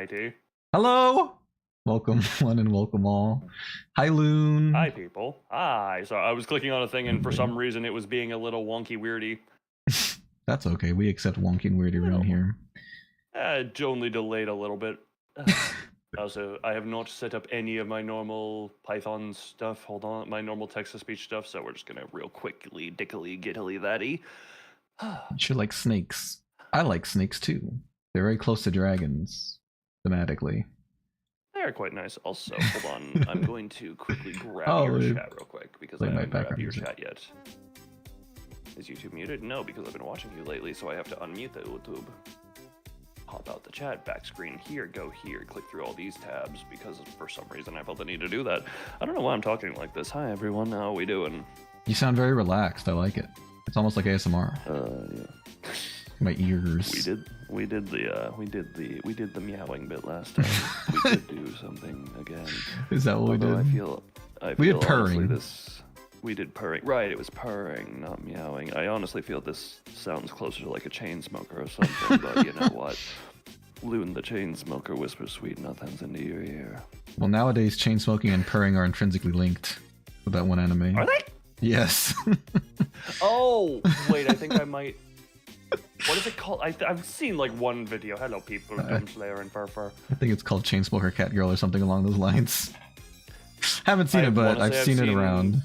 Mighty. Hello! Welcome one and welcome all. Hi, Loon. Hi, people. Hi. So I was clicking on a thing, and for some reason it was being a little wonky weirdy. That's okay. We accept wonky and weirdy around here. Only delayed a little bit. Also, I have not set up any of my normal Python stuff. Hold on, my normal text-to-speech stuff. So we're just gonna real quickly, dickily, gittily, thatty. You should like snakes. I like snakes too. They're very close to dragons, thematically. They're quite nice. Also, hold on. I'm going to quickly grab your chat real quick because I haven't grabbed your chat yet. Is YouTube muted? No, because I've been watching you lately, so I have to unmute the YouTube. Pop out the chat, back screen here, go here, click through all these tabs because for some reason I felt the need to do that. I don't know why I'm talking like this. Hi everyone, how are we doing? You sound very relaxed. I like it. It's almost like ASMR. Yeah. My ears. We did the meowing bit last time. We did do something again. Is that what we did? I feel we did purring. We did purring. Right, it was purring, not meowing. I honestly feel this sounds closer to like a chain smoker or something, but you know what? Loon the chain smoker whispers sweet nothings into your ear. Well, nowadays chain smoking and purring are intrinsically linked with that one anime. Are they? Yes. Oh, wait, I think I might... What is it called? I've seen like one video. Hello, people. Doomslayer and Furfur. I think it's called Chainsmoker Cat Girl or something along those lines. Haven't seen it, but I've seen it around.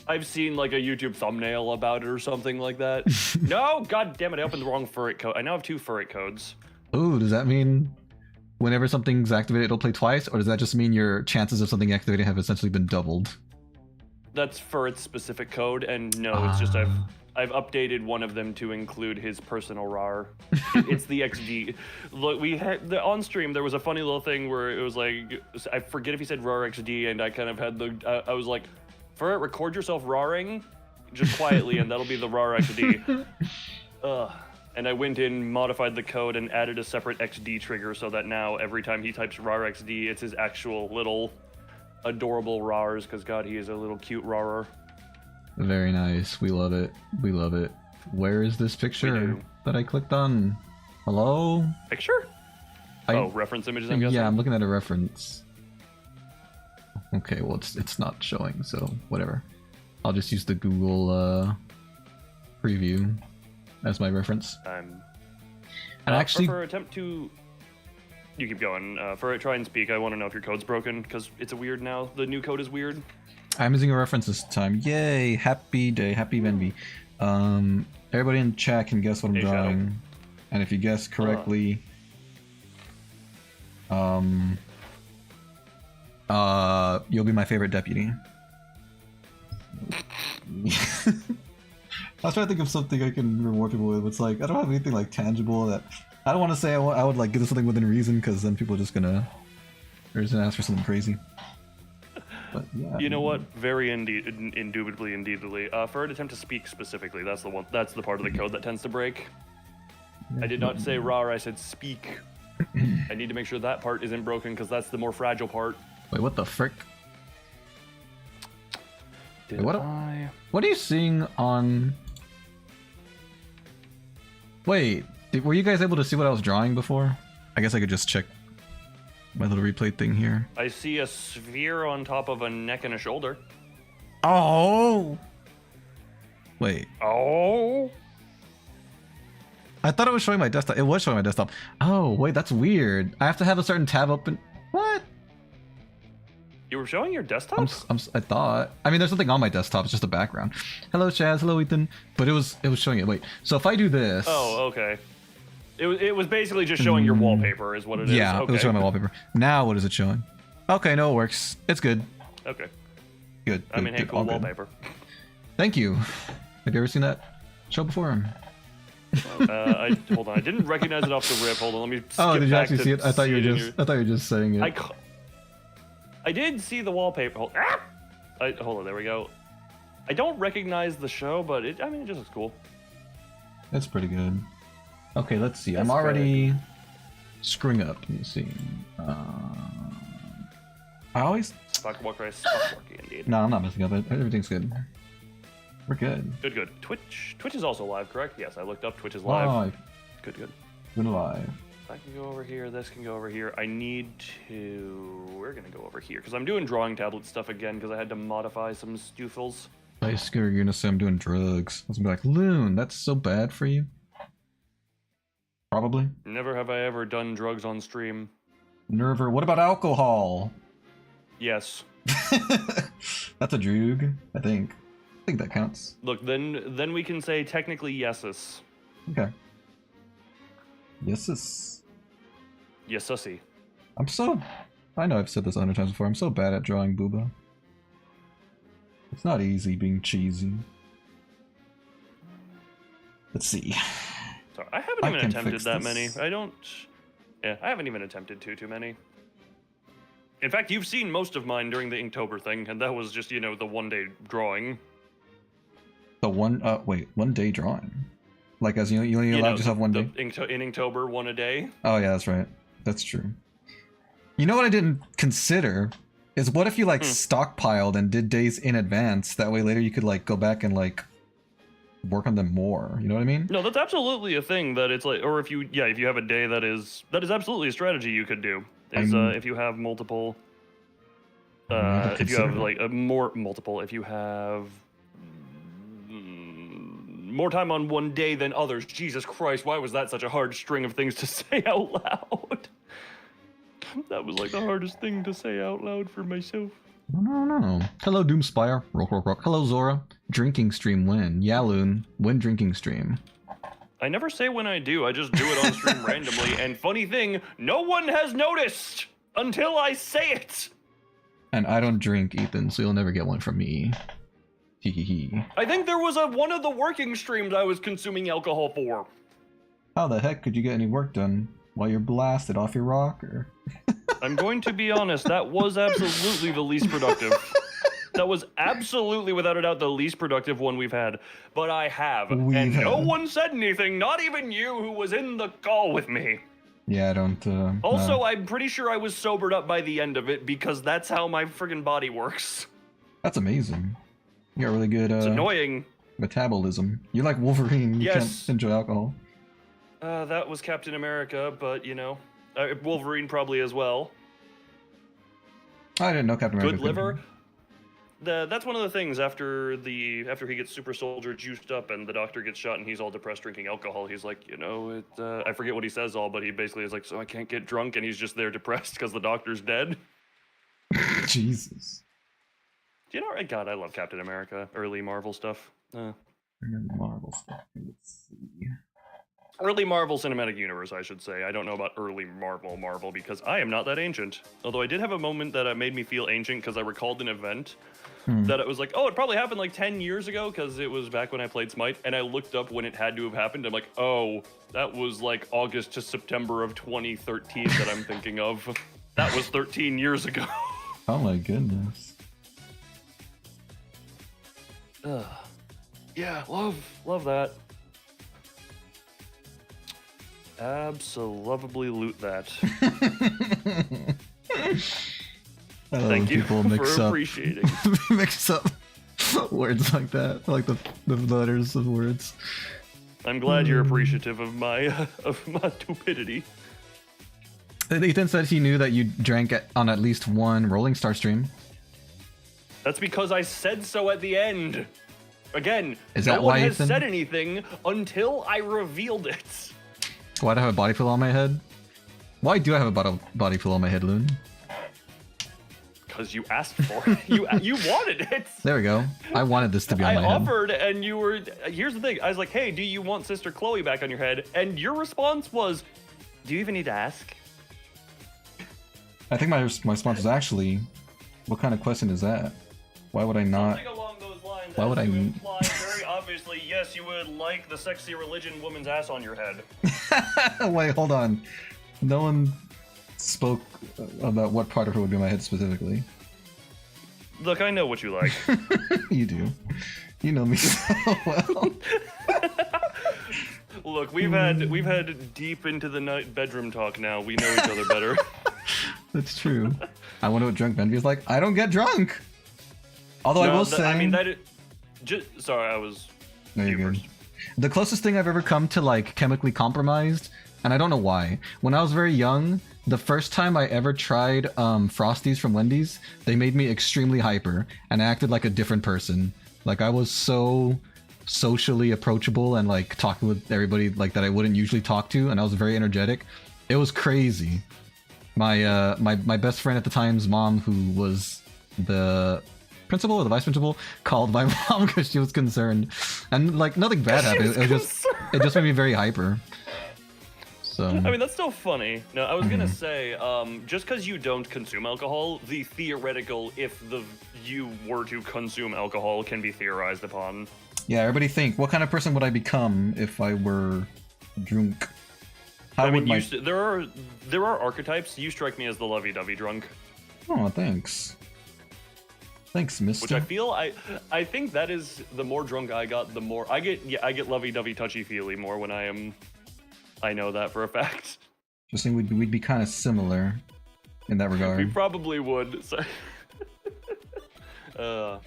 I've seen like a YouTube thumbnail about it or something like that. No, god damn it! I opened the wrong furret code. I now have 2 furret codes. Ooh, does that mean whenever something's activated, it'll play twice, or does that just mean your chances of something activating have essentially been doubled? That's furret specific code, and no, it's just I've updated one of them to include his personal RAR. It's the XD. Look, we had on stream there was a funny little thing where it was like, I forget if he said RAR XD, and I kind of had the I was like, Furret, record yourself RARing just quietly, and that'll be the RAR XD. And I went in, modified the code, and added a separate XD trigger so that now every time he types RAR XD, it's his actual little adorable RARs, because God, he is a little cute RARer. Very nice. We love it. We love it. Where is this picture that I clicked on? Hello? Picture? Oh, reference images, I'm guessing? Yeah, I'm looking at a reference. Okay, well, it's not showing, so whatever. I'll just use the Google preview as my reference. And actually, for attempt to... You keep going. For try and speak, I want to know if your code's broken, because it's weird now. The new code is weird. I'm using a reference this time. Yay! Happy day, happy Venvi. Everybody in chat can guess what I'm drawing, and if you guess correctly, you'll be my favorite deputy. I was trying to think of something I can reward people with. It's like I don't have anything like tangible that I don't want to say. I would like give something within reason, because then people are just gonna ask for something crazy. But, yeah, you know what? Very indubitably, indeedly. For an attempt to speak specifically, that's the one. That's the part of the code that tends to break. I did not say RAR. I said speak. I need to make sure that part isn't broken, because that's the more fragile part. Wait, what the frick? Wait, what are you seeing on? Wait, were you guys able to see what I was drawing before? I guess I could just check my little replay thing here. I see a sphere on top of a neck and a shoulder. Oh! Wait. Oh! I thought it was showing my desktop. It was showing my desktop. Oh, wait, that's weird. I have to have a certain tab open. What? You were showing your desktop? I thought. I mean, there's something on my desktop. It's just a background. Hello, Chaz. Hello, Ethan. But it was showing it. Wait. So if I do this. Oh, okay. It was basically just showing your wallpaper is what it is. Yeah, okay. It was showing my wallpaper. Now what is it showing? Okay, no, it works. It's good. Okay. Good. I mean, hey, cool wallpaper. Thank you. Have you ever seen that show before? Hold on. I didn't recognize it off the rip. Hold on. Let me. Oh, did you actually see it? I thought you were just saying it. I did see the wallpaper. Hold on. There we go. I don't recognize the show, but it just looks cool. That's pretty good. Okay, let's see. I'm already screwing up. Let me see. I always... indeed. No, I'm not messing up. Everything's good. We're good. Good. Twitch is also live, correct? Yes, I looked up. Twitch is live. Live. Good. Good live. That can go over here. This can go over here. I need to... We're going to go over here because I'm doing drawing tablet stuff again because I had to modify some stoofles. I scared you're gonna say I'm doing drugs. I was gonna be like, Loon, that's so bad for you. Probably. Never have I ever done drugs on stream. Nerver, what about alcohol? Yes. That's a drug, I think. I think that counts. Look, then we can say technically yeses. Okay. Yeses. Yesussy. I know I've said this 100 times before, I'm so bad at drawing booba. It's not easy being cheesy. Let's see. Sorry, I haven't even attempted that this. many. I haven't even attempted too many. In fact, you've seen most of mine during the Inktober thing, and that was just, you know, the one-day drawing. The one day drawing? Like, as you only allowed yourself one day? In Inktober, one a day. Oh yeah, that's right. That's true. You know what I didn't consider? Is what if you, like, stockpiled and did days in advance? That way later you could, like, go back and, like, work on them more. You know what I mean? No, that's absolutely a thing that it's like, or if you have a day that is absolutely a strategy you could do. Is if you have multiple, if you have like if you have more time on one day than others. Jesus Christ, why was that such a hard string of things to say out loud? That was like the hardest thing to say out loud for myself. No. Hello, Doomspire. Rock. Hello, Zora. Drinking stream win. Yeah, Loon. Win drinking stream. I never say when I do. I just do it on stream randomly. And funny thing, no one has noticed until I say it. And I don't drink, Ethan, so you'll never get one from me. Hee. I think there was one of the working streams I was consuming alcohol for. How the heck could you get any work done while you're blasted off your rocker? I'm going to be honest, that was absolutely the least productive. That was absolutely, without a doubt, the least productive one we've had. But I have. No one said anything, not even you who was in the call with me. Yeah, I don't... Also, I'm pretty sure I was sobered up by the end of it, because that's how my friggin' body works. That's amazing. You got really good... It's annoying. Metabolism. You're like Wolverine, you Yes. can't enjoy alcohol. That was Captain America, but, you know, Wolverine probably as well. I didn't know Captain America. Good liver. That's one of the things after he gets super soldier juiced up and the doctor gets shot and he's all depressed drinking alcohol. He's like, you know, I forget what he says all, but he basically is like, so I can't get drunk, and he's just there depressed because the doctor's dead. Jesus. You know, God, I love Captain America, early Marvel stuff. Marvel stuff. Let's see. Early Marvel Cinematic Universe, I should say. I don't know about early Marvel because I am not that ancient. Although I did have a moment that made me feel ancient because I recalled an event that it was like, oh, it probably happened like 10 years ago because it was back when I played Smite, and I looked up when it had to have happened. I'm like, oh, that was like August to September of 2013 that I'm thinking of. That was 13 years ago. Oh my goodness. Yeah, love that. Absolutely loot that. Thank you for appreciating. Mix up words like that, like the letters of words. I'm glad you're appreciative of my stupidity. Ethan said he knew that you drank on at least one Rolling Star stream. That's because I said so at the end. Again, Is no that one why, has Ethan? said anything until I revealed it. Why do I have a body pillow on my head? Why do I have a body pillow on my head, Loon? Because you asked for it. You wanted it. There we go. I wanted this to be on my head. I offered, and you were... Here's the thing. I was like, hey, do you want Sister Chloe back on your head? And your response was, do you even need to ask? I think my response was actually, what kind of question is that? Why would I not? Something along those lines. Why would I? Imply very obviously, yes, you would like the sexy religion woman's ass on your head. Wait, hold on. No one spoke about what part of her would be on my head specifically. Look, I know what you like. You do. You know me so well. Look, we've had deep into the night bedroom talk now. We know each other better. That's true. I wonder what drunk Benvy is like. I don't get drunk. Although I will say, I mean that. Sorry, I was. No, you're good. The closest thing I've ever come to like chemically compromised and I don't know why. When I was very young, the first time I ever tried Frosties from Wendy's, they made me extremely hyper, and I acted like a different person. Like, I was so socially approachable and like talking with everybody like that I wouldn't usually talk to, and I was very energetic. It was crazy. My best friend at the time's mom, who was the principal or the vice principal, called my mom because she was concerned, and like nothing bad happened. It just made me very hyper. So I mean, that's still funny. No, I was gonna say, just because you don't consume alcohol, the theoretical if you were to consume alcohol can be theorized upon. Yeah, everybody think, what kind of person would I become if I were drunk? How I mean, would there are archetypes. You strike me as the lovey-dovey drunk. Oh, thanks. Thanks, mister. Which I feel, I think that is, the more drunk I got, the more I get. Yeah, I get lovey-dovey, touchy-feely more when I am. I know that for a fact. Just think we'd be kind of similar in that regard. We probably would. Sorry.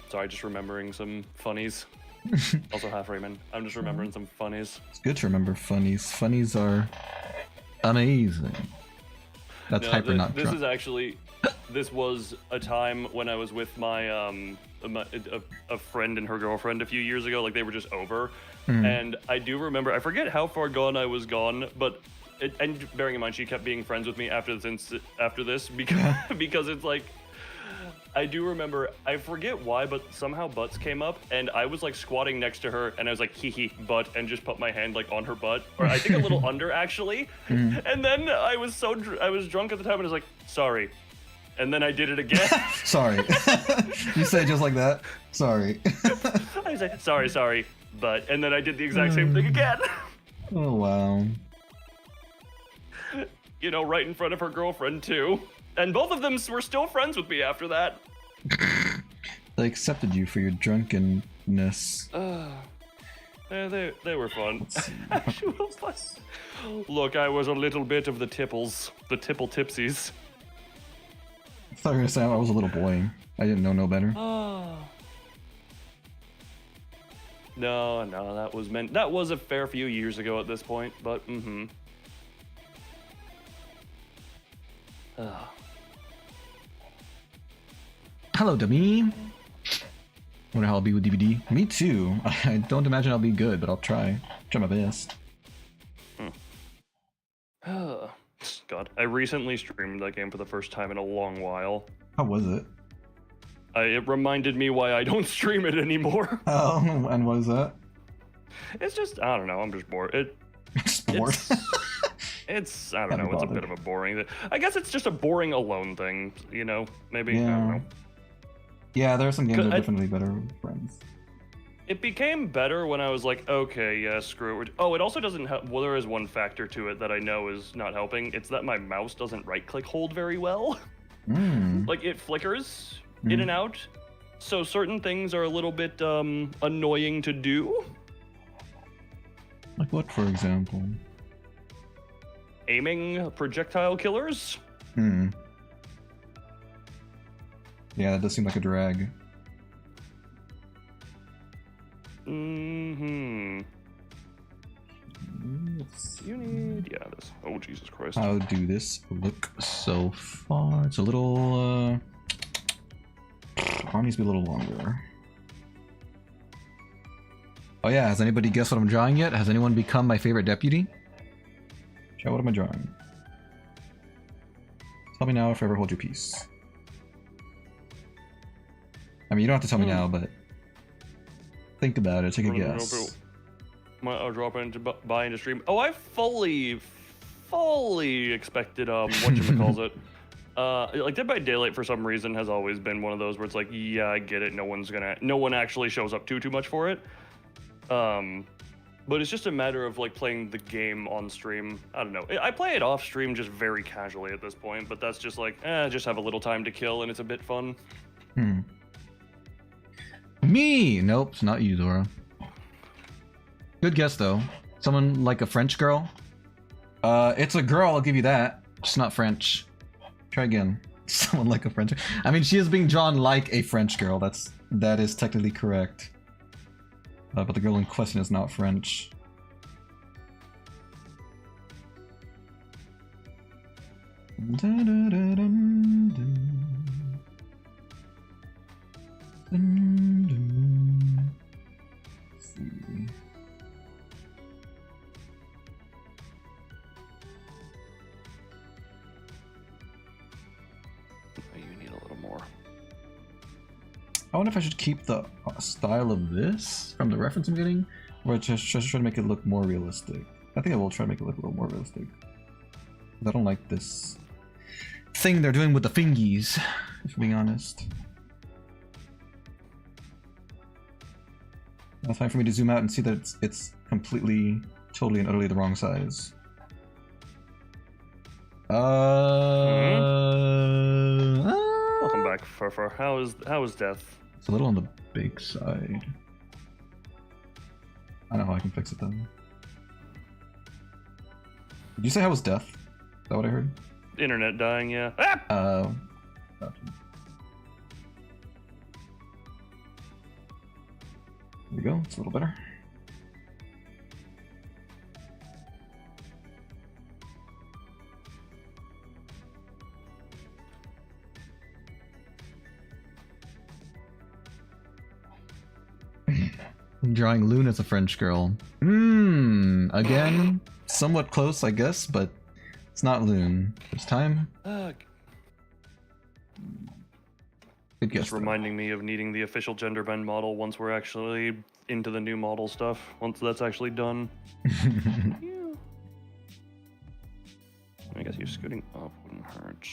Sorry, just remembering some funnies. Also half Raymond. I'm just remembering some funnies. It's good to remember funnies. Funnies are amazing. That's no, hyper, not this drunk. is actually. This was a time when I was with my a friend and her girlfriend a few years ago. Like, they were just over, and I do remember. I forget how far gone I was gone, but and bearing in mind she kept being friends with me after this because it's like. I do remember, I forget why, but somehow butts came up, and I was like squatting next to her, and I was like, hee hee, butt, and just put my hand like on her butt, or I think a little under actually, and then I was drunk at the time, and I was like, sorry, and then I did it again. Sorry. You say it just like that? Sorry. I was like, sorry, but, and then I did the exact same thing again. Oh, wow. You know, right in front of her girlfriend too. And both of them were still friends with me after that. They accepted you for your drunkenness. They were fun. Actual fun. Look, I was a little bit of the tipples. The tipple tipsies. I thought you were gonna say I was a little boy. I didn't know no better. No, that was a fair few years ago at this point, but Hello, dummy. Wonder how I'll be with DVD. Me too. I don't imagine I'll be good, but I'll try. Try my best. God, I recently streamed that game for the first time in a long while. How was it? It reminded me why I don't stream it anymore. Oh, and what is that? It's just, I don't know, I'm just bored. Sports. It's I don't know, it's a bit of a boring. I guess it's just a boring alone thing, you know, maybe, I don't know. Yeah, there are some games that are definitely better with friends. It became better when I was like, okay, yeah, screw it. Oh, it also doesn't help. Well, there is one factor to it that I know is not helping. It's that my mouse doesn't right-click hold very well. Like, it flickers in and out. So certain things are a little bit annoying to do. Like what, for example? Aiming projectile killers. Yeah, that does seem like a drag. You need, yeah, this. Oh, Jesus Christ. How do this look so far? It's a little, arm needs to be a little longer. Oh yeah, has anybody guessed what I'm drawing yet? Has anyone become my favorite deputy? Chat, what am I drawing? Tell me now if I ever hold your peace. I mean, you don't have to tell me now, but think about it. Take a guess. I'll drop it into buy into stream. Oh, I fully expected whatchamacallit. Like Dead by Daylight for some reason has always been one of those where it's like, yeah, I get it. No one actually shows up too much for it. But it's just a matter of like playing the game on stream. I don't know. I play it off stream just very casually at this point, but that's just like, just have a little time to kill and it's a bit fun. Me! Nope, it's not you, Dora. Good guess though. Someone like a French girl? It's a girl, I'll give you that. Just not French. Try again. Someone like a French. I mean, she is being drawn like a French girl. That is technically correct. But the girl in question is not French. You need a little more. I wonder if I should keep the style of this from the reference I'm getting, or just try to make it look more realistic. I think I will try to make it look a little more realistic. I don't like this thing they're doing with the fingies, if I'm being honest. It's time for me to zoom out and see that it's completely, totally and utterly the wrong size. Welcome back, Furfur. How is death? It's a little on the big side. I know how I can fix it though. Did you say how was death? Is that what I heard? Internet dying, yeah. Ah! Gotcha. There we go, it's a little better. I'm drawing Loon as a French girl. Again, somewhat close, I guess, but it's not Loon. This time. Good guess. Just reminding me of needing the official gender bend model once we're actually into the new model stuff. Once that's actually done. Yeah. I guess you scooting up wouldn't hurt.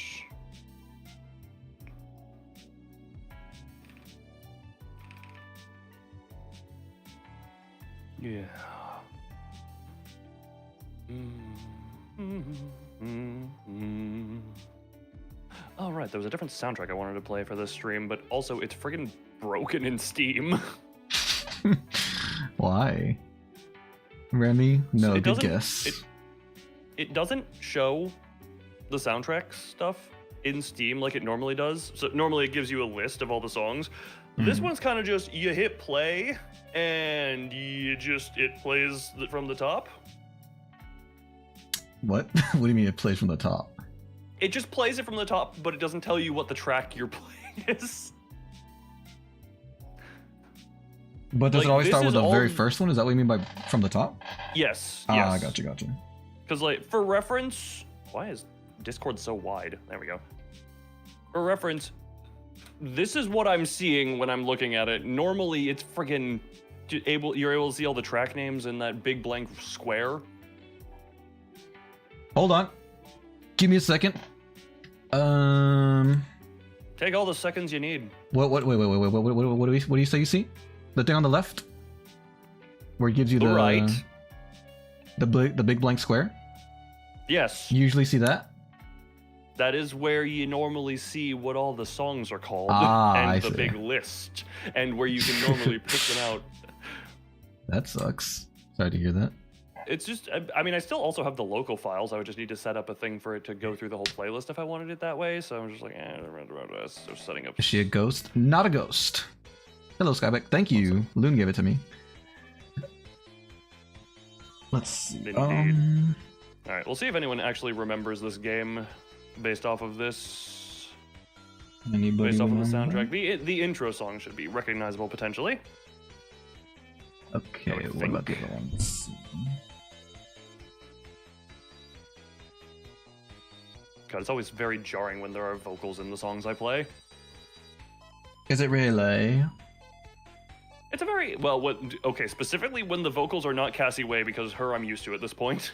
Yeah. Oh, right, there was a different soundtrack I wanted to play for this stream, but also it's friggin' broken in Steam. Why? Remy? No, good guess. It doesn't show the soundtrack stuff in Steam like it normally does. So normally it gives you a list of all the songs. This one's kind of just, you hit play, and it plays from the top. What? What do you mean it plays from the top? It just plays it from the top, but it doesn't tell you what the track you're playing is. But does it always start with the very first one? Is that what you mean by from the top? Yes. Ah, gotcha. Because, like, for reference, why is Discord so wide? There we go. For reference, this is what I'm seeing when I'm looking at it. Normally, it's friggin' you're able to see all the track names in that big blank square. Hold on. Give me a second. Take all the seconds you need. Wait. What do you say you see? The thing on the left? Where it gives you the right. The big blank square? Yes. You usually see that? That is where you normally see what all the songs are called, and the big list, and where you can normally pick them out. That sucks. Sorry to hear that. It's just, I mean, I still also have the local files. I would just need to set up a thing for it to go through the whole playlist if I wanted it that way. So I'm just like, so setting up. Is she a ghost? Not a ghost. Hello, Skybeck. Thank you. Loon gave it to me. Let's see. Indeed. All right, we'll see if anyone actually remembers this game based off of this. Anybody based off of the remember? soundtrack. The intro song should be recognizable potentially. Okay, what about the other ones? God, it's always very jarring when there are vocals in the songs I play. Is it really? It's a very, well, okay, specifically when the vocals are not Cassie Way, because her I'm used to at this point.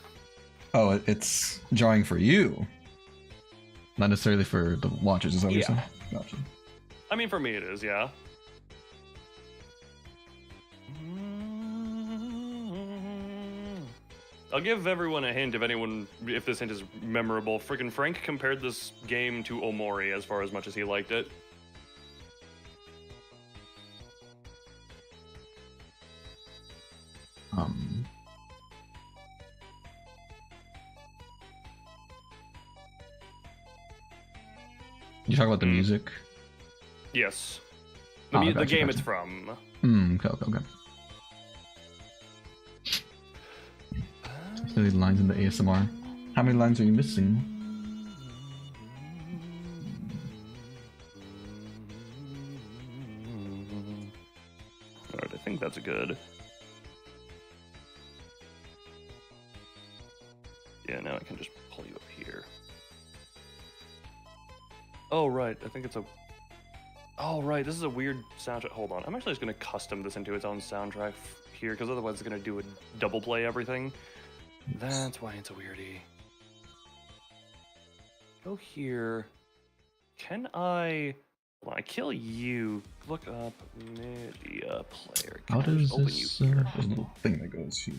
Oh, it's jarring for you. Not necessarily for the watchers, is that what you're saying? Gotcha. I mean, for me it is, yeah. I'll give everyone a hint if this hint is memorable. Friggin' Frank compared this game to Omori as far as much as he liked it. You talk about the music? Yes. Gotcha, the game gotcha. it's from. Okay. So many lines in the ASMR. How many lines are you missing? think that's good. Yeah, now I can just pull you up here. Oh, right. I think it's a... Oh, right. This is a weird soundtrack. Hold on. I'm actually just going to custom this into its own soundtrack here, because otherwise it's going to do a double play everything. That's why it's a weirdie. Go here. Can I... Hold on, I kill you. Look up media player. How does open this... you here? there's a little thing that goes here.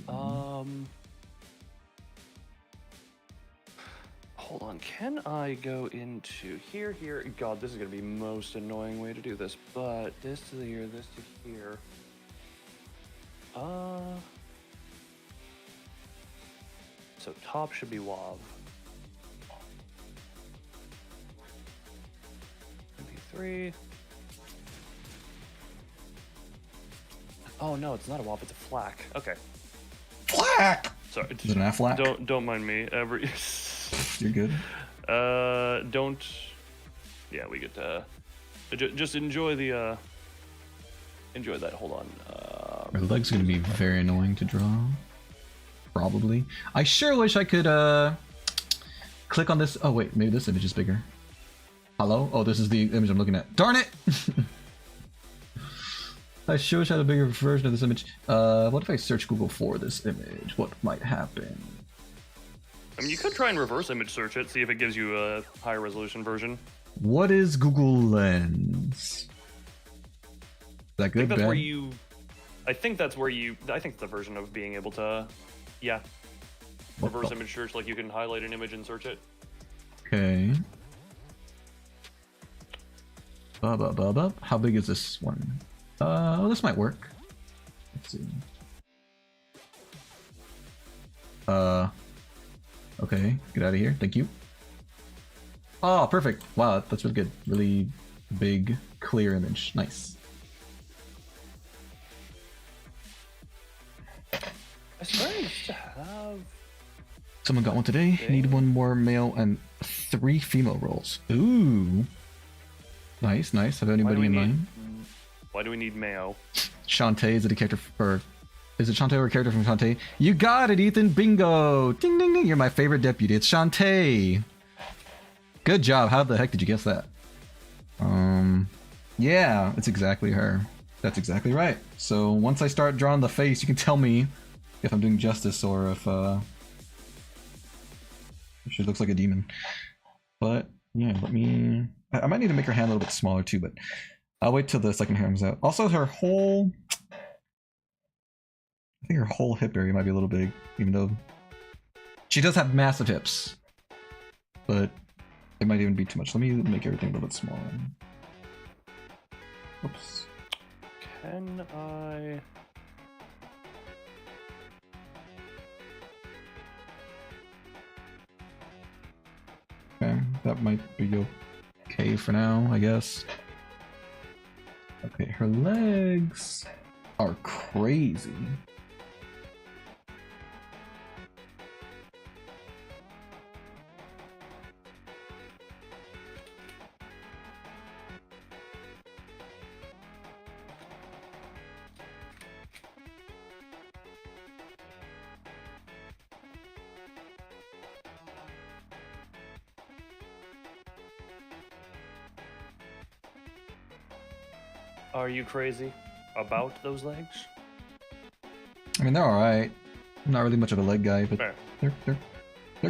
Hold on, can I go into here? God, this is gonna be most annoying way to do this, but this to here, this to here. So top should be WAV. MP3. Oh no, it's not a WAV, it's a FLAC. Okay. FLAC! Sorry. Is it an FLAC? Don't mind me. You're good. Don't. Yeah, we get to just enjoy the enjoy that. Hold on. Our leg's gonna be very annoying to draw. Probably. I sure wish I could click on this. Oh wait, maybe this image is bigger. Hello? Oh, this is the image I'm looking at. Darn it! I sure wish I had a bigger version of this image. What if I search Google for this image? What might happen? I mean, you could try and reverse image search it, see if it gives you a higher resolution version. What is Google Lens? Is that good? I think that's bad? where you. I think that's where you. I think it's the version of being able to, yeah, reverse image search. Like you can highlight an image and search it. Okay. How big is this one? Oh, this might work. Let's see. Okay, get out of here. Thank you. Oh, perfect. Wow, that's really good. Really big, clear image. Nice. I swear I used to have. Someone got one today. Need one more male and 3 female roles. Ooh. Nice, nice. Have anybody in mind? Why do we need Mayo? Shantae, is it a character for... Is it Shantae or a character from Shantae? You got it, Ethan! Bingo! Ding, ding, ding! You're my favorite deputy. It's Shantae! Good job. How the heck did you guess that? Yeah, it's exactly her. That's exactly right. So once I start drawing the face, you can tell me if I'm doing justice or if she looks like a demon. But yeah, let me... I might need to make her hand a little bit smaller too, but I'll wait till the second hair comes out. Also, her whole... I think her whole hip area might be a little big, even though she does have massive hips. But it might even be too much. Let me make everything a little bit smaller. Oops. Can I... Okay, that might be okay for now, I guess. Okay, her legs are crazy. Are you crazy about those legs? I mean, they're alright. I'm not really much of a leg guy, but Fair. they're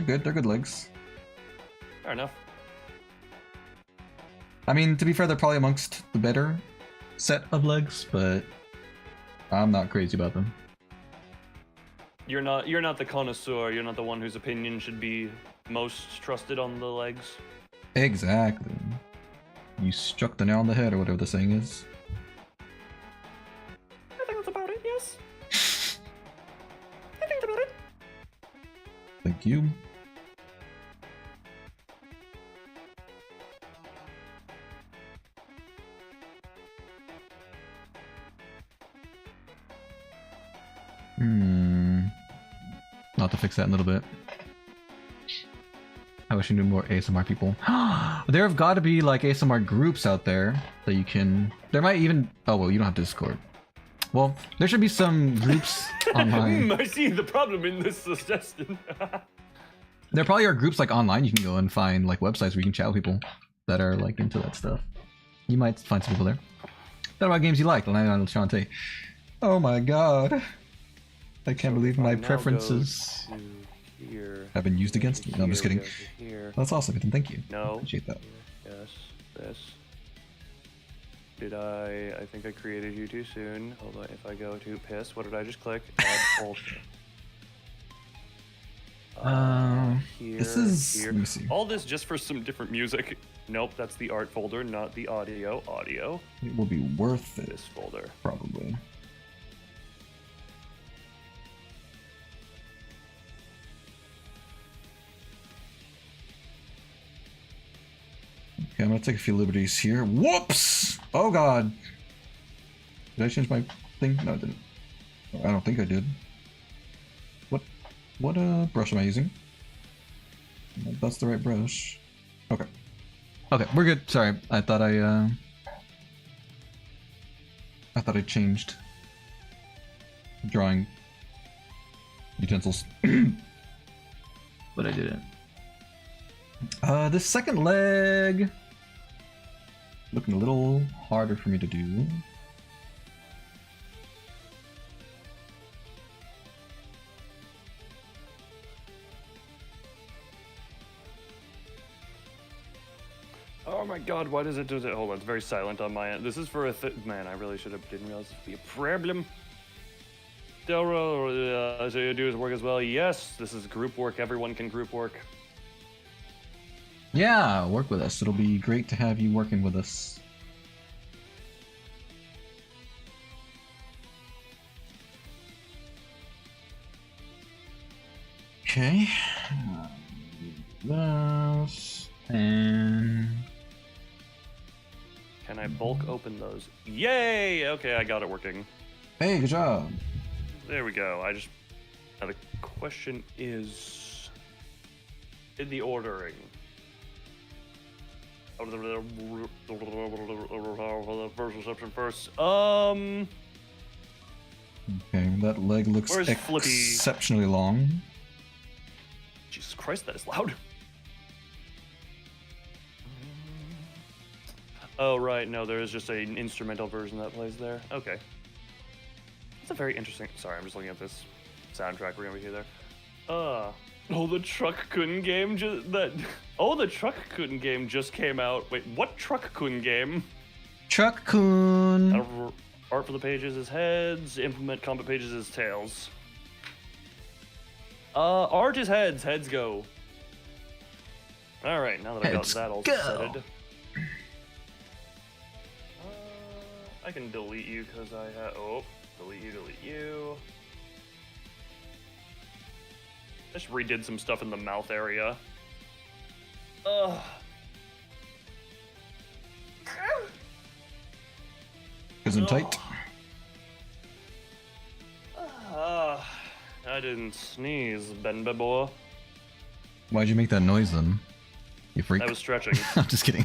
good. They're good legs. Fair enough. I mean, to be fair, they're probably amongst the better set of legs, but I'm not crazy about them. You're not the connoisseur. You're not the one whose opinion should be most trusted on the legs. Exactly. You struck the nail on the head, or whatever the saying is. I think that's about it, yes. I think that's about it. Thank you. I'll have to fix that in a little bit. I wish I knew more ASMR people. There have got to be like ASMR groups out there that you can... There might even... Oh, well, you don't have Discord. Well, there should be some groups online. I see the problem in this suggestion. There probably are groups like online you can go and find like websites where you can chat with people that are like into that stuff. You might find some people there. What about games you like? Land on Shantae. Oh my god. I can't believe my preferences have been used against me. No, I'm just kidding. That's awesome, Ethan. Thank you. No. Appreciate that. Yes. This. Did I think I created you too soon. Hold on. If I go to piss, what did I just click? Add folder. Here, this is. here. Let me see. All this just for some different music. Nope, that's the art folder, not the audio. Audio. It will be worth it. This folder. Probably. Okay, I'm gonna take a few liberties here. Whoops! Oh god! Did I change my thing? No, I didn't. I don't think I did. What brush am I using? That's the right brush. Okay. Okay, we're good. Sorry, I thought I changed drawing utensils. But I didn't. This second leg looking a little harder for me to do. Oh my god, why does it do that? Hold on, it's very silent on my end. This is for a man, I really should have didn't realize this would be a problem. Delro, so you do his work as well. Yes, this is group work. Everyone can group work. Yeah, work with us. It'll be great to have you working with us. Okay. This and Can I bulk open those? Yay! Okay, I got it working. hey, good job. There we go. Now the question is, in the ordering. First reception first. Okay, that leg looks Where's Flippy? exceptionally long. Jesus Christ, that is loud. Oh right, no, there is just an instrumental version that plays there. Okay. It's a very interesting. Sorry, I'm just looking at this soundtrack we're gonna hear there. Oh, the Truck-kun game Oh, the Truck-kun game just came out. Wait, what Truck-kun game? Truck-kun. Art for the pages is heads. Implement combat pages is tails. Art is heads. Heads go. All right, now that I got that all setted. I can delete you because I have. Oh, delete you. I just redid some stuff in the mouth area. Ugh. Isn't tight. I didn't sneeze, Ben Beboa. Why'd you make that noise then? You freak. I was stretching. I'm just kidding.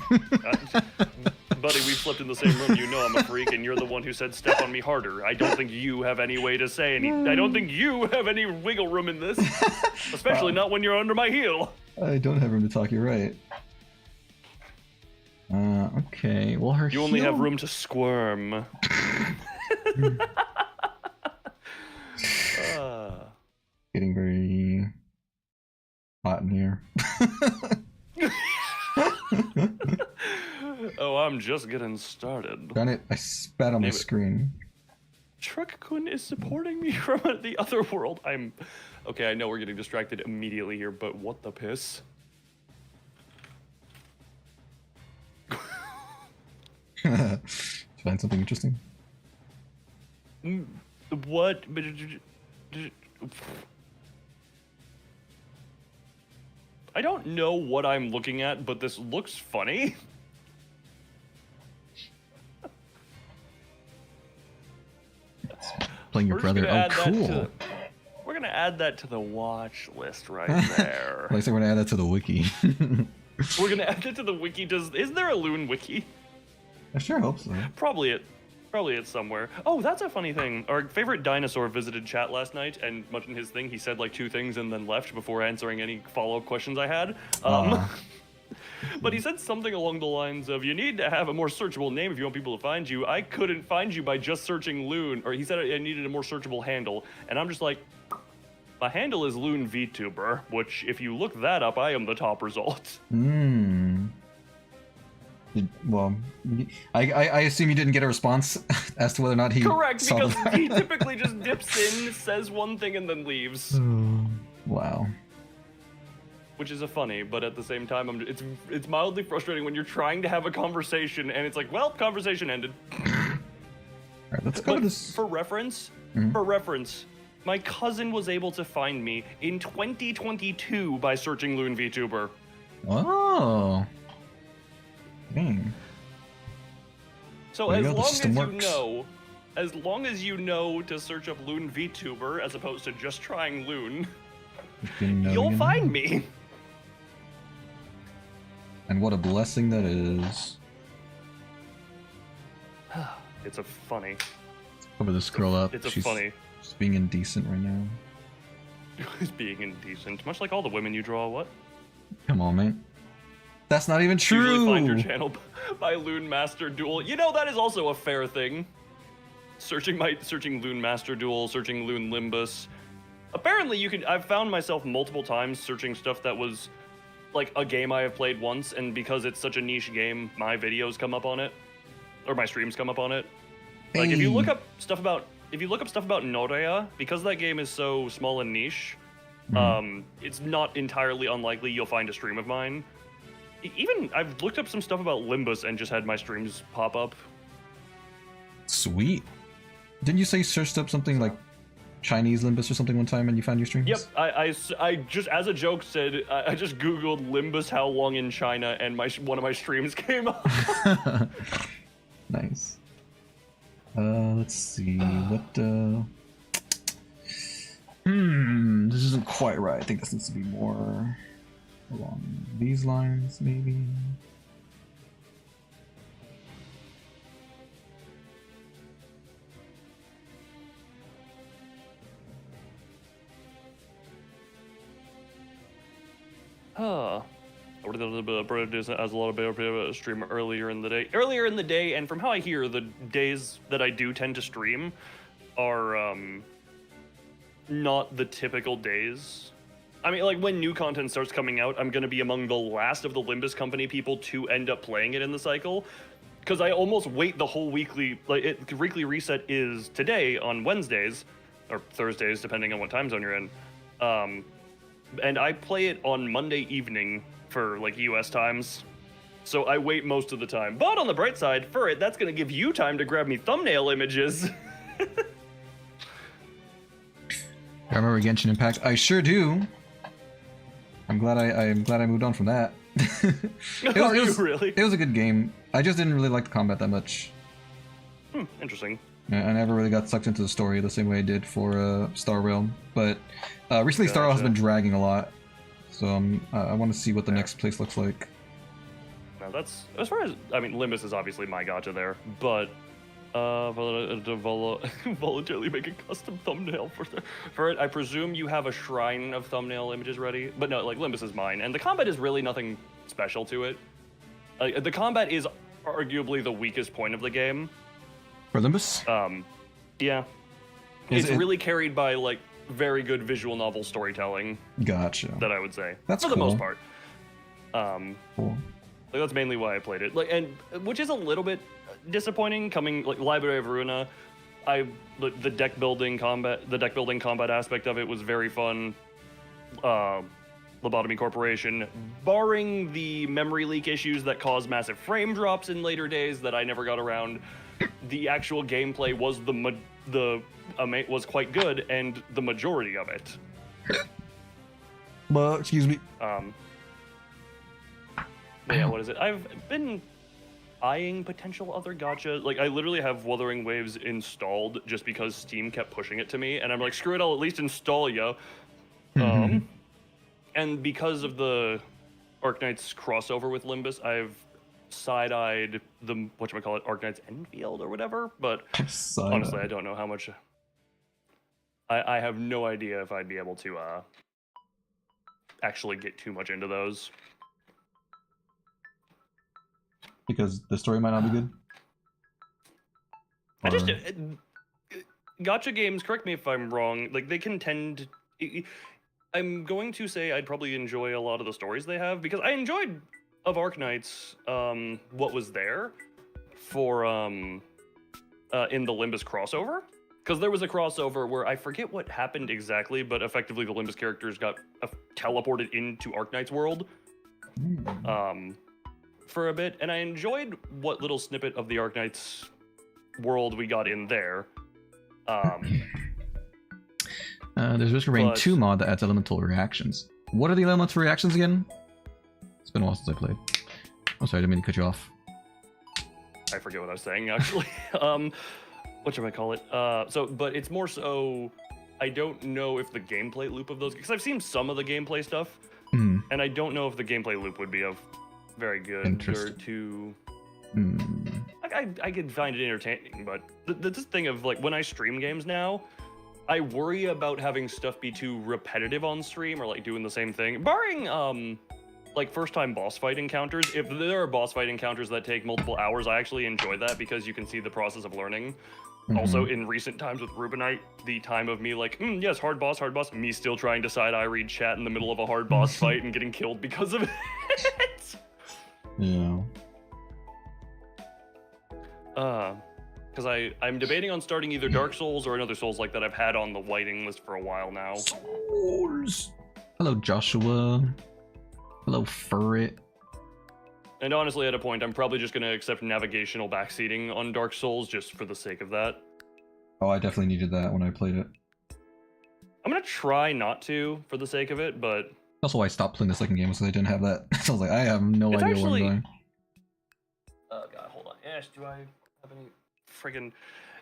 Buddy, we slept in the same room. You know I'm a freak, and you're the one who said step on me harder. I don't think you have any way to say any. I don't think you have any wiggle room in this, especially not when you're under my heel. I don't have room to talk. You're right. Okay. Well, her. You only have room to squirm. Getting very hot in here. Oh, I'm just getting started. Darn it, I spat on my screen. Truck-kun is supporting me from the other world. Okay, I know we're getting distracted immediately here, but what the piss? Find something interesting? What? I don't know what I'm looking at, but this looks funny. Playing your brother. Oh, cool. We're gonna add that to the watch list right there. Like I said, we're gonna add that to the wiki. We're gonna add it to the wiki. Is there a Loon wiki? I sure hope so. Probably Probably it's somewhere. Oh, that's a funny thing. Our favorite dinosaur visited chat last night, and much in his thing, he said like 2 things and then left before answering any follow-up questions I had. But he said something along the lines of, you need to have a more searchable name if you want people to find you. I couldn't find you by just searching Loon. Or he said I needed a more searchable handle. And I'm just like, my handle is Loon vtuber, which if you look that up, I am the top result. Well, I assume you didn't get a response as to whether or not he Correct, saw because the... he typically just dips in, says one thing, and then leaves. Wow. Which is funny, but at the same time, it's mildly frustrating when you're trying to have a conversation and it's like, well, conversation ended. Alright, let's go to this. For reference, my cousin was able to find me in 2022 by searching Loon vtuber. Oh. Dang. So There as you go, the long system as works. you know, as long as you know to search up Loon vtuber as opposed to just trying Loon, you'll find me. And what a blessing that is. It's a funny. Cover this girl up. It's a She's funny. just being indecent right now. It's being indecent, much like all the women you draw. What? Come on, mate. That's not even true. Usually find your channel by Loon Master Duel. You know, that is also a fair thing. Searching Loon Master Duel, searching Loon Limbus. Apparently, I've found myself multiple times searching stuff that was like a game I have played once, and because it's such a niche game, my videos come up on it, or my streams come up on it. Like if you look up stuff about Norea, because that game is so small and niche, it's not entirely unlikely you'll find a stream of mine. Even I've looked up some stuff about Limbus and just had my streams pop up. Sweet. Didn't you say you searched up something like Chinese Limbus or something one time and you found your streams? Yep, I just as a joke said I just googled Limbus how long in China and one of my streams came up. Nice. Let's see what. This isn't quite right. I think this needs to be more along these lines, maybe. I as a lot of stream earlier in the day, and from how I hear, the days that I do tend to stream are not the typical days. I mean, like, when new content starts coming out, I'm gonna be among the last of the Limbus Company people to end up playing it in the cycle, because I almost wait the whole weekly, weekly reset is today on Wednesdays, or Thursdays, depending on what time zone you're in, and I play it on Monday evening for, like, US times, so I wait most of the time. But on the bright side, for it, that's gonna give you time to grab me thumbnail images. I remember Genshin Impact. I sure do. I'm glad I moved on from that. It was a good game. I just didn't really like the combat that much. Interesting. I never really got sucked into the story the same way I did for Star Realm. But recently Star Realm has been dragging a lot. So I want to see what the next place looks like. Now that's, as far as, I mean, Limbus is obviously my gacha there, but voluntarily make a custom thumbnail for it. I presume you have a shrine of thumbnail images ready, but no, like, Limbus is mine, and the combat is really nothing special to it. The combat is arguably the weakest point of the game. For Limbus? Yeah. It's really carried by, like, very good visual novel storytelling. Gotcha. That I would say. That's for cool. the most part. Cool. Like, that's mainly why I played it. Like, and which is a little bit disappointing coming, like, Library of Ruina. The deck building combat aspect of it was very fun. Lobotomy Corporation, barring the memory leak issues that caused massive frame drops in later days that I never got around, the actual gameplay was was quite good, and the majority of it. Excuse me. Yeah, what is it? I've been eyeing potential other gacha. Like, I literally have Wuthering Waves installed just because Steam kept pushing it to me, and I'm like, screw it, I'll at least install yo. And because of the Arknights crossover with Limbus, I've side-eyed the whatchamacallit Arknight's Enfield or whatever, but Side-eyed. honestly, I don't know how much. I have no idea if I'd be able to actually get too much into those. Because the story might not be good? I just... Gacha games, correct me if I'm wrong, like, they can tend... I'm going to say I'd probably enjoy a lot of the stories they have, because I enjoyed of Arknights, what was there for, in the Limbus crossover. Because there was a crossover where I forget what happened exactly, but effectively the Limbus characters got teleported into Arknight's world for a bit, and I enjoyed what little snippet of the Arknight's world we got in there. There's Risk of Rain 2 mod that adds elemental reactions. What are the elemental reactions again? It's been a while since I played. Oh, sorry, I didn't mean to cut you off. I forget what I was saying, actually. What should I call it? But it's more so, I don't know if the gameplay loop of those, because I've seen some of the gameplay stuff, and I don't know if the gameplay loop would be of very good or too... I could find it entertaining, but this thing of, like, when I stream games now, I worry about having stuff be too repetitive on stream or, like, doing the same thing. Barring, like, first-time boss fight encounters. If there are boss fight encounters that take multiple hours, I actually enjoy that because you can see the process of learning. Also, in recent times with Rubinite, the time of me like, yes, hard boss, me still trying to side-eye read chat in the middle of a hard boss fight and getting killed because of it. Yeah. Because I'm debating on starting either Dark Souls or another Souls like that I've had on the waiting list for a while now. Souls. Hello, Joshua. Hello, Furret. And honestly, at a point, I'm probably just going to accept navigational backseating on Dark Souls just for the sake of that. Oh, I definitely needed that when I played it. I'm going to try not to for the sake of it, but... That's why I stopped playing the second game, because I didn't have that. So I was like, I have no idea where I'm going. Oh god, hold on. Ash, do I have any friggin...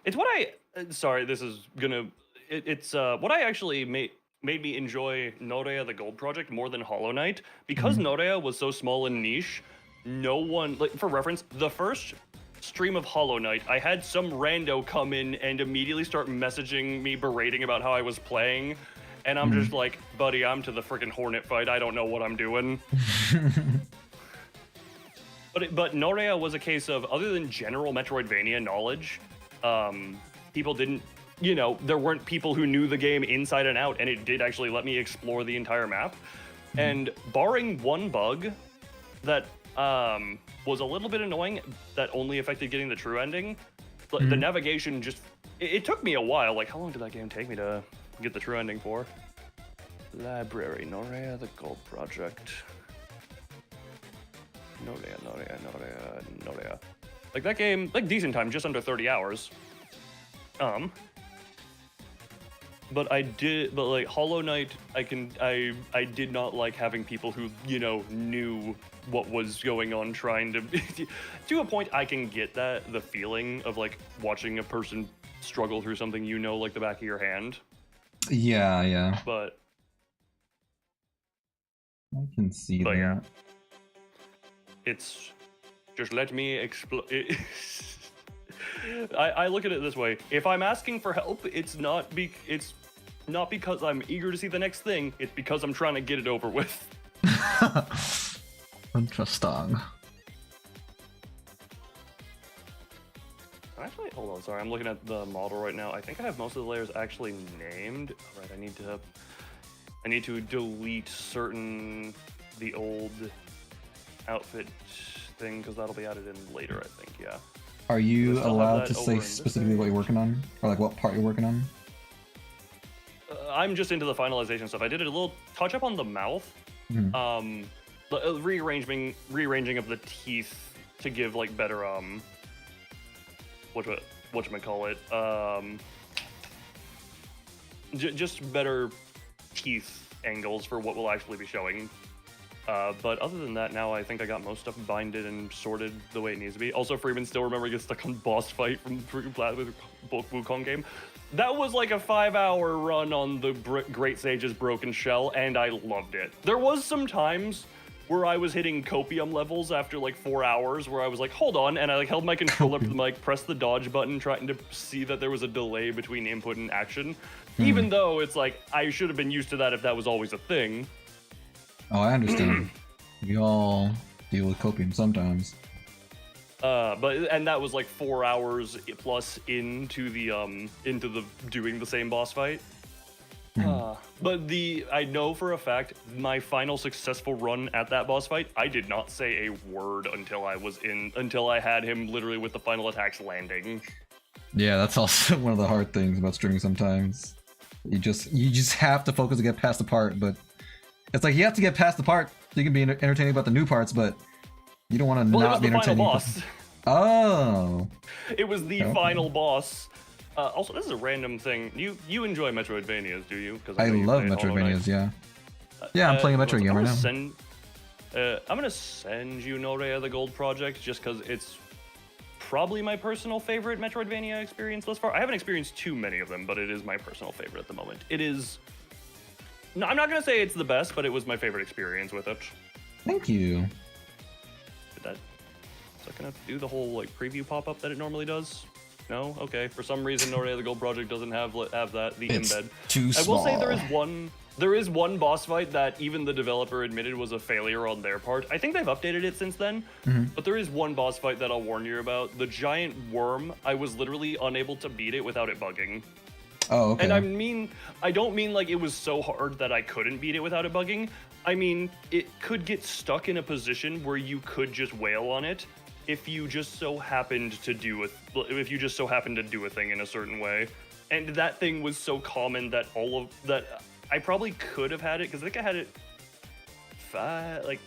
It's what I... Sorry, this is gonna... It's what I actually made me enjoy Norea the Gold Project more than Hollow Knight. Because Norea was so small and niche, no one... Like, for reference, the first stream of Hollow Knight, I had some rando come in and immediately start messaging me berating about how I was playing. And I'm just like, buddy, I'm to the freaking Hornet fight. I don't know what I'm doing. But Norea was a case of, other than general Metroidvania knowledge, people didn't, you know, there weren't people who knew the game inside and out, and it did actually let me explore the entire map. And barring one bug that was a little bit annoying, that only affected getting the true ending, the navigation just, it took me a while. Like, how long did that game take me to get the true ending for? Library, Norea the Gold Project. Norea. Like, that game, like, decent time, just under 30 hours. But like, Hollow Knight, I did not like having people who, you know, knew what was going on trying to... To a point, I can get the feeling of, like, watching a person struggle through something you know like the back of your hand. Yeah. But... I can see that. Yeah. It's... Just let me explore... I look at it this way. If I'm asking for help, it's not because I'm eager to see the next thing. It's because I'm trying to get it over with. Interesting. Actually, hold on. Sorry, I'm looking at the model right now. I think I have most of the layers actually named. All right, I need to delete the old outfit thing because that'll be added in later, I think. Yeah. Are you allowed to say specifically what you're working on, or like what part you're working on? I'm just into the finalization stuff. I did a little touch up on the mouth, the rearranging of the teeth to give like better whatchamacallit, just better teeth angles for what will actually be showing. But other than that, now I think I got most stuff binded and sorted the way it needs to be. Also, Freeman still remember gets stuck on boss fight from the Wukong game. That was like a 5-hour run on the Great Sage's Broken Shell, and I loved it. There was some times where I was hitting copium levels after like 4 hours, where I was like, hold on, and I like held my controller up to the mic, pressed the dodge button, trying to see that there was a delay between input and action. Even though it's like, I should have been used to that if that was always a thing. Oh, I understand. We all deal with copium sometimes. And that was like 4 hours plus into the doing the same boss fight. But I know for a fact my final successful run at that boss fight, I did not say a word until I had him literally with the final attacks landing. Yeah, that's also one of the hard things about streaming sometimes. You just have to focus to get past the part, but it's like you have to get past the part so you can be entertaining about the new parts, but you don't want to not be entertaining. Well, it was the final boss. Oh. It was the final boss. Also, this is a random thing. You enjoy Metroidvanias, do you? Because I love Metroidvanias, yeah. Yeah, I'm playing a Metroid game right now. I'm gonna send you Norea the Gold Project just because it's probably my personal favorite Metroidvania experience thus far. I haven't experienced too many of them, but it is my personal favorite at the moment. It is. No, I'm not gonna say it's the best, but it was my favorite experience with it. Thank you. Is that gonna do the whole like preview pop-up that it normally does? No? Okay. For some reason, Norea the Gold Project doesn't have that It's embed. too small. I will say there is one boss fight that even the developer admitted was a failure on their part. I think they've updated it since then, but there is one boss fight that I'll warn you about. The giant worm, I was literally unable to beat it without it bugging. Oh, okay. And I don't mean like it was so hard that I couldn't beat it without it bugging. I mean, it could get stuck in a position where you could just wail on it if you just so happened to do a thing in a certain way. And that thing was so common that I probably could have had it, because I think I had it I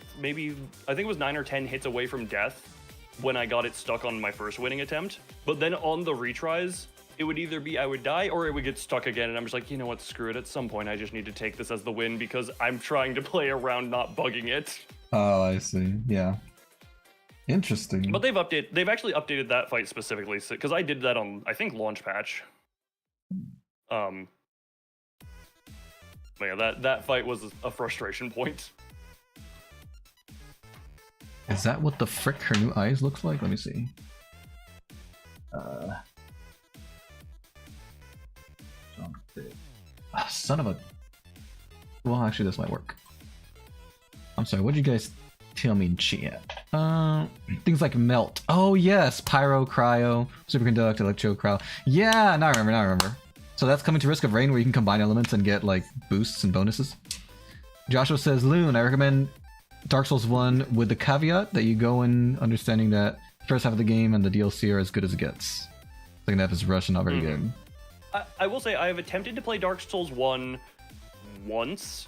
think it was 9 or 10 hits away from death when I got it stuck on my first winning attempt. But then on the retries, it would either be I would die or it would get stuck again, and I'm just like, you know what, screw it. At some point, I just need to take this as the win because I'm trying to play around not bugging it. Oh, I see. Yeah. Interesting. But they've actually updated that fight specifically, because I did that on, I think, launch patch. But yeah, that fight was a frustration point. Is that what the frick her new eyes looks like? Let me see. Son of a... Well, actually, this might work. I'm sorry, what did you guys tell me in chat? Things like melt. Oh, yes. Pyro, cryo, superconduct, electro, cryo. Yeah, now I remember. So that's coming to Risk of Rain, where you can combine elements and get, like, boosts and bonuses. Joshua says, Loon, I recommend Dark Souls 1 with the caveat that you go in understanding that first half of the game and the DLC are as good as it gets. Second half is rushed and not very good. I will say I have attempted to play Dark Souls 1 once.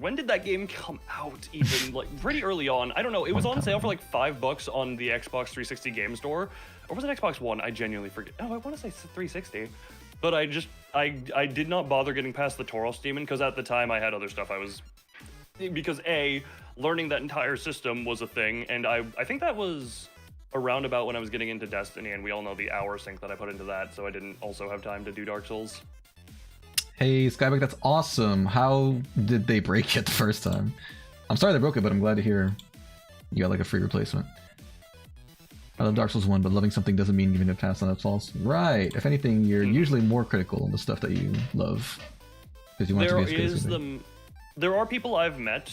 When did that game come out? Even like pretty early on. I don't know. It was on sale for like $5 on the Xbox 360 game store, or was it Xbox One? I genuinely forget. Oh, I want to say 360. But I did not bother getting past the Tauros Demon because at the time I had other stuff because learning that entire system was a thing, and I think that was around about when I was getting into Destiny, and we all know the hour sink that I put into that, so I didn't also have time to do Dark Souls. Hey, Skyback, that's awesome. How did they break it the first time? I'm sorry they broke it, but I'm glad to hear you got like a free replacement. I love Dark Souls 1, but loving something doesn't mean giving it a pass on that's false. Right. If anything, you're usually more critical on the stuff that you love. Because you want it to be as good as there are people I've met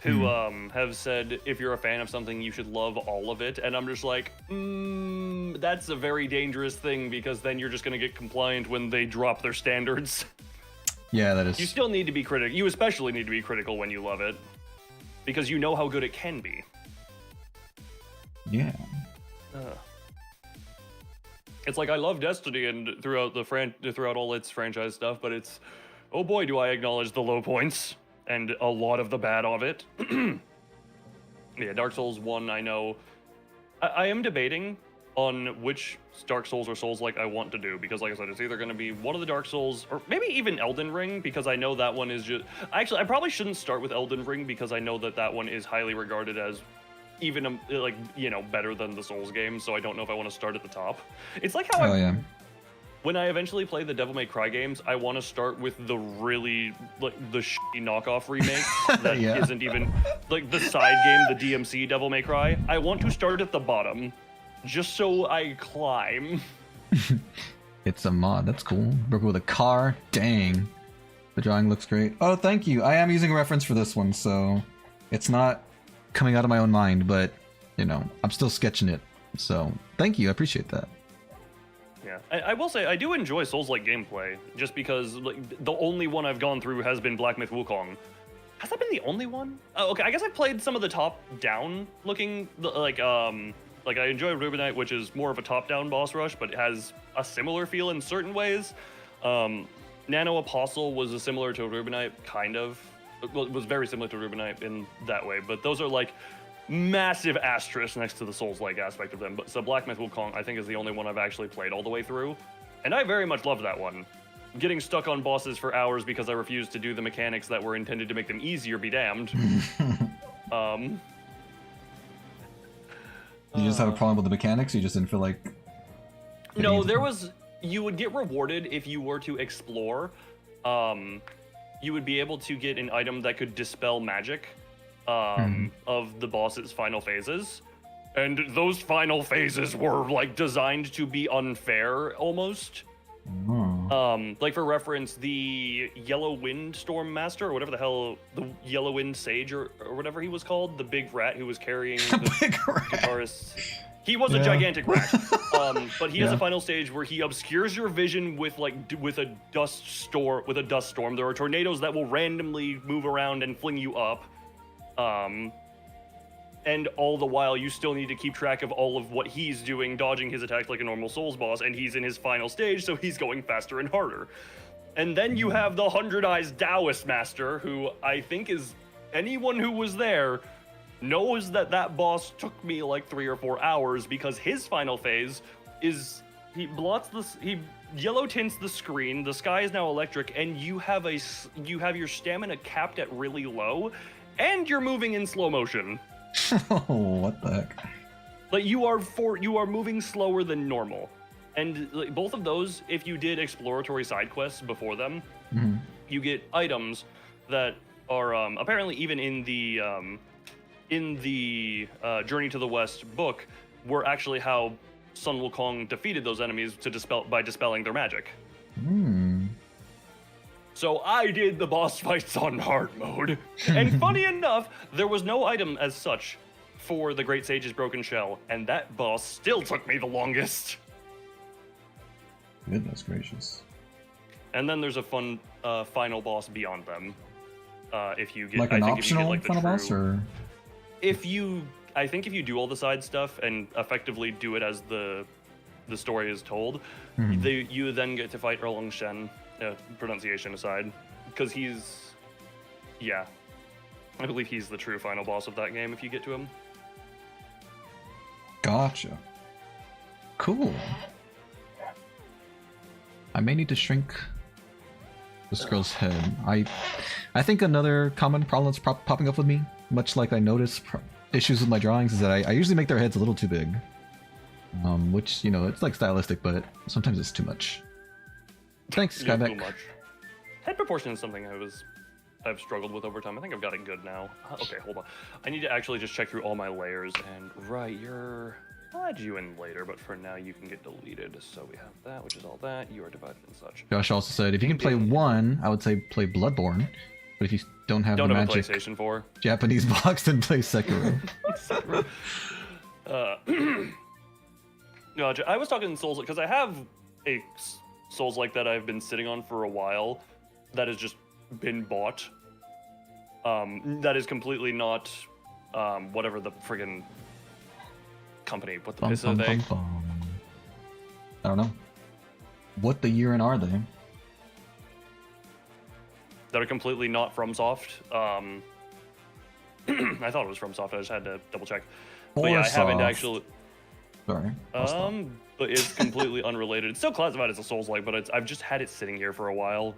who have said, if you're a fan of something, you should love all of it. And I'm just like, that's a very dangerous thing, because then you're just going to get compliant when they drop their standards. Yeah, that is. You still need to be critical. You especially need to be critical when you love it, because you know how good it can be. Yeah. It's like I love Destiny and throughout all its franchise stuff, but it's, oh boy, do I acknowledge the low points and a lot of the bad of it. Yeah, Dark Souls 1, I know. I am debating on which Dark Souls or Souls-like I want to do, because like I said, it's either going to be one of the Dark Souls, or maybe even Elden Ring, because I know that one is just... Actually, I probably shouldn't start with Elden Ring, because I know that one is highly regarded as even, better than the Souls game, so I don't know if I want to start at the top. It's like how when I eventually play the Devil May Cry games, I want to start with the really like the shitty knockoff remake that Yeah. isn't even like the side game, the DMC Devil May Cry. I want to start at the bottom, just so I climb. It's a mod. That's cool. Broken with a car. Dang. The drawing looks great. Oh, thank you. I am using a reference for this one, so it's not coming out of my own mind, but you know, I'm still sketching it. So thank you. I appreciate that. Yeah, I will say I do enjoy Souls-like gameplay, just because like the only one I've gone through has been Black Myth Wukong. Has that been the only one? Oh, okay, I guess I've played some of the top-down looking, like I enjoy Rubinite, which is more of a top-down boss rush, but it has a similar feel in certain ways. Nano Apostle was similar to Rubinite, kind of. Well, it was very similar to Rubinite in that way, but those are like massive asterisks next to the Souls-like aspect of them. But so Black Myth Wukong, I think, is the only one I've actually played all the way through, and I very much love that one. Getting stuck on bosses for hours because I refused to do the mechanics that were intended to make them easier be damned. You just have a problem with the mechanics? You just didn't feel like... No, there was... You would get rewarded if you were to explore. You would be able to get an item that could dispel magic of the boss's final phases. And those final phases were, like, designed to be unfair, almost. Oh. Like, for reference, the Yellow Wind Storm Master, or whatever the hell, the Yellow Wind Sage, or whatever he was called, the big rat who was carrying the Big rat. guitarist. He was a gigantic rat. But he has a final stage where he obscures your vision with with a dust storm. There are tornadoes that will randomly move around and fling you up. And all the while, you still need to keep track of all of what he's doing, dodging his attacks like a normal Souls boss, and he's in his final stage, so he's going faster and harder. And then you have the 100 Eyes Taoist Master, who I think is anyone who was there knows that that boss took me like 3 or 4 hours, because his final phase is he yellow tints the screen, the sky is now electric, and you have your stamina capped at really low, and you're moving in slow motion. Oh, what the heck? Like you are moving slower than normal, and like, both of those, if you did exploratory side quests before them, you get items that are apparently even in the Journey to the West book were actually how Sun Wukong defeated those enemies by dispelling their magic. So I did the boss fights on hard mode. And funny enough, there was no item as such for the Great Sage's Broken Shell, and that boss still took me the longest. Goodness gracious. And then there's a fun final boss beyond them. If you get Like an optional final boss, or? I think if you do all the side stuff and effectively do it as the story is told, you then get to fight Erlang Shen. Pronunciation aside, because I believe he's the true final boss of that game if you get to him. Gotcha. Cool. I may need to shrink this girl's head. I think another common problem that's popping up with me, much like I notice issues with my drawings, is that I usually make their heads a little too big. Which, you know, it's like stylistic, but sometimes it's too much. Thanks, Skybeck. Too much. Head proportion is something I've struggled with over time. I think I've got it good now. Okay, hold on. I need to actually just check through all my layers, and I'll add you in later, but for now you can get deleted. So we have that, which is all that. You are divided and such. Josh also said, if you can play one, I would say play Bloodborne. But if you don't have the magic a PlayStation 4 Japanese box, then play Sekiro. No, I was talking Souls because I have a Souls like that I've been sitting on for a while that has just been bought. That is completely not whatever the friggin' company. What the piss are they? I don't know. What the year in are they? That are completely not FromSoft. I thought it was FromSoft. I just had to double check. But yeah, I haven't actually. Sorry. But it's completely unrelated. It's still classified as a Souls-like, but I've just had it sitting here for a while.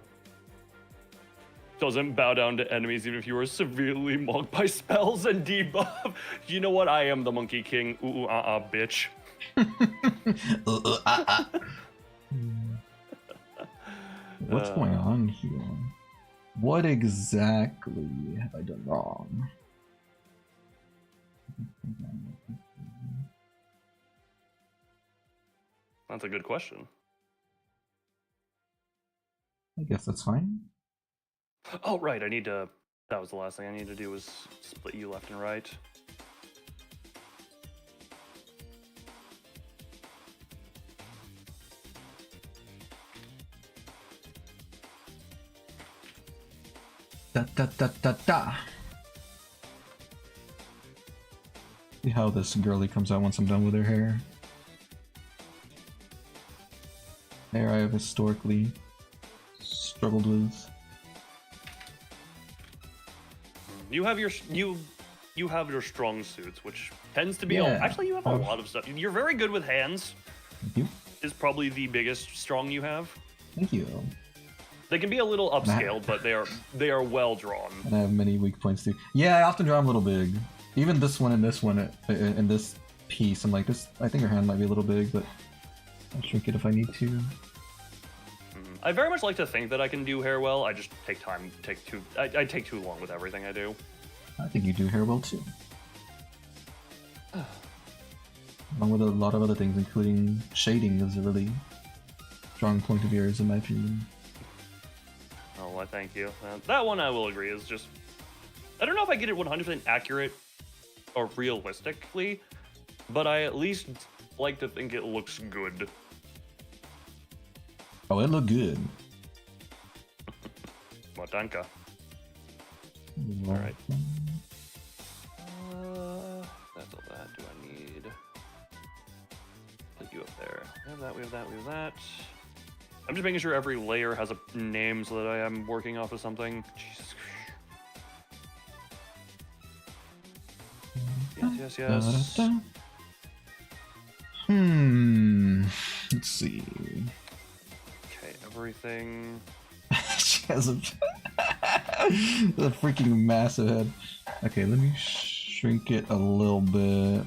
Doesn't bow down to enemies even if you are severely mocked by spells and debuff. You know what? I am the Monkey King. Bitch. what's going on here? What exactly have I done wrong? That's a good question. I guess that's fine. Oh, right. I need to. That was the last thing I need to do was split you left and right. Da da da da da. See how this girly comes out once I'm done with her hair. Hair I have historically struggled with. You have your you have your strong suits, which tends to be Yeah. actually you have a lot of stuff. You're very good with hands. Thank you. Is probably the biggest strong you have. Thank you. They can be a little upscaled, but they are well drawn. And I have many weak points too. Yeah, I often draw them a little big. Even this one and this one in this piece, I'm like, this. I think her hand might be a little big, but I'll shrink it if I need to. I very much like to think that I can do hair well. I just take time. I take too long with everything I do. I think you do hair well too. Along with a lot of other things, including shading is a really strong point of yours, in my opinion. Oh, well, thank you. That one I will agree is just... I don't know if I get it 100% accurate or realistically, but I at least like to think it looks good. Oh, it looked good. Motanka. Alright. That's all that. Do I need... Put you up there. We have that, we have that, we have that. I'm just making sure every layer has a name so that I am working off of something. Jesus Christ. Yes. Let's see. Okay, everything. She has a freaking massive head. Okay, let me shrink it a little bit.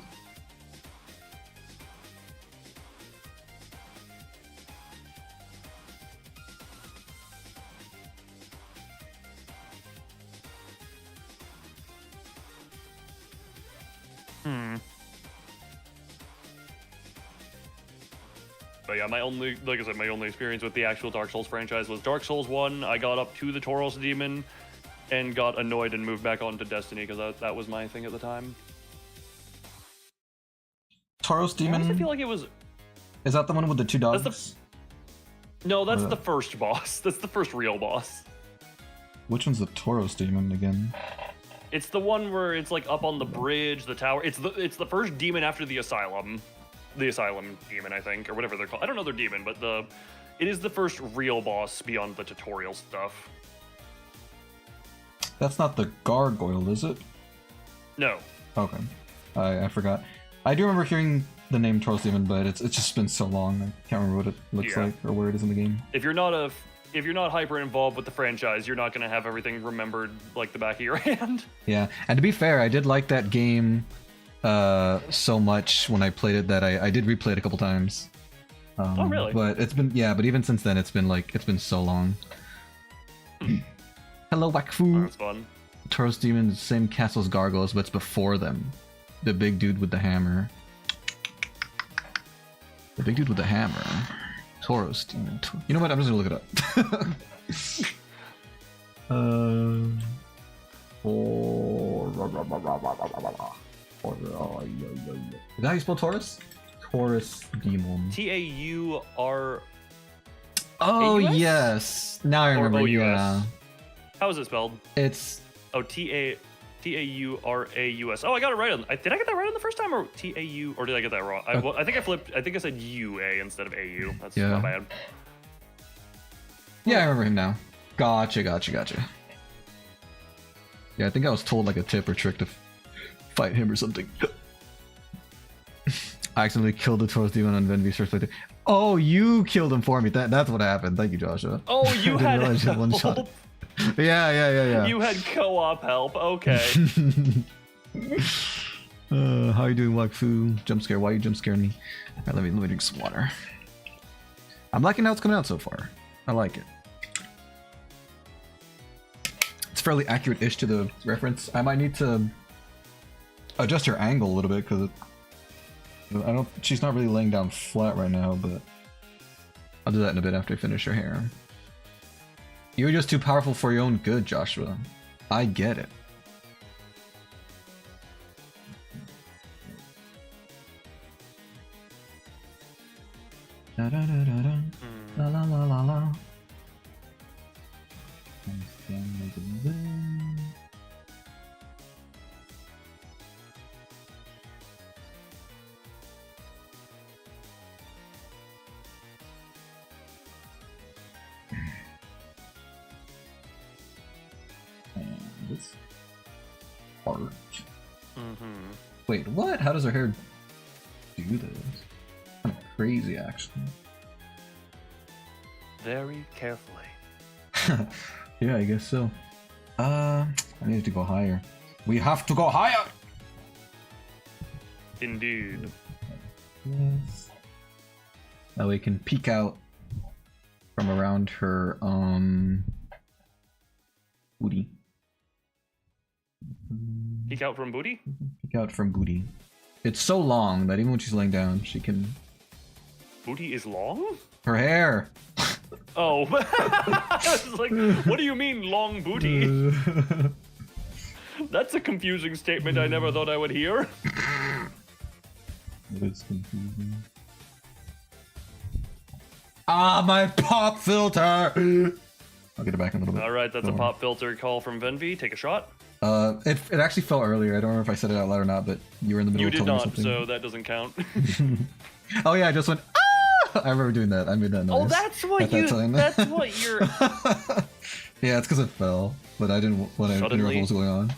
But yeah, my only experience with the actual Dark Souls franchise was Dark Souls 1. I got up to the Tauros Demon and got annoyed and moved back on to Destiny because that was my thing at the time. Tauros Demon? I feel like it was... Is that the one with the two dogs? No, that's the first boss. That's the first real boss. Which one's the Tauros Demon again? It's the one where it's like up on the bridge, the tower. It's the first demon after the Asylum. The Asylum demon, I think, or whatever they're called. I don't know their demon, but it is the first real boss beyond the tutorial stuff. That's not the gargoyle, is it? No. Okay. I forgot. I do remember hearing the name Tauros Demon, but it's just been so long. I can't remember what it looks like or where it is in the game. If you're not hyper involved with the franchise, you're not gonna have everything remembered like the back of your hand. Yeah, and to be fair, I did like that game so much when I played it that I did replay it a couple times. Oh really? But it's been but even since then it's been so long. Hello, Wakfu. Oh, that's fun. Tauros Demon, same castle as gargoyles, but it's before them. The big dude with the hammer. The big dude with the hammer. Tauros Demon. You know what? I'm just gonna look it up. Is that how you spell Taurus? Taurus Demon. Taur. Oh A-U-S? yes. Now I remember. O-U-S. Yeah. How is it spelled? It's Tauraus. Oh, I got it right on. Did I get that right on the first time, or Tau, or did I get that wrong? I think I flipped. I think I said UA instead of AU. That's not bad. Yeah, I remember him now. Gotcha. Yeah, I think I was told like a tip or trick to fight him or something. I accidentally killed the Tauros Demon on Venvi Search later. Oh, you killed him for me. That's what happened. Thank you, Joshua. Oh, you had help. One shot. Yeah. You had co-op help. Okay. How you doing, Wakfu? Jump scare. Why you jump scaring me? All right, let me drink some water. I'm liking how it's coming out so far. I like it. fairly accurate-ish to the reference. I might need to adjust her angle a little bit because she's not really laying down flat right now, but I'll do that in a bit after I finish her hair. You're just too powerful for your own good, Joshua. I get it. Da da da da da. La la la la la. And this part. Wait, what? How does her hair do this? Kind of crazy, actually. Very carefully. Yeah, I guess so. I need to go higher. We have to go higher! Indeed. Yes. That way we can peek out from around her, booty. Peek out from booty? Peek out from booty. It's so long that even when she's laying down, she can... Booty is long? Her hair! Oh. I was like, what do you mean, long booty? That's a confusing statement I never thought I would hear. It is confusing. Ah, my pop filter! I'll get it back in a little bit. Alright, that's a pop filter call from Venvi. Take a shot. It actually fell earlier. I don't remember if I said it out loud or not, but you were in the middle You of did telling me not, something. so that doesn't count. Oh yeah, I just went, ah! I remember doing that. I made that noise. Oh, that's what that's what you're... Yeah, it's because it fell, but I didn't want to know what was going on.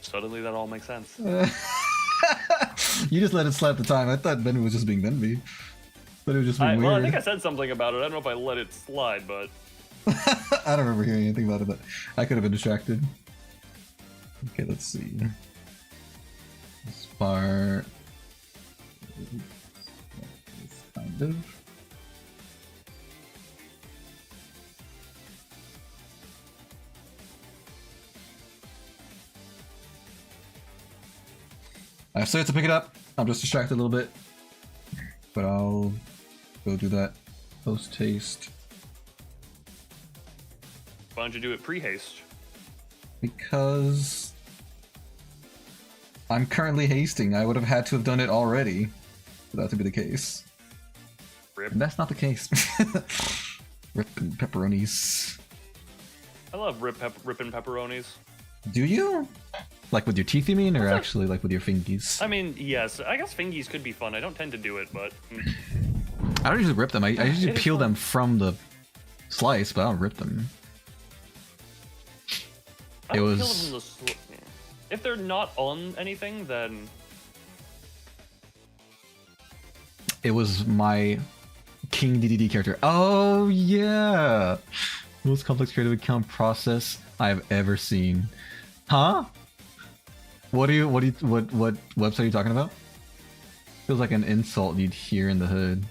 Suddenly that all makes sense. You just let it slap the time. I thought Benby was just being Benby. But it was just being weird. Well, I think I said something about it. I don't know if I let it slide, but... I don't remember hearing anything about it, but I could have been distracted. Okay, let's see. This part... Kind of. I still have to pick it up. I'm just distracted a little bit. But I'll go do that post-haste. Why don't you do it pre-haste? Because I'm currently hasting. I would have had to have done it already for that to be the case. Rip. And that's not the case. Rippin' pepperonis. I love ripping pepperonis. Do you? Like with your teeth, you mean, or actually like with your fingies? I mean, yes. I guess fingies could be fun. I don't tend to do it, but... I don't usually rip them. I usually It is peel fun. them from the slice, but I don't rip them. I It don't was- kill them in the if they're not on anything, then... It was my King DDD character. Oh yeah, most complex creative account process I've ever seen. Huh? What website are you talking about? Feels like an insult you'd hear in the hood.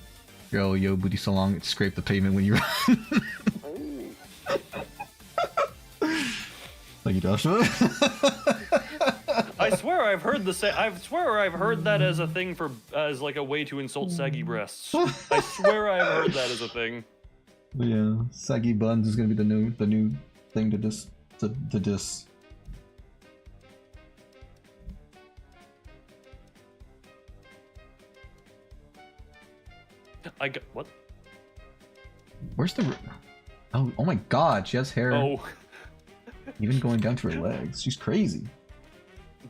Yo, booty so long it scraped the pavement when you run. Thank you, Joshua. I swear I've heard I swear I've heard that as a thing as like a way to insult saggy breasts. I swear I've heard that as a thing. Yeah, saggy buns is gonna be the new thing to diss. To diss. I got what? Where's the? Oh my God, she has hair Oh, even going down to her legs. She's crazy.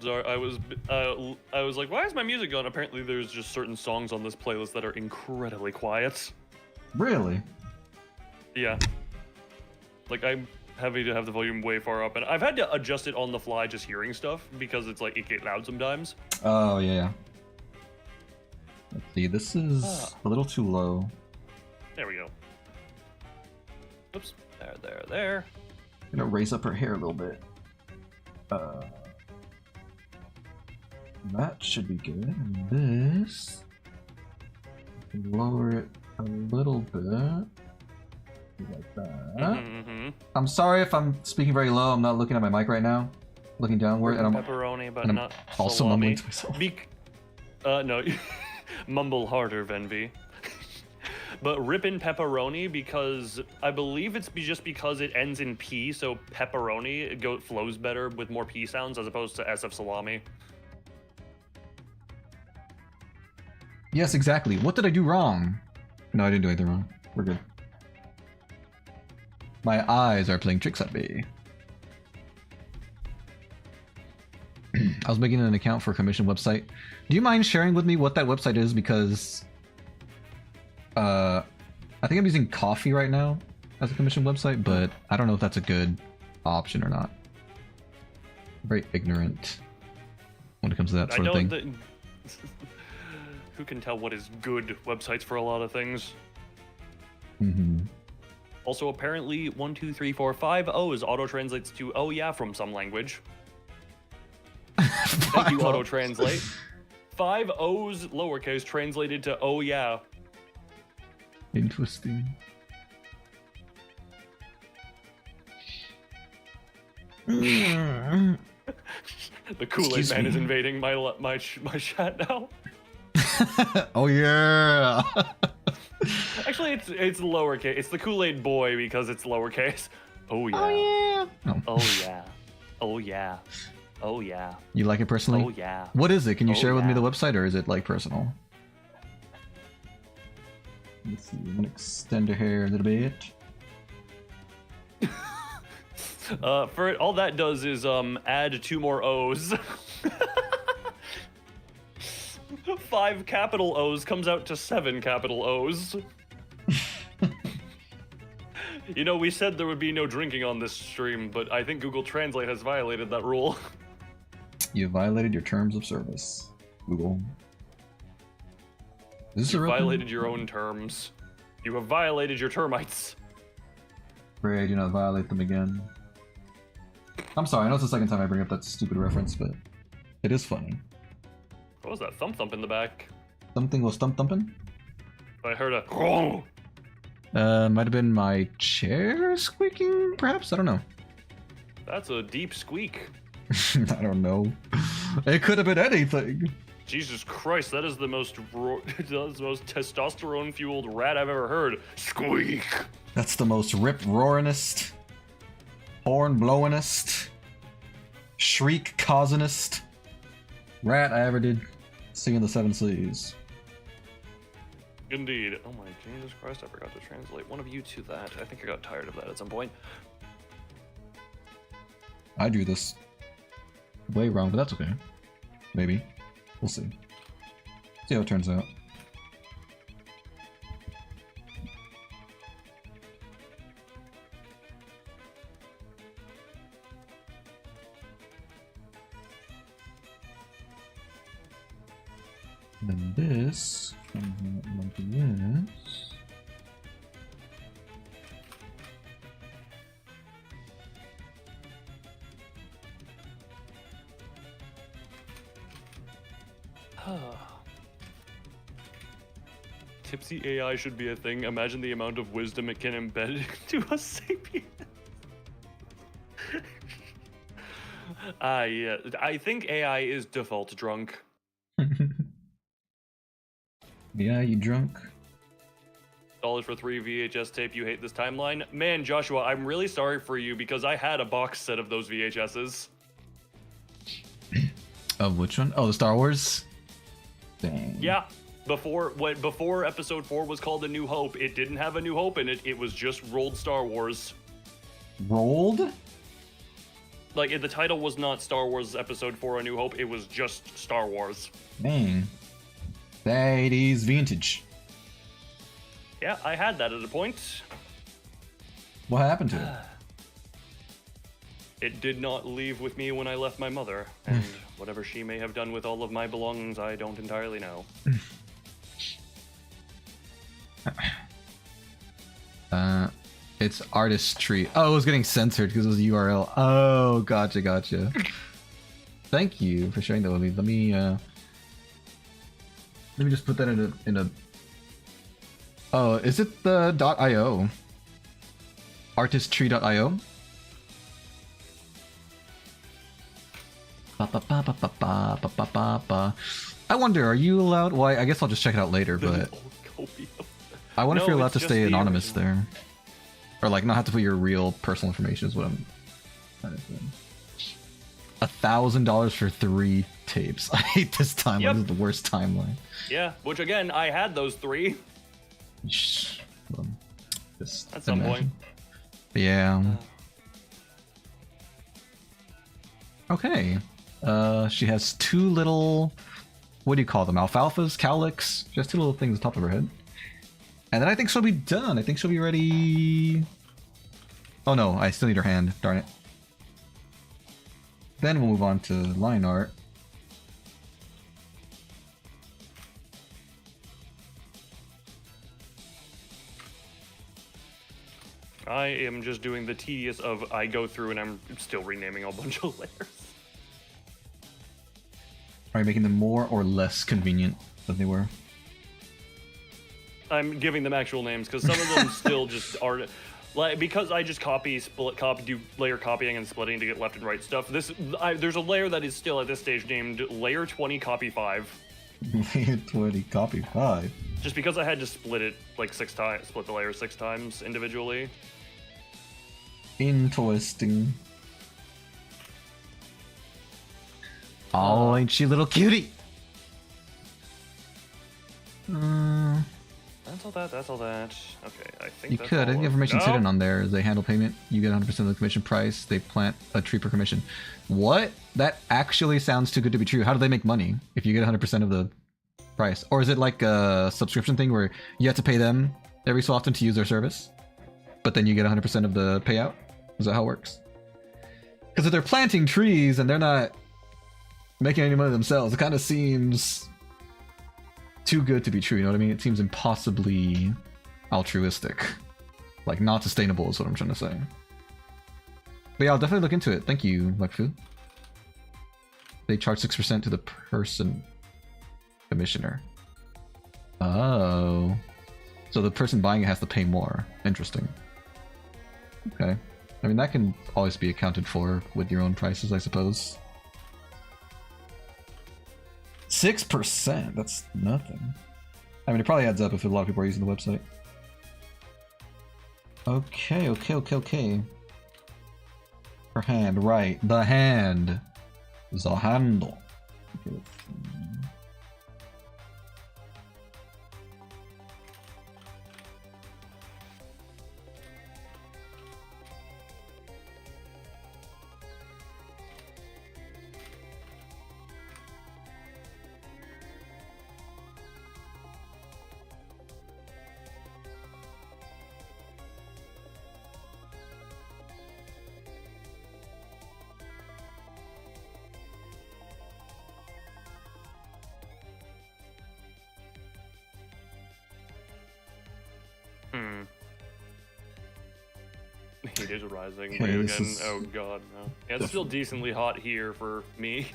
sorry. I was like, why is my music on? Apparently, there's just certain songs on this playlist that are incredibly quiet. Really? Yeah. Like I'm having to have the volume way far up, and I've had to adjust it on the fly just hearing stuff because it's like it get loud sometimes. Oh yeah. Let's see. This is a little too low. There we go. Oops. There. I'm gonna raise up her hair a little bit. That should be good. And this, I can lower it a little bit. Like that. Mm-hmm. I'm sorry if I'm speaking very low. I'm not looking at my mic right now. Looking downward, and I'm Pepperoni, but and I'm not also salami. mumbling to myself. No, mumble harder, Venvi. But rippin' pepperoni because I believe it's just because it ends in P, so pepperoni flows better with more P sounds as opposed to SF salami. Yes, exactly. What did I do wrong? No, I didn't do anything wrong. We're good. My eyes are playing tricks on me. I was making an account for a commission website. Do you mind sharing with me what that website is? Because I think I'm using Coffee right now as a commission website, but I don't know if that's a good option or not. I'm very ignorant when it comes to that sort of thing. Who can tell what is good websites for a lot of things? Mm-hmm. Also, apparently 1, 2, 3, 4, 5 O's auto-translates to oh yeah from some language. Thank you, auto-translate. 5 O's lowercase translated to oh yeah. Interesting. The Kool-Aid Excuse man me. is invading my chat now. Oh yeah. Actually, it's lowercase. It's the Kool-Aid boy because it's lowercase. Oh yeah. Oh yeah. Oh. Oh yeah. Oh yeah. Oh yeah. You like it personally? Oh yeah. What is it? Can you Oh, share with me yeah. the website, or is it like personal? Let's see. I'm gonna extend her hair a little bit. For it, all that does is add 2 more O's. 5 capital O's comes out to 7 capital O's. You know, we said there would be no drinking on this stream, but I think Google Translate has violated that rule. You violated your terms of service, Google. Is this a You real thing? violated your own terms. You have violated your termites. Pray I do not violate them again. I'm sorry, I know it's the second time I bring up that stupid reference, but it is funny. What was that thump thump in the back? Something was thumping? I heard a. Might have been my chair squeaking, perhaps? I don't know. That's a deep squeak. I don't know. It could have been anything. Jesus Christ, that is the most testosterone-fueled rat I've ever heard. Squeak. That's the most rip-roaringest, horn-blowingest, shriek-causingest rat I ever did singing the Seven Seas. Indeed. Oh my Jesus Christ, I forgot to translate one of you to that. I think I got tired of that at some point. I drew this way wrong, but that's okay. Maybe. We'll see. See how it turns out. And then this, like this. Tipsy AI should be a thing. Imagine the amount of wisdom it can embed into a sapient. Yeah. I think AI is default drunk. Yeah, you drunk? $1 for 3 VHS tape. You hate this timeline? Man, Joshua, I'm really sorry for you because I had a box set of those VHSs. Of which one? Oh, the Star Wars? Dang. Yeah. Before episode 4 was called A New Hope, it didn't have A New Hope in it. It was just rolled Star Wars. Rolled? Like, the title was not Star Wars Episode 4 A New Hope, it was just Star Wars. Dang. That is vintage. Yeah, I had that at a point. What happened to it? It did not leave with me when I left my mother, and whatever she may have done with all of my belongings, I don't entirely know. It's artistry. Oh, it was getting censored because it was a URL. Oh, gotcha. Thank you for sharing that with me. Let me just put that in a. Oh, is it the .io? artisttree.io. I wonder, are you allowed? Well, I guess I'll just check it out later, but I wonder if you're allowed to stay anonymous there. Or like not have to put your real personal information is what I'm kind of doing. $1,000 for 3 tapes. I hate this timeline. Yep. This is the worst timeline. Yeah, which again, I had those 3. Just at some point. Yeah. Okay. She has 2 little, what do you call them? Alfalfas? Cowlicks? She has 2 little things on top of her head. And then I think she'll be done. I think she'll be ready. Oh no, I still need her hand. Darn it. Then we'll move on to line art. I am just doing the tedious of I go through and I'm still renaming a bunch of layers. Are you making them more or less convenient than they were? I'm giving them actual names because some of them still just are, like, because I just do layer copying and splitting to get left and right stuff. There's a layer that is still at this stage named layer 20 copy 5. Layer 20 copy 5. Just because I had to split it like 6 times, split the layer 6 times individually. Interesting. Oh, ain't she a little cutie? That's all that. That's all that. Okay, I think you that's could. I think all information's hidden on there. They handle payment. You get 100% of the commission price. They plant a tree per commission. What? That actually sounds too good to be true. How do they make money if you get 100% of the price? Or is it like a subscription thing where you have to pay them every so often to use their service, but then you get 100% of the payout? Is that how it works? Because if they're planting trees and they're not making any money themselves, it kind of seems too good to be true, you know what I mean? It seems impossibly altruistic. Like, not sustainable is what I'm trying to say. But yeah, I'll definitely look into it. Thank you, Waifu. They charge 6% to the person commissioner. Oh. So the person buying it has to pay more. Interesting. Okay. I mean, that can always be accounted for with your own prices, I suppose. 6%? That's nothing. I mean, it probably adds up if a lot of people are using the website. Okay. Her hand, right. The hand. The handle. Okay, let's see. Heat is rising. Okay, Again. is Oh god, no. Yeah, it's still decently hot here for me.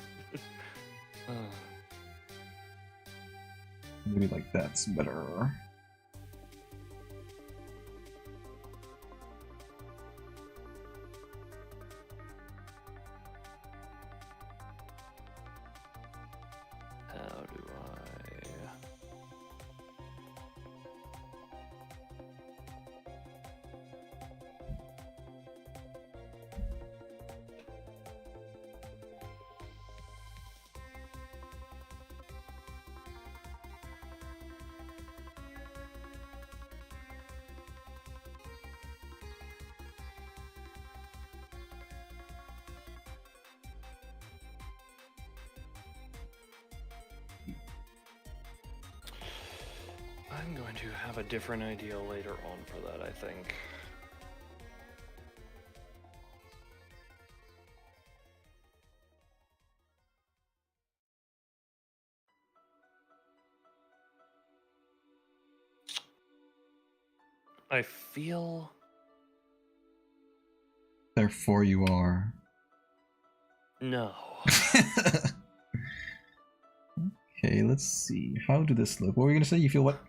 Maybe like that's better. How do I... I'm going to have a different idea later on for that, I think. I feel... Therefore you are. No. Okay, let's see. How do this look? What were you gonna say? You feel what?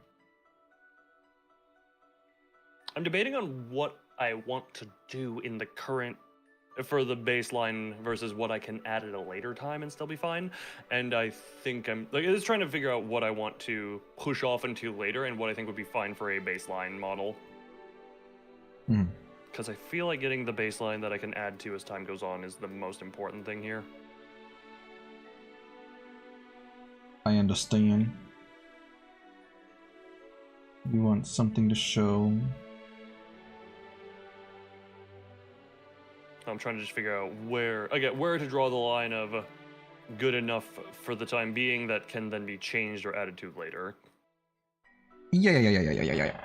I'm debating on what I want to do in the current for the baseline versus what I can add at a later time and still be fine. And I think I'm like just trying to figure out what I want to push off into later and what I think would be fine for a baseline model. Because I feel like getting the baseline that I can add to as time goes on is the most important thing here. I understand. You want something to show. I'm trying to just figure out where to draw the line of good enough for the time being that can then be changed or added to later. Yeah.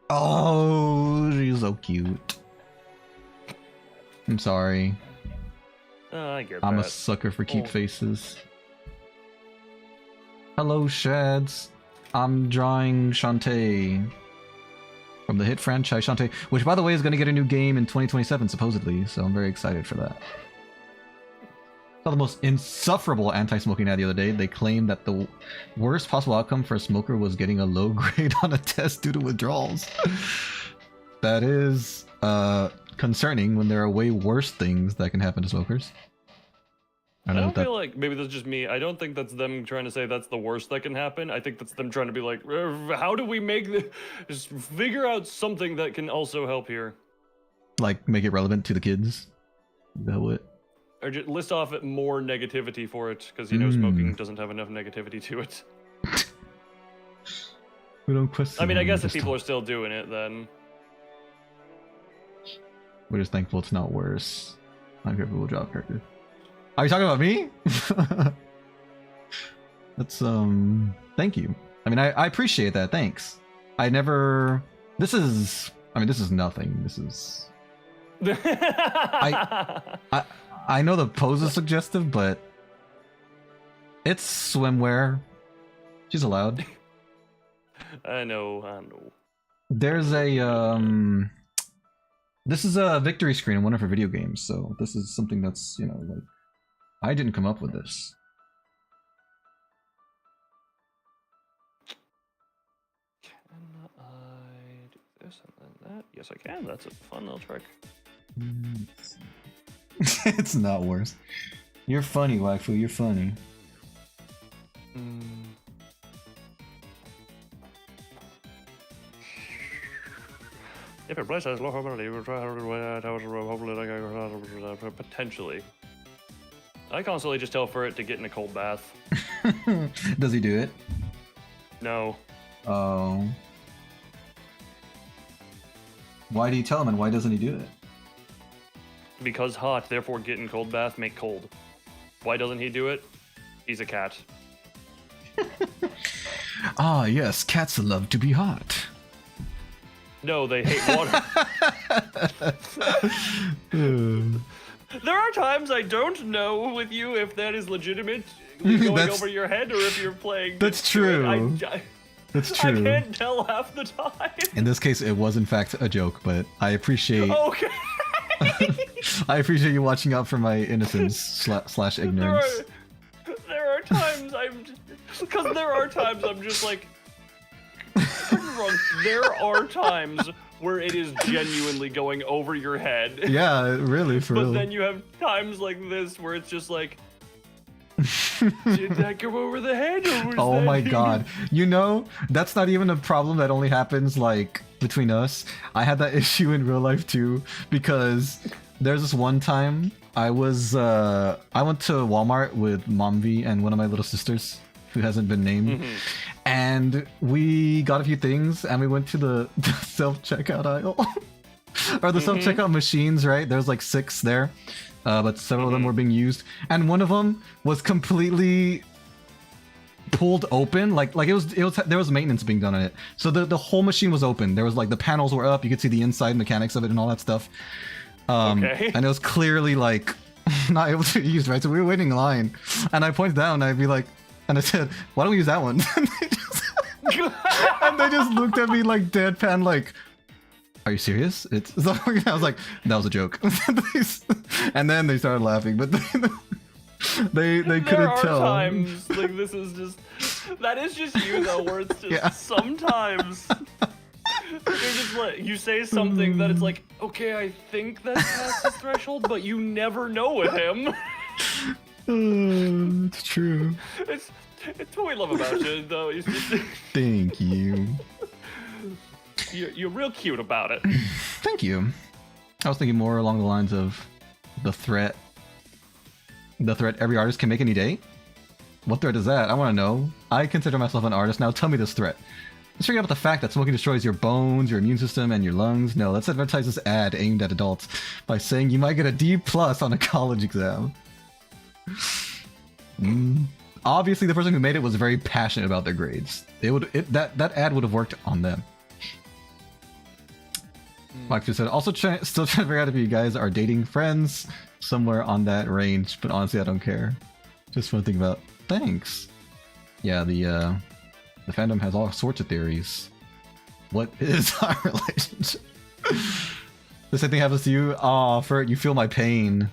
Oh, she's so cute. I'm sorry. I get I'm that. a sucker for cute faces. Hello, Shads. I'm drawing Shantae from the hit franchise Shantae, which, by the way, is going to get a new game in 2027, supposedly, so I'm very excited for that. I saw the most insufferable anti-smoking ad the other day. They claimed that the worst possible outcome for a smoker was getting a low grade on a test due to withdrawals. That is concerning when there are way worse things that can happen to smokers. I don't feel like maybe that's just me. I don't think that's them trying to say that's the worst that can happen. I think that's them trying to be like, how do we make this? Just figure out something that can also help here. Like, make it relevant to the kids? Is that what? Or just list off more negativity for it, because you know smoking doesn't have enough negativity to it. We don't question. I mean, I guess if people are still doing it, then we're just thankful it's not worse. My favorite will job character. Are you talking about me? That's thank you. I mean, I appreciate that. Thanks. I never. This is nothing. This is. I know the pose is suggestive, but it's swimwear. She's allowed. I know. There's a this is a victory screen in one of her video games, so this is something that's, you know, like, I didn't come up with this. Can I do this and then that? Yes, I can. That's a fun little trick. It's not worse. You're funny, waifu. You're funny. If it places low probability, we'll try hopefully potentially. I constantly just tell for it to get in a cold bath. Does he do it? No. Oh. Why do you tell him and why doesn't he do it? Because hot, therefore get in cold bath, make cold. Why doesn't he do it? He's a cat. Ah, yes, cats love to be hot. No, they hate water. There are times I don't know with you if that is legitimate going over your head or if you're playing. That's true. That's true. I can't tell half the time. In this case, it was in fact a joke, but I appreciate. Okay. I appreciate you watching out for my innocence slash ignorance. There are times I'm just like. Wrong. There are times where it is genuinely going over your head. Yeah, really, for real. But then you have times like this where it's just like, did that go over the head? Or was oh my god. You know, that's not even a problem that only happens like between us. I had that issue in real life too, because there's this one time I went to Walmart with Momvi and one of my little sisters who hasn't been named. And we got a few things and we went to the self-checkout aisle. Or the self-checkout machines, right? There's like 6 there. But several of them were being used. And one of them was completely pulled open. Like it was there was maintenance being done on it. So the whole machine was open. There was like the panels were up, you could see the inside mechanics of it and all that stuff. Okay. And it was clearly like not able to be used, right? So we were waiting in line and I pointed down and I'd be like, and I said, why don't we use that one? And they just looked at me like deadpan, like, Are you serious? It's so, I was like, that was a joke. And then they started laughing, but they couldn't there are tell. times like this is just that is just you though, where it's just sometimes you're just like you say something that it's like, okay, I think that's past the threshold, but you never know with him. It's true. It's what we love about you, though. It's just, Thank you. You're real cute about it. Thank you. I was thinking more along the lines of the threat. The threat every artist can make any day? What threat is that? I want to know. I consider myself an artist. Now tell me this threat. Let's forget about the fact that smoking destroys your bones, your immune system, and your lungs. No, let's advertise this ad aimed at adults by saying you might get a D+ on a college exam. Obviously, the person who made it was very passionate about their grades. That ad would have worked on them. Mike just said, also still trying to figure out if you guys are dating friends somewhere on that range, but honestly, I don't care. Just want to think about. Thanks. Yeah, the fandom has all sorts of theories. What is our relationship? The same thing happens to you. Aw, Fert, you feel my pain.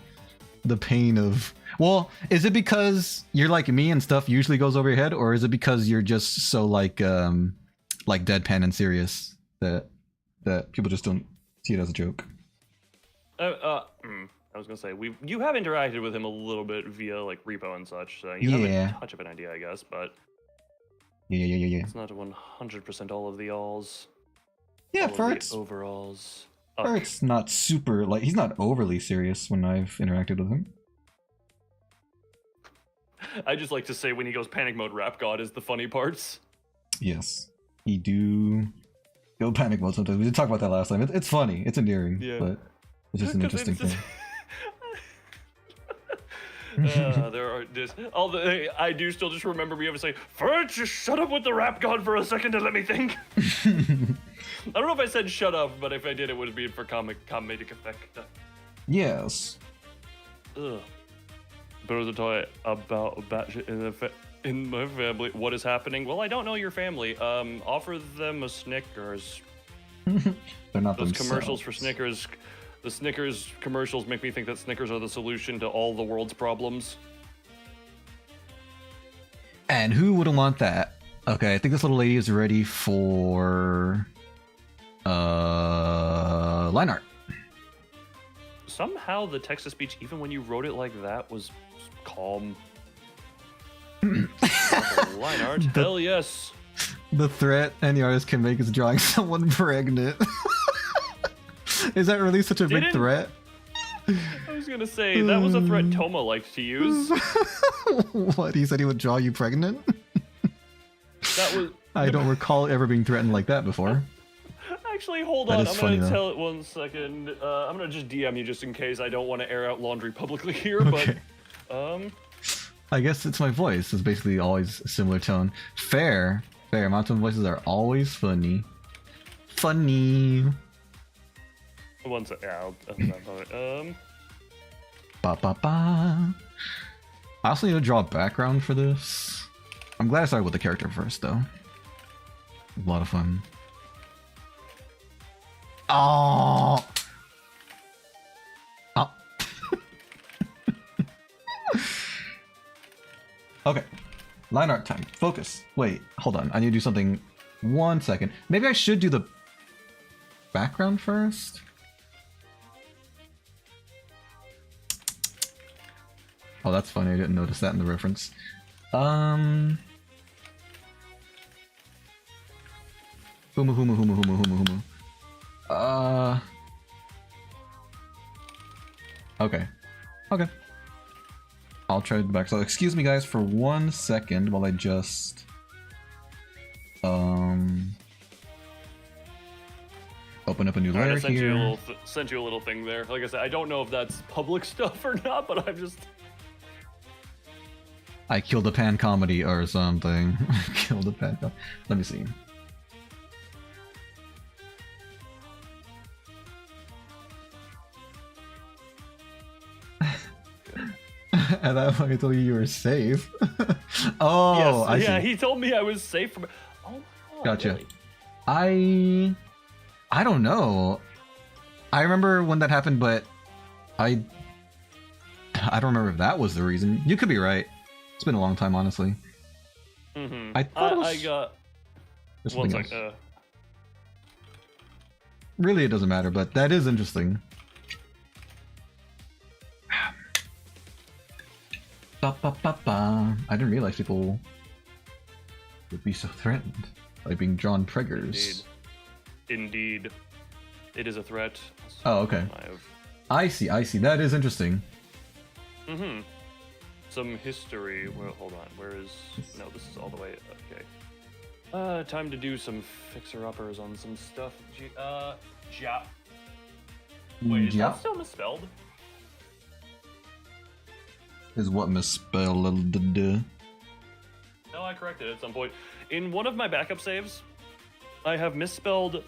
The pain of. Well, is it because you're like me and stuff usually goes over your head, or is it because you're just so like deadpan and serious that people just don't see it as a joke? I was gonna say you have interacted with him a little bit via like repo and such, so you have a touch of an idea, I guess, but yeah. It's not 100% all of the alls. Yeah, all Fert's of the overalls. Fert's not super like he's not overly serious when I've interacted with him. I just like to say when he goes panic mode, Rap God is the funny parts. Yes, he do go panic mode sometimes. We did talk about that last time. It's funny, it's endearing, but it's just an interesting thing. There are just I do still just remember being able to say, Fert, just shut up with the Rap God for a second and let me think. I don't know if I said shut up, but if I did, it would be for comedic effect. Yes. Ugh. But to talk about shit in my family. What is happening? Well, I don't know your family. Offer them a Snickers. They're not those themselves. Commercials for Snickers. The Snickers commercials make me think that Snickers are the solution to all the world's problems. And who wouldn't want that? Okay, I think this little lady is ready for line art. Somehow the text to speech, even when you wrote it like that, was calm. Line art? Hell yes. The threat any artist can make is drawing someone pregnant. Is that really such a big threat? I was gonna say, that was a threat Toma liked to use. What? He said he would draw you pregnant? That was. I don't recall ever being threatened like that before. Actually, hold on. I'm gonna tell it 1 second. I'm gonna just DM you just in case I don't want to air out laundry publicly here. Okay. But I guess it's my voice. It's basically always a similar tone. Fair. Monotone voices are always funny. Funny. 1 second. Yeah, Ba ba ba. I also need to draw a background for this. I'm glad I started with the character first, though. A lot of fun. Oh. Okay. Line art time. Focus. Wait, hold on. I need to do something. 1 second. Maybe I should do the background first. Oh, that's funny. I didn't notice that in the reference. Huma. Okay. I'll try the back. So excuse me guys for 1 second while I just open up a new layer here. Sent you a little thing there. Like I said, I don't know if that's public stuff or not, but I've just. I killed a pan comedy or something. Killed a pan comedy. Let me see. At that point, I told you were safe. Oh, yes, I see. He told me I was safe from. Oh my God, Gotcha. Really? I don't know. I remember when that happened, but I don't remember if that was the reason. You could be right. It's been a long time, honestly. Mm-hmm. I thought it was. I got. There's One something sec. else. Really, it doesn't matter, but that is interesting. Ba, ba, ba, ba. I didn't realize people would be so threatened by being drawn preggers. Indeed. It is a threat. Oh, okay. I see. That is interesting. Mm-hmm. Some history. Well, hold on. Where is... No, this is all the way... Okay. Time to do some fixer-uppers on some stuff. Ja. Wait, is that still misspelled? Is what misspelled? No, I corrected it at some point. In one of my backup saves, I have misspelled...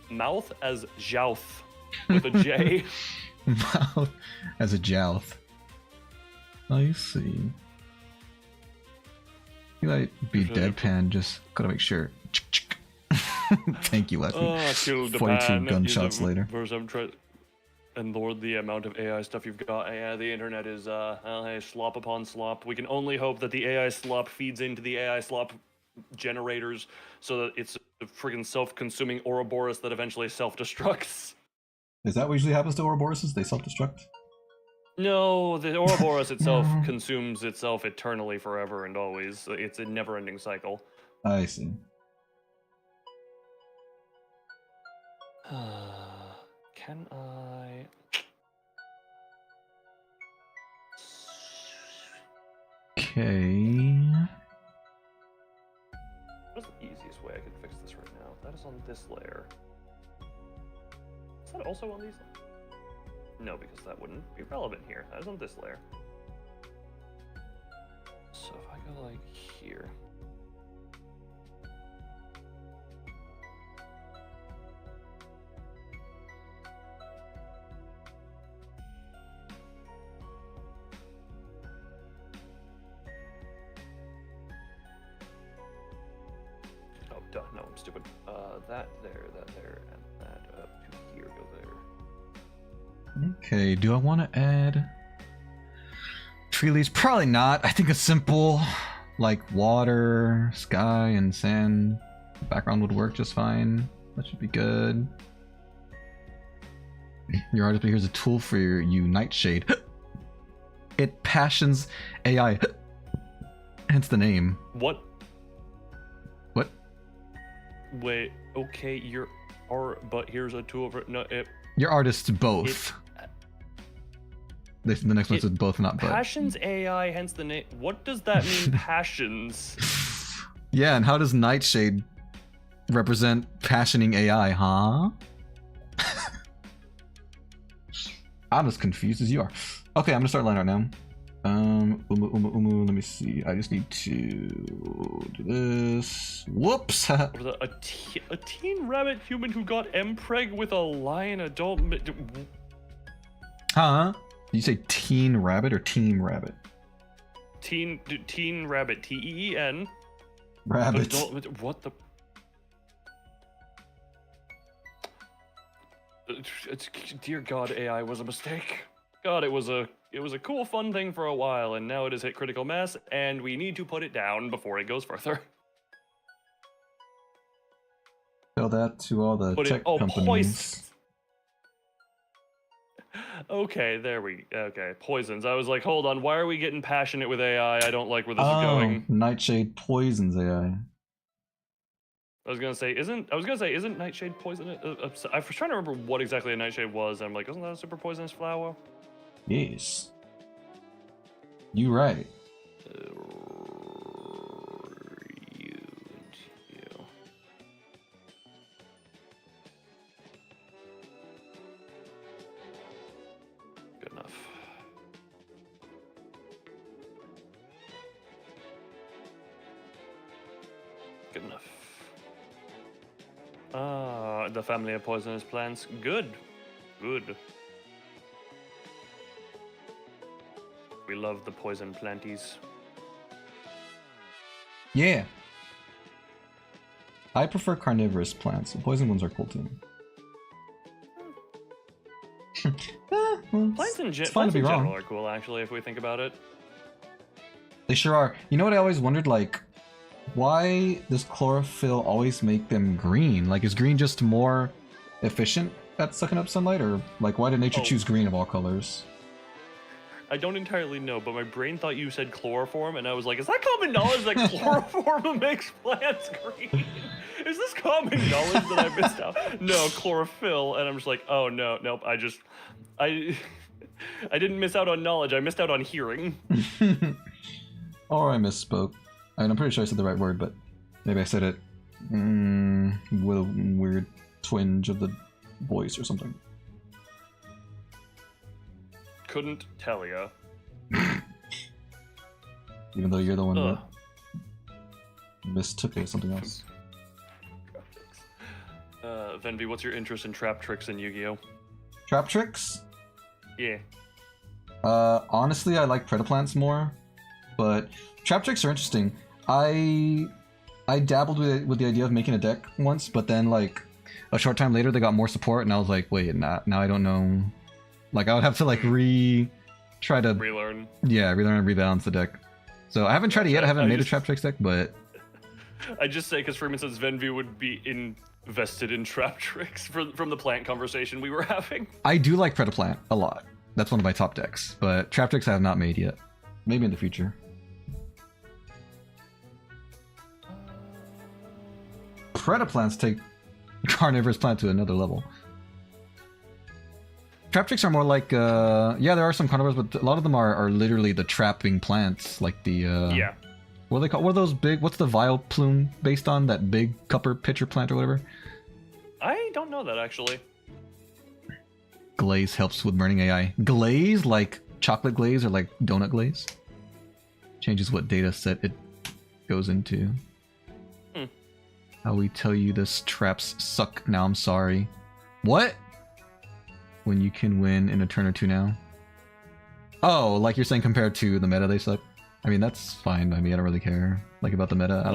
mouth as jouth with a J. Mouth as a jouth. I see. You might be deadpan, just gotta make sure. Thank you, Leslie. I killed the 42 pan. gunshots later. And Lord, the amount of AI stuff you've got. Yeah, the internet is, hey, slop upon slop. We can only hope that the AI slop feeds into the AI slop generators so that it's a friggin' self-consuming Ouroboros that eventually self-destructs. Is that what usually happens to Ouroboroses? They self-destruct? No, the Ouroboros itself consumes itself eternally, forever and always. It's a never-ending cycle. I see. Can I... Okay. What's the easiest way I can fix this right now? That is on this layer. Is that also on these? No, because that wouldn't be relevant here. That is on this layer. So if I go like here. Oh, duh, no, I'm stupid. That there, and that up to here, go there. Okay, do I want to add tree leaves? Probably not. I think a simple, like water, sky, and sand background would work just fine. That should be good. Your artist, but here's a tool for you, Nightshade. It passions AI. Hence the name. What? What? Wait, okay, but here's a tool for... No, Your artist's both. The next one says both, not but. Passions AI, hence the name. What does that mean, passions? Yeah, and how does Nightshade represent passioning AI, huh? I'm as confused as you are. Okay, I'm gonna start line right now. Let me see. I just need to do this. Whoops! A teen rabbit human who got mpreg with a lion adult. Huh? Did you say teen rabbit or team rabbit? Teen rabbit. TEEN. Rabbit. What the? Dear God, AI was a mistake. God, it was a cool, fun thing for a while, and now it has hit critical mass, and we need to put it down before it goes further. Tell that to all the tech companies. Okay, okay, poisons. I was like, hold on, why are we getting passionate with AI? I don't like where this is going. Nightshade poisons AI. I was gonna say, isn't Nightshade poison? I was trying to remember what exactly a Nightshade was. And I'm like, isn't that a super poisonous flower? Yes. You right. You. Good enough. Good enough. The family of poisonous plants. Good. Good. We love the poison planties. Yeah. I prefer carnivorous plants. The poison ones are cool too. Well, Plants in, it's fine to be general wrong. are cool, actually, if we think about it. They sure are. You know what I always wondered, like, why does chlorophyll always make them green? Like, is green just more efficient at sucking up sunlight, or like, why did nature choose green of all colors? I don't entirely know, but my brain thought you said chloroform, and I was like, is that common knowledge that chloroform makes plants green? Is this common knowledge that I missed out? No, chlorophyll, and I'm just like, oh no, nope, I didn't miss out on knowledge, I missed out on hearing. Or I misspoke. I mean, I'm pretty sure I said the right word, but maybe I said it with a weird twinge of the voice or something. Couldn't tell ya. Even though you're the one that mistook it as something else. Venvi, what's your interest in trap tricks in Yu-Gi-Oh? Trap tricks? Yeah. Honestly, I like Predaplants more, but trap tricks are interesting. I dabbled with the idea of making a deck once, but then like a short time later they got more support, and I was like, wait, now I don't know. Like I would have to like try to relearn. Yeah, relearn and rebalance the deck. So I haven't tried it yet. I haven't made a trap tricks deck, but I just say because Freeman says Venvi would be invested in trap tricks from the plant conversation we were having. I do like Predaplant a lot. That's one of my top decks, but trap tricks I have not made yet. Maybe in the future. Predaplants take carnivorous plant to another level. Trap tricks are more like, yeah, there are some carnivores, but a lot of them are literally the trapping plants, like the, yeah. What are they called? What are those big, what's the Vile Plume based on? That big cupper pitcher plant or whatever? I don't know that, actually. Glaze helps with burning AI. Glaze, like chocolate glaze or like donut glaze? Changes what data set it goes into. How we tell you this traps suck, now I'm sorry. What? When you can win in a turn or two now. Oh, like you're saying compared to the meta they suck? I mean, that's fine by me, I don't really care. Like about the meta, yeah.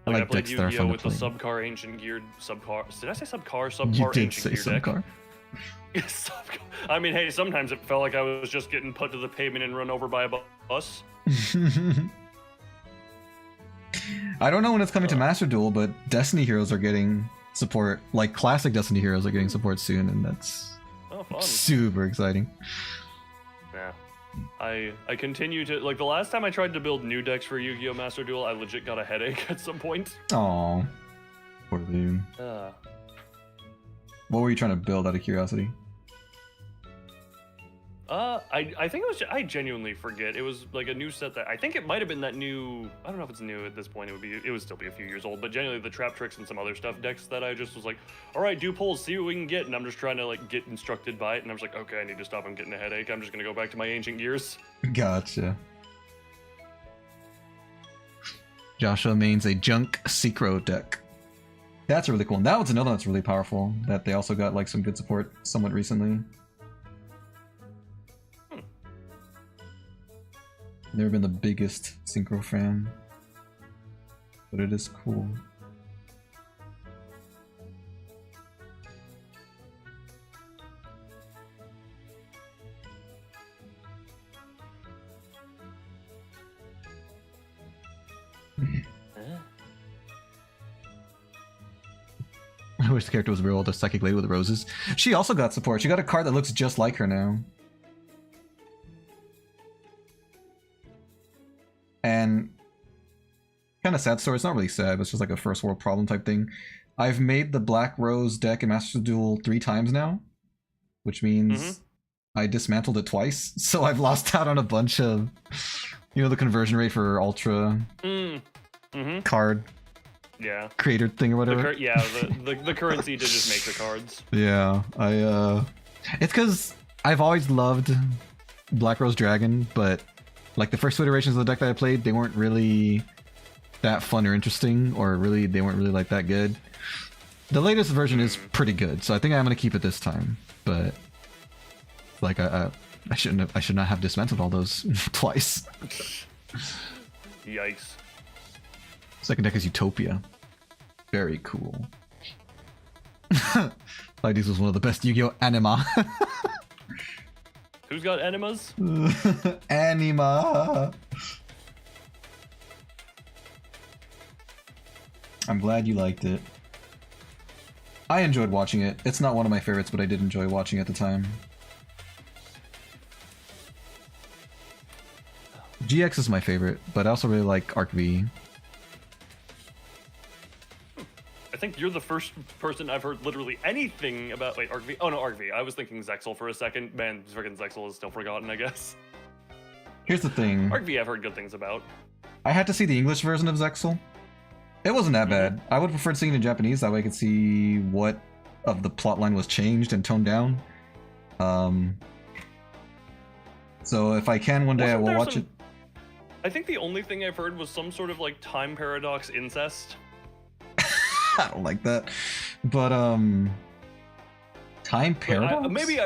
I like played decks that are Yu-Gi-Oh fun to with the play. subcar ancient geared subcar. Did I say subcar? You Subcar did ancient say gear deck. subcar. Subcar. I mean, hey, sometimes it felt like I was just getting put to the pavement and run over by a bus. I don't know when it's coming to Master Duel, but Destiny Heroes are getting support. Like classic Destiny Heroes are getting support soon, and that's fun. Super exciting. Yeah. I continue to, like, the last time I tried to build new decks for Yu-Gi-Oh! Master Duel, I legit got a headache at some point. Aww. Poor Loon. What were you trying to build out of curiosity? I think it was, I genuinely forget. It was like a new set that, I think it might have been that new, I don't know if it's new at this point, it would still be a few years old, but genuinely the trap tricks and some other stuff decks that I just was like, alright, do polls, see what we can get, and I'm just trying to like get instructed by it, and I was like, okay, I need to stop, I'm getting a headache, I'm just gonna go back to my ancient gears. Gotcha. Joshua mains a Junk Synchro deck. That's really cool. And that one's another one that's really powerful, that they also got like some good support somewhat recently. Never been the biggest Synchro fan, but it is cool. I wish the character was real, the psychic lady with the roses. She also got support. She got a card that looks just like her now. And kind of sad story. It's not really sad. It's just like a first world problem type thing. I've made the Black Rose deck in Master Duel 3 times now, which means I dismantled it twice. So I've lost out on a bunch of, you know, the conversion rate for Ultra card creator thing or whatever. The currency to just make the cards. Yeah, it's because I've always loved Black Rose Dragon, but like the first two iterations of the deck that I played, they weren't really that fun or interesting, or really they weren't really like that good. The latest version is pretty good, so I think I'm gonna keep it this time. But like I should not have dismantled all those twice. Yikes. Second deck is Utopia. Very cool. Ladies was one of the best Yu-Gi-Oh! Anima. Who's got enemas? Anima. I'm glad you liked it. I enjoyed watching it. It's not one of my favorites, but I did enjoy watching it at the time. GX is my favorite, but I also really like Arc V. I think you're the first person I've heard literally anything about. Wait, Arc V? Oh no, Arc V. I was thinking Zexal for a second. Man, freaking Zexal is still forgotten, I guess. Here's the thing. Arc V I've heard good things about. I had to see the English version of Zexal. It wasn't that bad. I would prefer seeing it in Japanese, that way I could see what of the plotline was changed and toned down. So if I can one day, I will watch it. I think the only thing I've heard was some sort of like time paradox incest. I don't like that. But time paradox? Maybe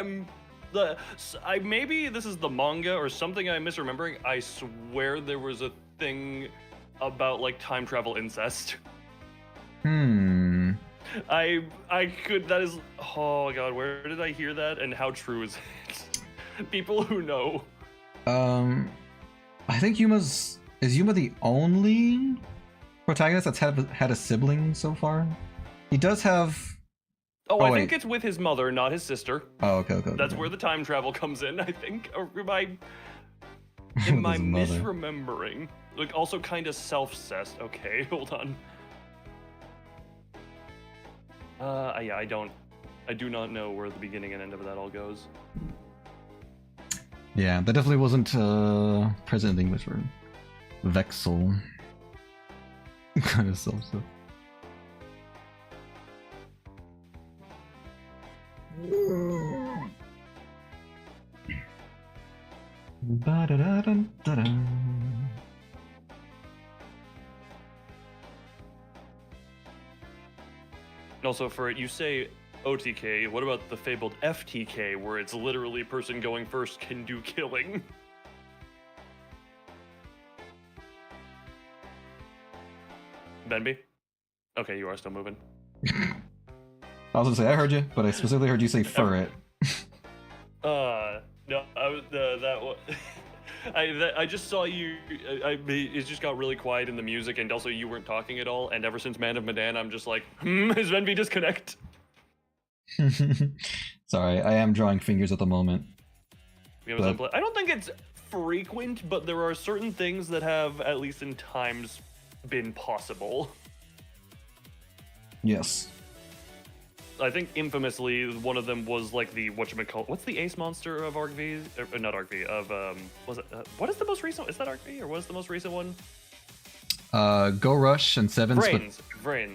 this is the manga or something I'm misremembering. I swear there was a thing about like time travel incest. I could, that is, oh my god, where did I hear that and how true is it? People who know. I think is Yuma the only protagonist that's had a sibling so far? He does have... I think it's with his mother, not his sister. Oh, okay. That's where the time travel comes in, I think. Or am I misremembering? Like, also kind of self-cessed. Okay, hold on. Yeah, I do not know where the beginning and end of that all goes. Yeah, that definitely wasn't present in the English version. Vexel. Kind of self-cessed. Also, for it, you say OTK. What about the fabled FTK, where it's literally person going first can do killing? Benby? Okay, you are still moving. I was gonna say I heard you, but I specifically heard you say fur it. No, I was that one. I just saw you. It just got really quiet in the music, and also you weren't talking at all. And ever since Man of Medan, I'm just like, is Benby disconnect? Sorry, I am drawing fingers at the moment. I don't think it's frequent, but there are certain things that have, at least in times, been possible. Yes. I think infamously one of them was like the whatchamacallit. What's the ace monster of Arc V? Not Arc V. Of was it? What is the most recent? Is that Arc V or what is the most recent one? Go Rush and Sevens. Vrains.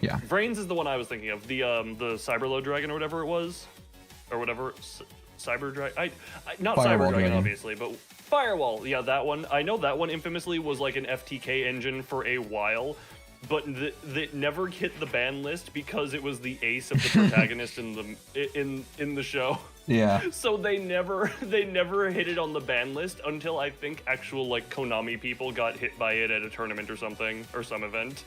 Yeah. Vrains is the one I was thinking of. The Cyberload Dragon or whatever it was, or whatever. Cyber Dragon. Not Firewall Cyber Dragon, Dragon, obviously, but Firewall. Yeah, that one. I know that one infamously was like an FTK engine for a while. But that never hit the ban list because it was the ace of the protagonist in the show. Yeah. So they never hit it on the ban list until I think actual like Konami people got hit by it at a tournament or something or some event.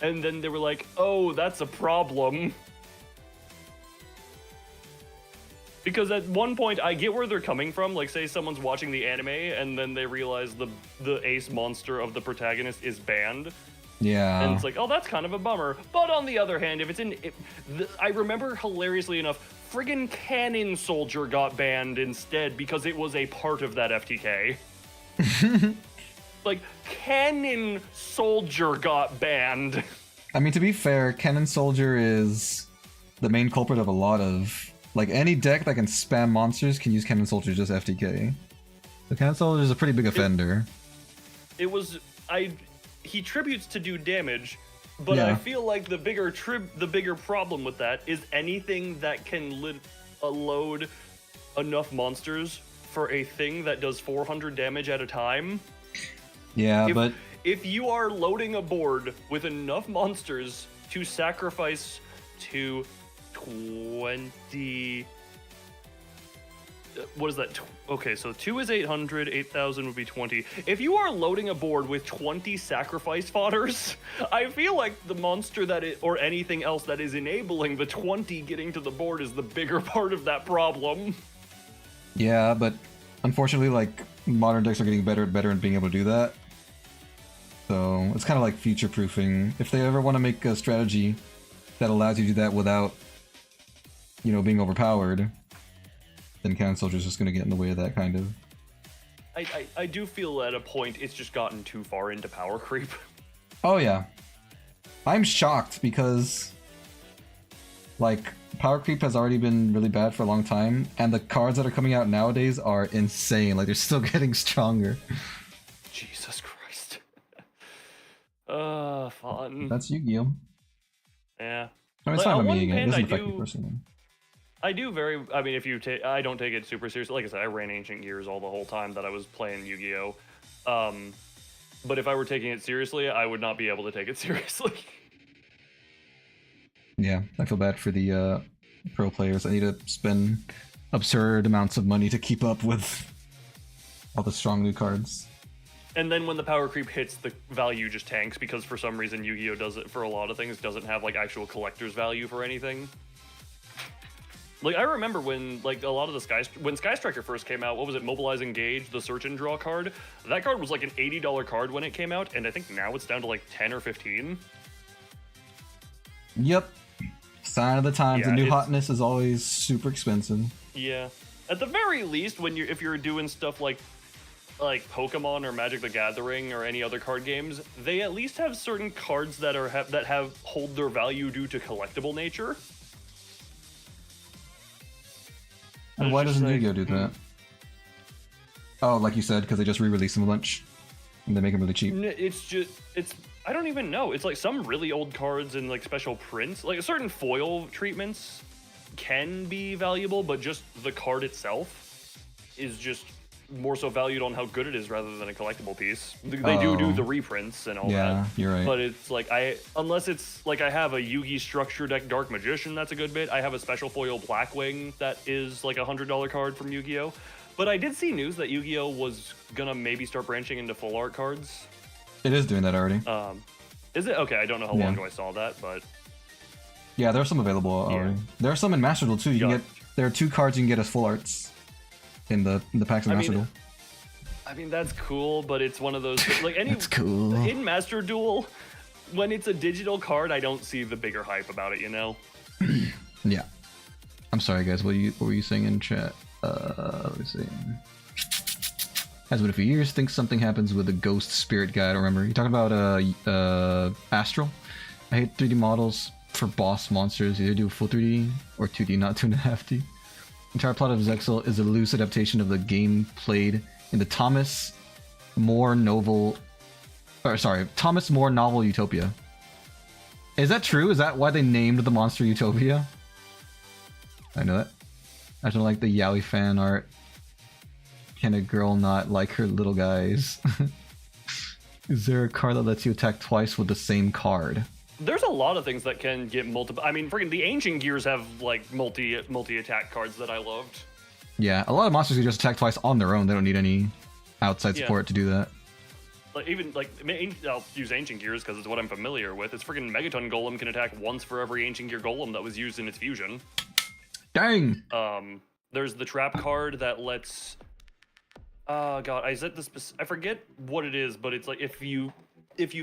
And then they were like, "Oh, that's a problem." Because at one point, I get where they're coming from. Like, say someone's watching the anime and then they realize the ace monster of the protagonist is banned. Yeah. And it's like, oh, that's kind of a bummer. But on the other hand, if it's I remember hilariously enough, friggin' Cannon Soldier got banned instead because it was a part of that FTK. Like, Cannon Soldier got banned. I mean, to be fair, Cannon Soldier is the main culprit of a lot of... Like, any deck that can spam monsters can use Cannon Soldier just FTK. So Cannon Soldier is a pretty big offender. He tributes to do damage, but yeah. I feel like the bigger problem with that is anything that can load enough monsters for a thing that does 400 damage at a time. Yeah, but if you are loading a board with enough monsters to sacrifice to 20 what is that? Okay, so 2 is 800, 8,000 would be 20. If you are loading a board with 20 sacrifice fodders, I feel like the monster or anything else that is enabling the 20 getting to the board is the bigger part of that problem. Yeah, but unfortunately, like, modern decks are getting better and better at being able to do that. So it's kind of like future-proofing. If they ever want to make a strategy that allows you to do that without, you know, being overpowered, then Cannon Soldier's just going to get in the way of that, kind of. I do feel at a point it's just gotten too far into power creep. Oh yeah. I'm shocked because, like, power creep has already been really bad for a long time, and the cards that are coming out nowadays are insane. Like, they're still getting stronger. Jesus Christ. Fun. That's Yu-Gi-Oh! Yeah. I mean, it's fine with me again. It doesn't affect me personally. I do I mean, if you take, I don't take it super seriously. Like I said, I ran Ancient Gears all the whole time that I was playing Yu-Gi-Oh! But if I were taking it seriously, I would not be able to take it seriously. Yeah, I feel bad for the pro players. I need to spend absurd amounts of money to keep up with all the strong new cards. And then when the power creep hits, the value just tanks because for some reason Yu-Gi-Oh! Does it for a lot of things, doesn't have like actual collector's value for anything. Like, I remember when, like, a lot of the when Sky Striker first came out, what was it, Mobilize Engage, the Search and Draw card? That card was like an $80 card when it came out, and I think now it's down to like 10 or 15. Yep. Sign of the times. Yeah, the new hotness is always super expensive. Yeah. At the very least, when if you're doing stuff like Pokemon or Magic the Gathering or any other card games, they at least have certain cards that hold their value due to collectible nature. And why doesn't Yu-Gi-Oh! Do that? Oh, like you said, because they just re-release them a bunch. And they make them really cheap. I don't even know. It's like some really old cards and like special prints. Like certain foil treatments can be valuable, but just the card itself is just more so valued on how good it is rather than a collectible piece. They do the reprints and all that. Yeah, you're right. But it's like, unless it's like I have a Yugi structure deck Dark Magician, that's a good bit. I have a special foil Blackwing that is like a $100 card from Yu-Gi-Oh! But I did see news that Yu-Gi-Oh! Was gonna maybe start branching into full art cards. It is doing that already. Is it? Okay, I don't know how long ago I saw that, but... Yeah, there are some available already. There are some in Master Duel too. There are 2 cards you can get as full arts in the packs of Master Duel. I mean, that's cool, but it's one of those... Like, That's cool. In Master Duel, when it's a digital card, I don't see the bigger hype about it, you know? Yeah. I'm sorry, guys. What were you saying in chat? Let me see. Has been a few years. Think something happens with the ghost spirit guy. I don't remember. You talking about Astral? I hate 3D models for boss monsters. Either do full 3D or 2D, not 2.5D. The entire plot of Zexal is a loose adaptation of the game played in the Thomas More novel Utopia. Is that true? Is that why they named the monster Utopia? I know that. I don't like the Yaoi fan art. Can a girl not like her little guys? Is there a card that lets you attack twice with the same card? There's a lot of things that can get multiple. I mean, freaking the Ancient Gears have like multi attack cards that I loved. Yeah, a lot of monsters can just attack twice on their own. They don't need any outside support to do that. Like even like I'll use Ancient Gears because it's what I'm familiar with. It's freaking Megaton Golem can attack once for every Ancient Gear Golem that was used in its fusion. Dang. There's the trap card that lets. Oh god, I forget what it is, but it's like if you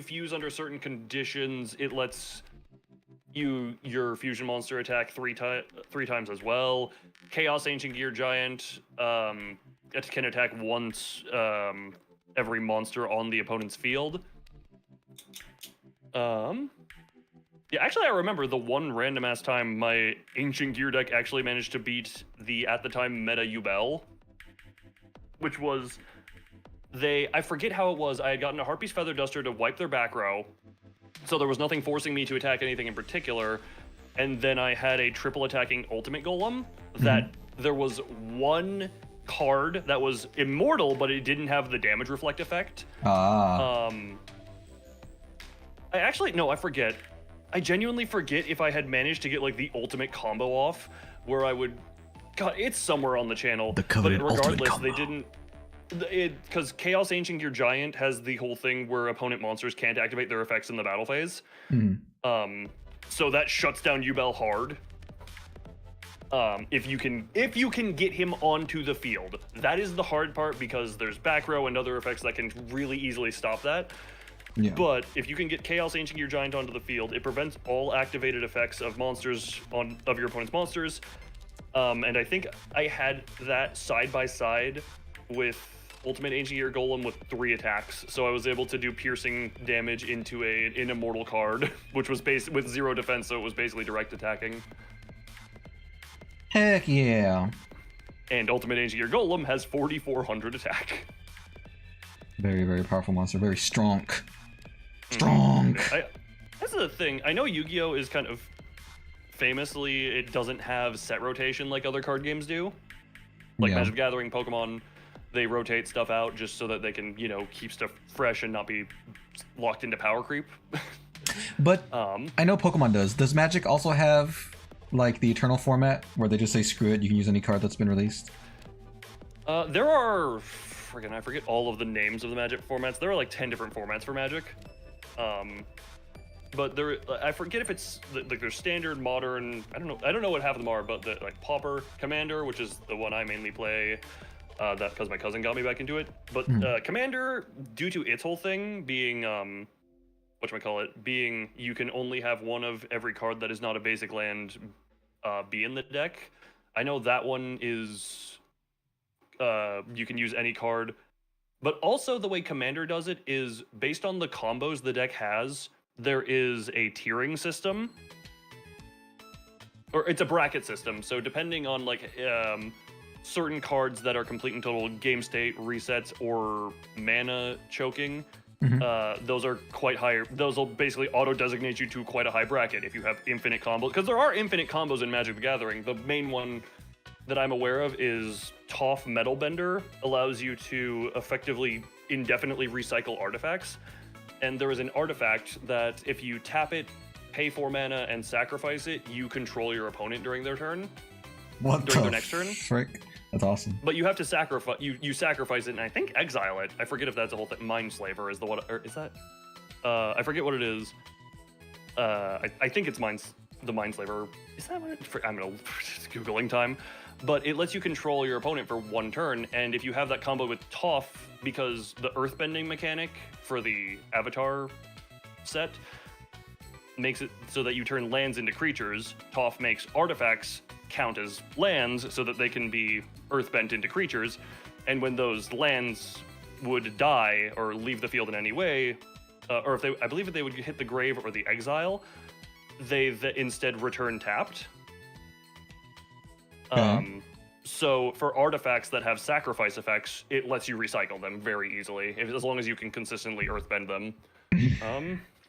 fuse under certain conditions, it lets your fusion monster attack three times as well. Chaos Ancient Gear Giant it can attack once every monster on the opponent's field. Yeah, actually I remember the one random ass time my Ancient Gear deck actually managed to beat the at the time meta Yubel, which was I forget how it was. I had gotten a Harpy's Feather Duster to wipe their back row, so there was nothing forcing me to attack anything in particular, and then I had a triple attacking Ultimate Golem that there was one card that was immortal, but it didn't have the damage reflect effect. I forget. I genuinely forget if I had managed to get like the ultimate combo off, where I would God, it's somewhere on the channel. The coveted but regardless, ultimate they didn't. Because Chaos Ancient Gear Giant has the whole thing where opponent monsters can't activate their effects in the battle phase. So that shuts down Yubel hard. If you can get him onto the field, that is the hard part because there's back row and other effects that can really easily stop that. Yeah. But if you can get Chaos Ancient Gear Giant onto the field, it prevents all activated effects of monsters of your opponent's monsters. And I think I had that side by side with Ultimate Ancient Gear Golem with 3 attacks, so I was able to do piercing damage into an immortal card, which was based with 0 defense, so it was basically direct attacking. Heck yeah. And Ultimate Ancient Gear Golem has 4,400 attack. Very, very powerful monster. Very strong. Strong. That's the thing. I know Yu-Gi-Oh! Is kind of famously, it doesn't have set rotation like other card games do. Like Magic the Gathering, Pokemon, they rotate stuff out just so that they can, keep stuff fresh and not be locked into power creep. But I know Pokemon does. Does Magic also have like the Eternal format where they just say screw it, you can use any card that's been released? There are, I forget all of the names of the Magic formats. There are like 10 different formats for Magic. But I forget if it's like there's standard, modern. I don't know what half of them are, but the like Pauper, Commander, which is the one I mainly play. That because my cousin got me back into it. But Commander, due to its whole thing being being you can only have one of every card that is not a basic land be in the deck. I know that one is you can use any card, but also the way Commander does it is based on the combos the deck has. There is a tiering system, or it's a bracket system. So depending on like certain cards that are complete and total game state resets or mana choking, those are quite higher. Those will basically auto designate you to quite a high bracket if you have infinite combos, because there are infinite combos in Magic the Gathering. The main one that I'm aware of is Toph Metalbender, allows you to effectively indefinitely recycle artifacts. And there is an artifact that if you tap it, pay 4 mana, and sacrifice it, you control your opponent during their turn. During their next turn. Frick? That's awesome. But you have to sacrifice. You sacrifice it, and I think exile it. I forget if that's a whole thing. Mindslaver is the one, or is that? I forget what it is. I think it's the Mindslaver. Is that what it? I'm gonna googling time. But it lets you control your opponent for 1 turn, and if you have that combo with Toph, because the earthbending mechanic for the Avatar set makes it so that you turn lands into creatures, Toph makes artifacts count as lands so that they can be earthbent into creatures, and when those lands would die or leave the field in any way, or I believe if they would hit the grave or the exile, they instead return tapped. So for artifacts that have sacrifice effects, it lets you recycle them very easily, as long as you can consistently earthbend them.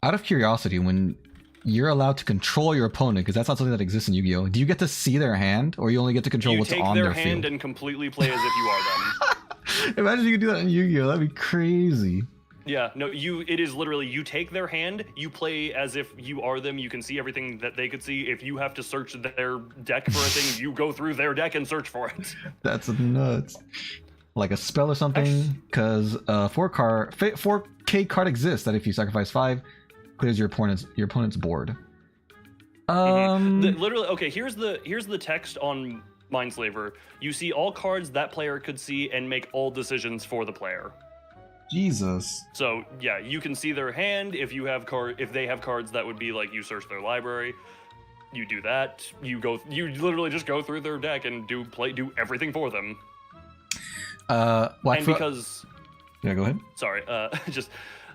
Out of curiosity, when you're allowed to control your opponent, because that's not something that exists in Yu-Gi-Oh, do you get to see their hand, or you only get to control what's on their field? You take their hand and completely play as if you are them. Imagine you could do that in Yu-Gi-Oh, that'd be crazy. Yeah, no, it is literally, you take their hand, you play as if you are them, you can see everything that they could see. If you have to search their deck for a thing, you go through their deck and search for it. That's nuts. Like a spell or something, because 4K card exists that if you sacrifice 5, clears your opponent's board. Literally, okay, here's the text on Mindslaver. You see all cards that player could see and make all decisions for the player. Jesus. So yeah, you can see their hand. If they have cards that would be like you search their library, you do that. You literally just go through their deck and do everything for them. Yeah, go ahead. Sorry, just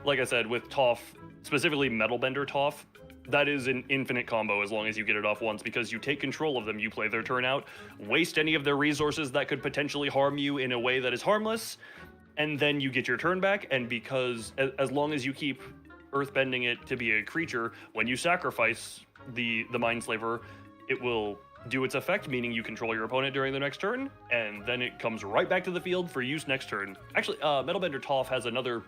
like I said with Toph, specifically Metalbender Toph, that is an infinite combo as long as you get it off once, because you take control of them, you play their turn out, waste any of their resources that could potentially harm you in a way that is harmless, and then you get your turn back, and because as long as you keep earthbending it to be a creature, when you sacrifice the Mindslaver, it will do its effect, meaning you control your opponent during the next turn, and then it comes right back to the field for use next turn. Actually, Metalbender Toph has another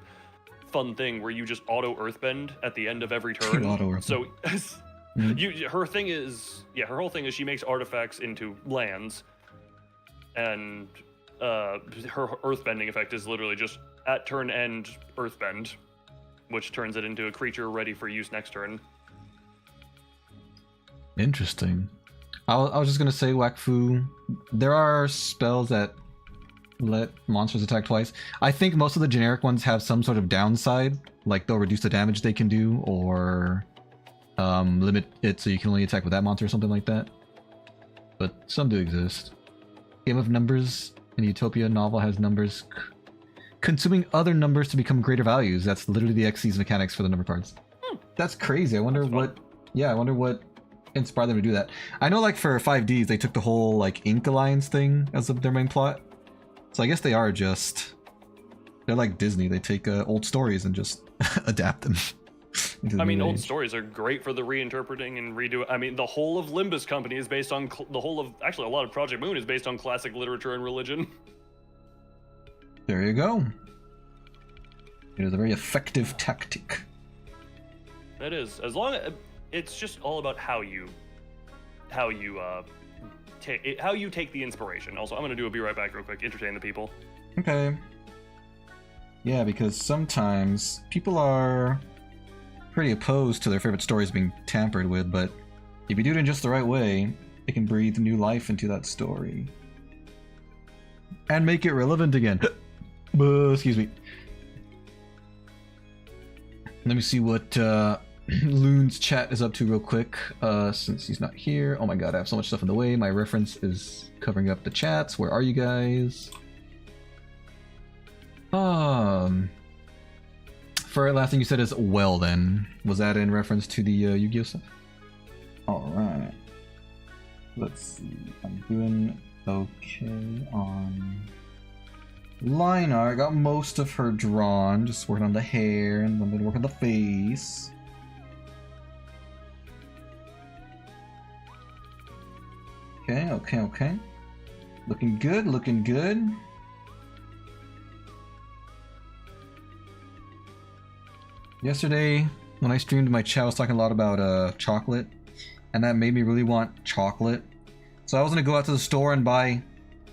fun thing where you just auto earthbend at the end of every turn. So her whole thing is she makes artifacts into lands, and her earthbending effect is literally just at turn end earthbend, which turns it into a creature ready for use next turn. Interesting. I was just gonna say, Wakfu, there are spells that let monsters attack twice. I think most of the generic ones have some sort of downside, like they'll reduce the damage they can do, or limit it so you can only attack with that monster or something like that. But some do exist. Game of Numbers in Utopia novel has numbers consuming other numbers to become greater values. That's literally the Xyz mechanics for the number cards. That's crazy. I wonder what... Yeah, I wonder what inspired them to do that. I know, like, for 5Ds, they took the whole, like, Ink Alliance thing as their main plot. So I guess they are just... They're like Disney. They take old stories and just adapt them. I mean, old stories are great for the reinterpreting and redo. I mean, the whole of Limbus Company is based on the whole of, actually, a lot of Project Moon is based on classic literature and religion. There you go. It is a very effective tactic. It is. As long as it's just all about how you take the inspiration. Also, I'm gonna do a be right back real quick. Entertain the people. Okay. Yeah, because sometimes people are pretty opposed to their favorite stories being tampered with, but if you do it in just the right way, it can breathe new life into that story. And make it relevant again. Excuse me. Let me see what Loon's chat is up to real quick, since he's not here. Oh my god, I have so much stuff in the way. My reference is covering up the chats. Where are you guys? For last thing you said is, well then. Was that in reference to the Yu-Gi-Oh stuff? Alright. Let's see. I'm doing okay on line art. Got most of her drawn. Just working on the hair, and I'm gonna work on the face. Okay. Looking good, looking good. Yesterday, when I streamed my chat, I was talking a lot about chocolate, and that made me really want chocolate. So I was gonna go out to the store and buy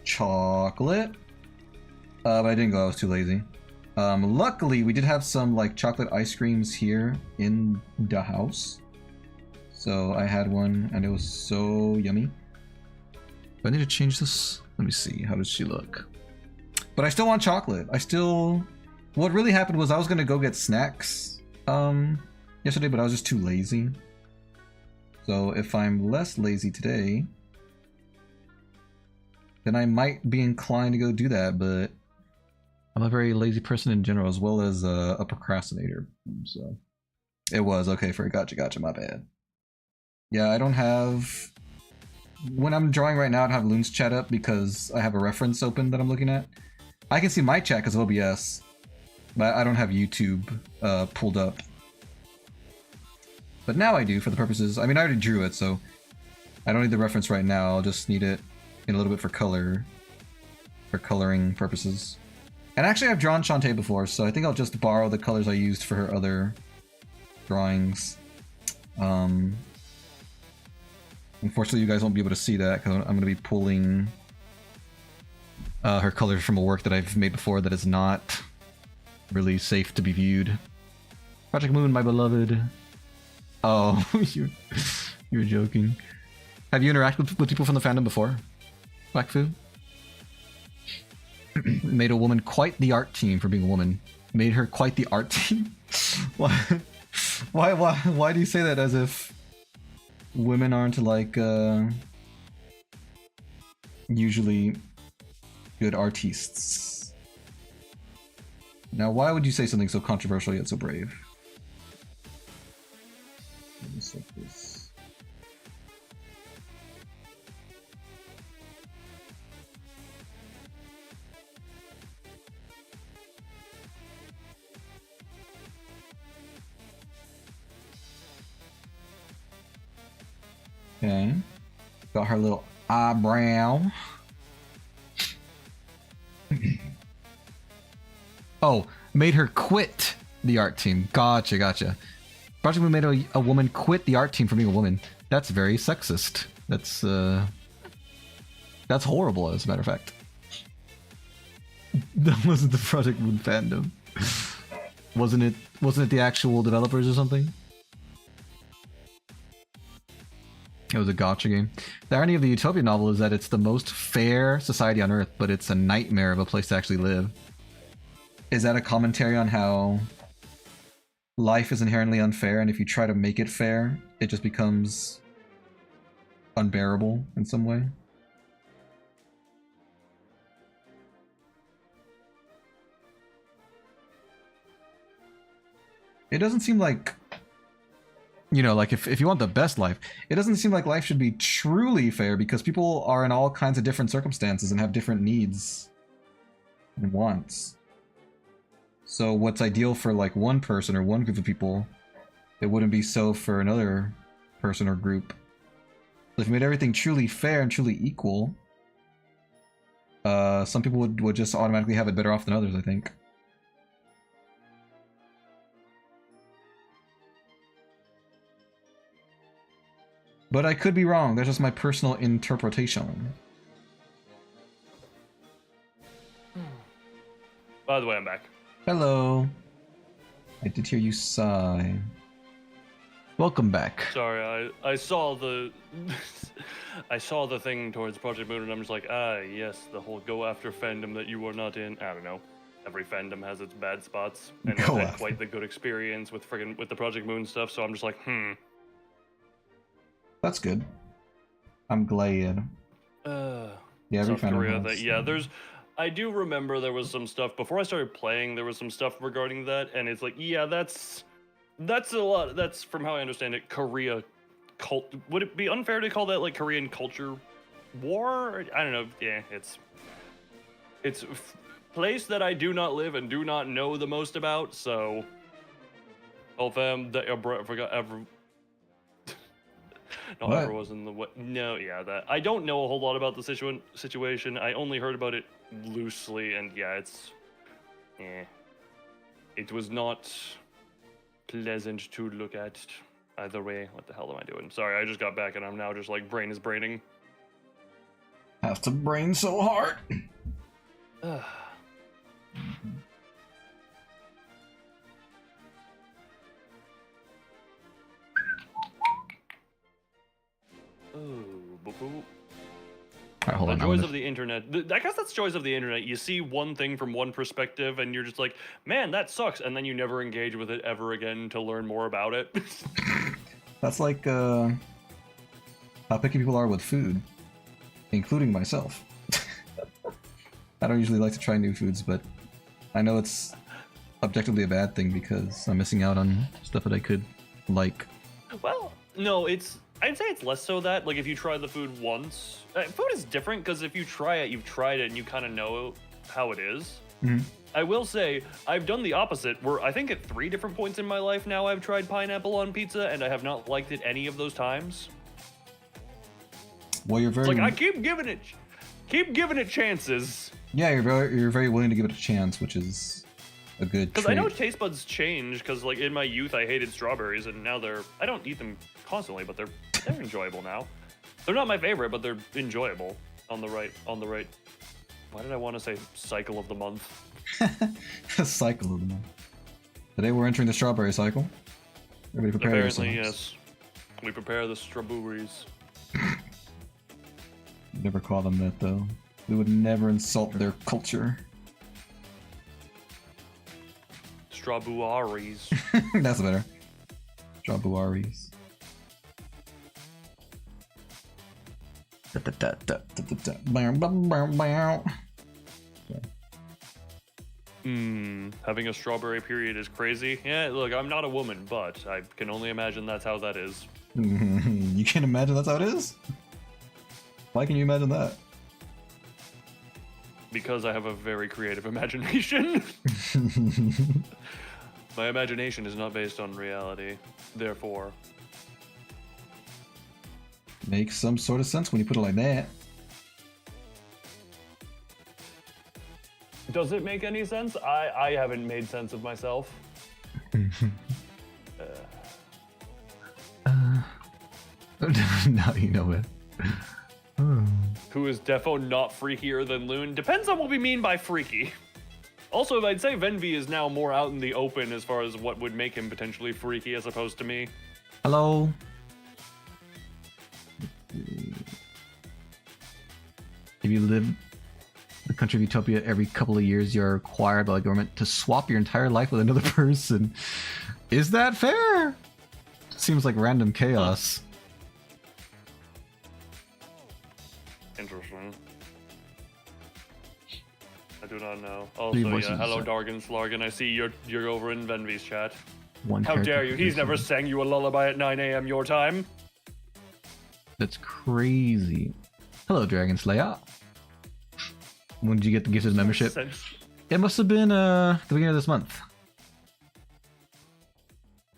chocolate, but I didn't go. I was too lazy. Luckily, we did have some like chocolate ice creams here in the house, so I had one, and it was so yummy. Do I need to change this? Let me see. How does she look? But I still want chocolate. What really happened was I was gonna go get snacks yesterday, but I was just too lazy. So if I'm less lazy today, then I might be inclined to go do that, but I'm a very lazy person in general, as well as a procrastinator. So it was okay for a gotcha, my bad. Yeah, I don't have... When I'm drawing right now, I don't have Loon's chat up because I have a reference open that I'm looking at. I can see my chat because of OBS, but I don't have YouTube pulled up. But now I do for the purposes... I mean, I already drew it, so I don't need the reference right now. I'll just need it in a little bit for color, for coloring purposes. And actually, I've drawn Shantae before, so I think I'll just borrow the colors I used for her other drawings. Unfortunately, you guys won't be able to see that because I'm going to be pulling her colors from a work that I've made before that is not really safe to be viewed. Project Moon, my beloved. Oh, you're joking. Have you interacted with people from the fandom before, Blackfu? Made a woman quite the art team for being a woman. Made her quite the art team? Why do you say that as if women aren't like usually good artists? Now, why would you say something so controversial yet so brave? Let me set this. Okay, got her little eyebrow. Oh, made her quit the art team. Gotcha. Project Moon made a woman quit the art team for being a woman. That's very sexist. That's That's horrible, as a matter of fact. That wasn't the Project Moon fandom. Wasn't it the actual developers or something? It was a gotcha game. The irony of the Utopia novel is that it's the most fair society on Earth, but it's a nightmare of a place to actually live. Is that a commentary on how life is inherently unfair, and if you try to make it fair, it just becomes unbearable in some way? It doesn't seem like, you know, like if you want the best life, it doesn't seem like life should be truly fair, because people are in all kinds of different circumstances and have different needs and wants. So what's ideal for like one person or one group of people, it wouldn't be so for another person or group. So if you made everything truly fair and truly equal, some people would just automatically have it better off than others, I think. But I could be wrong. That's just my personal interpretation. By the way, I'm back. Hello. I did hear you sigh. Welcome back. Sorry, I saw the I saw the thing towards Project Moon, and I'm just like, yes, the whole go after fandom that you were not in. I don't know. Every fandom has its bad spots, and I had quite the good experience with the Project Moon stuff. So I'm just like, That's good. I'm glad. Yeah, every South Korea. has. I do remember there was some stuff before I started playing. There was some stuff regarding that, and it's like, yeah, that's a lot. That's, from how I understand it, Korea cult. Would it be unfair to call that like Korean culture war? I don't know. Yeah, it's a place that I do not live and do not know the most about. So, no, What? ever was in the way. No, yeah, that I don't know a whole lot about the situation. I only heard about it loosely, and yeah, it was not pleasant to look at either way. What the hell am I doing? Sorry, I just got back, and I'm now just like brain is braining. Have to brain so hard. Alright, hold The on. joys of the internet. I guess that's joys of the internet. You see one thing from one perspective, and you're just like, man, that sucks, and then you never engage with it ever again to learn more about it. That's like how picky people are with food, including myself. I don't usually like to try new foods, but I know it's objectively a bad thing because I'm missing out on stuff that I could like. Well, no, I'd say it's less so that, like, if you try the food once, food is different, because if you try it, you've tried it, and you kind of know how it is. Mm-hmm. I will say, I've done the opposite, where I think at 3 different points in my life now I've tried pineapple on pizza, and I have not liked it any of those times. Well, you're very... It's like, I keep giving it chances. Yeah, you're very willing to give it a chance, which is a good trait. Because I know taste buds change, because, like, in my youth I hated strawberries, and now I don't eat them constantly, but they're enjoyable now. They're not my favorite, but they're enjoyable on the right. Why did I want to say cycle of the month? Cycle of the month. Today we're entering the strawberry cycle. Everybody prepare Apparently, yourselves. yes. We prepare the strawberries. Never call them that, though. We would never insult their culture. Strawberries. That's better. Strawberries. Having a strawberry period is crazy. Yeah, look, I'm not a woman, but I can only imagine that's how that is. You can't imagine that's how it is? Why can you imagine that? Because I have a very creative imagination. My imagination is not based on reality. Therefore... Makes some sort of sense when you put it like that. Does it make any sense? I haven't made sense of myself. Now you know it. who is defo not freakier than Loon. Depends on what we mean by freaky. Also, I'd say Venvi is now more out in the open as far as what would make him potentially freaky as opposed to me. Hello. If you live in the country of Utopia, every couple of years you're required by the government to swap your entire life with another person. Is that fair? Seems like random chaos. Interesting. I do not know. Also, yeah, hello Dargan Slargan. I see you're over in Venvi's chat. How dare you? He's never sang you a lullaby at 9 a.m. your time. That's crazy. Hello, Dragon Slayer. When did you get the gifted membership? It must have been the beginning of this month.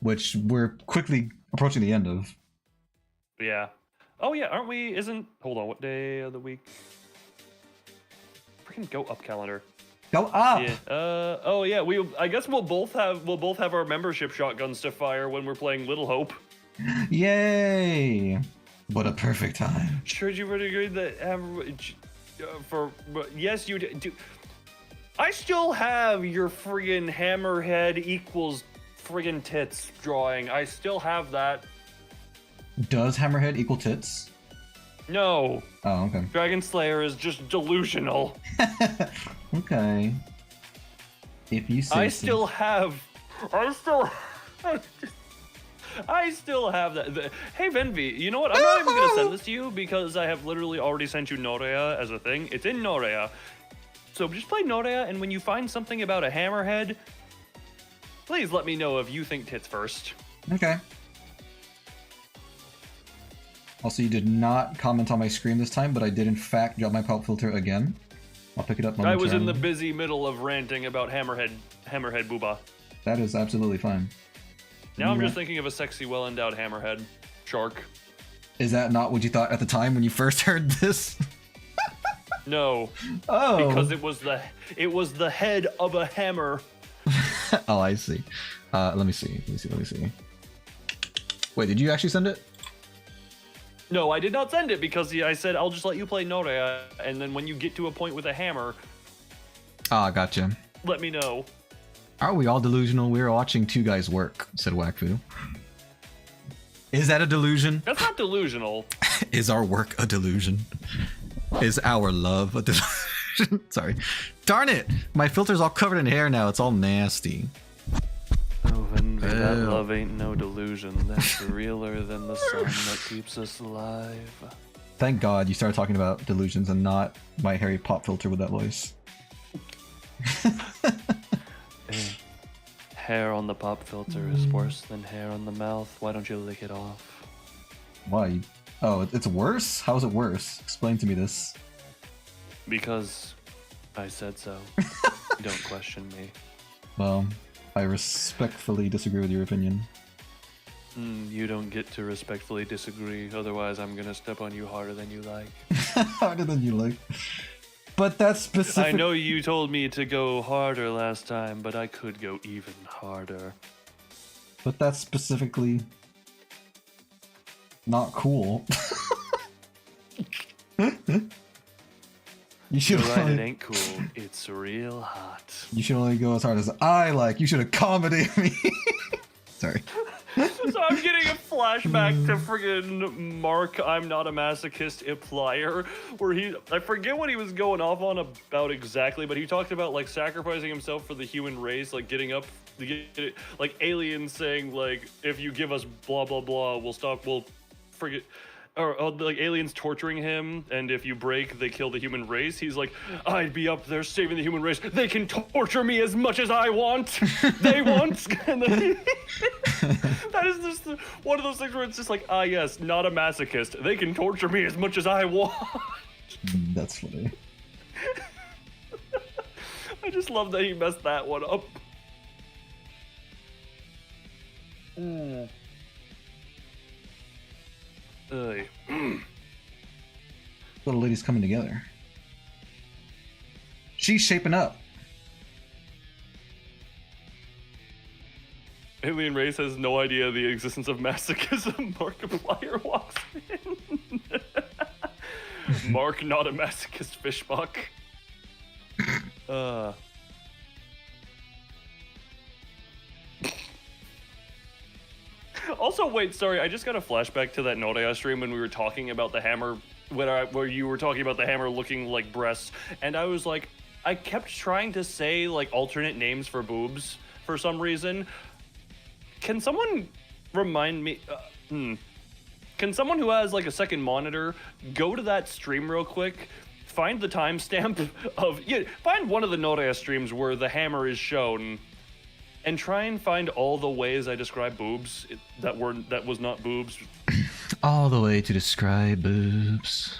Which we're quickly approaching the end of. Yeah. Oh yeah, aren't we? Hold on, what day of the week? Freaking go up calendar. Go up. Yeah. Oh yeah. I guess we'll both have our membership shotguns to fire when we're playing Little Hope. Yay! What a perfect time. Sure, you would agree that yes, you do. I still have your friggin' hammerhead equals friggin' tits drawing. I still have that. Does hammerhead equal tits? No. Oh, okay. Dragon Slayer is just delusional. Okay. If you say I still have that. Hey Venvi, you know what? I'm not even gonna send this to you because I have literally already sent you Norea as a thing. It's in Norea. So just play Norea, and when you find something about a hammerhead, please let me know if you think tits first. Okay. Also, you did not comment on my screen this time, but I did in fact drop my pop filter again. I'll pick it up momentarily. I was in the busy middle of ranting about hammerhead booba. That is absolutely fine. Now I'm just thinking of a sexy, well-endowed hammerhead shark. Is that not what you thought at the time when you first heard this? No. Oh. Because it was the head of a hammer. Oh, I see. Let me see. Wait, did you actually send it? No, I did not send it because I said I'll just let you play Norea, and then when you get to a point with a hammer... Ah, gotcha. Let me know. Aren't we all delusional? We're watching two guys work, said Wakfu. Is that a delusion? That's not delusional. Is our work a delusion? Is our love a delusion? Sorry. Darn it! My filter's all covered in hair now. It's all nasty. Oh, Venvi, that love ain't no delusion. That's realer than the sun that keeps us alive. Thank God you started talking about delusions and not my hairy pop filter with that voice. Hair on the pop filter is worse than hair on the mouth. Why don't you lick it off? Why? Oh, it's worse? How is it worse? Explain to me this. Because I said so. Don't question me. Well, I respectfully disagree with your opinion. You don't get to respectfully disagree, otherwise I'm gonna step on you harder than you like. Harder than you like. But that's specific. I know you told me to go harder last time, but I could go even harder. But that's specifically not cool. You should You're right, it ain't cool. It's real hot. You should only go as hard as I like. You should accommodate me. Sorry. So I'm getting a flashback to friggin' Mark, I'm not a masochist implier, where I forget what he was going off on about exactly, but he talked about like sacrificing himself for the human race, like getting up, like aliens saying like, if you give us blah blah blah, we'll forget. Or like aliens torturing him, and if you break, they kill the human race. He's like, I'd be up there saving the human race. They can torture me as much as I want. They want. And then that is just one of those things where it's just like, yes, not a masochist. They can torture me as much as I want. That's funny. I just love that he messed that one up. Little lady's coming together. She's shaping up. Alien race has no idea the existence of masochism. Markiplier walks in. Mark, not a masochist fishbuck. Also, wait, sorry, I just got a flashback to that Norea stream when we were talking about the hammer, where you were talking about the hammer looking like breasts, and I was like, I kept trying to say like alternate names for boobs for some reason. Can someone remind me? Can someone who has like a second monitor go to that stream real quick, find the timestamp of find one of the Norea streams where the hammer is shown, and try and find all the ways I describe boobs that was not boobs. All the way to describe boobs.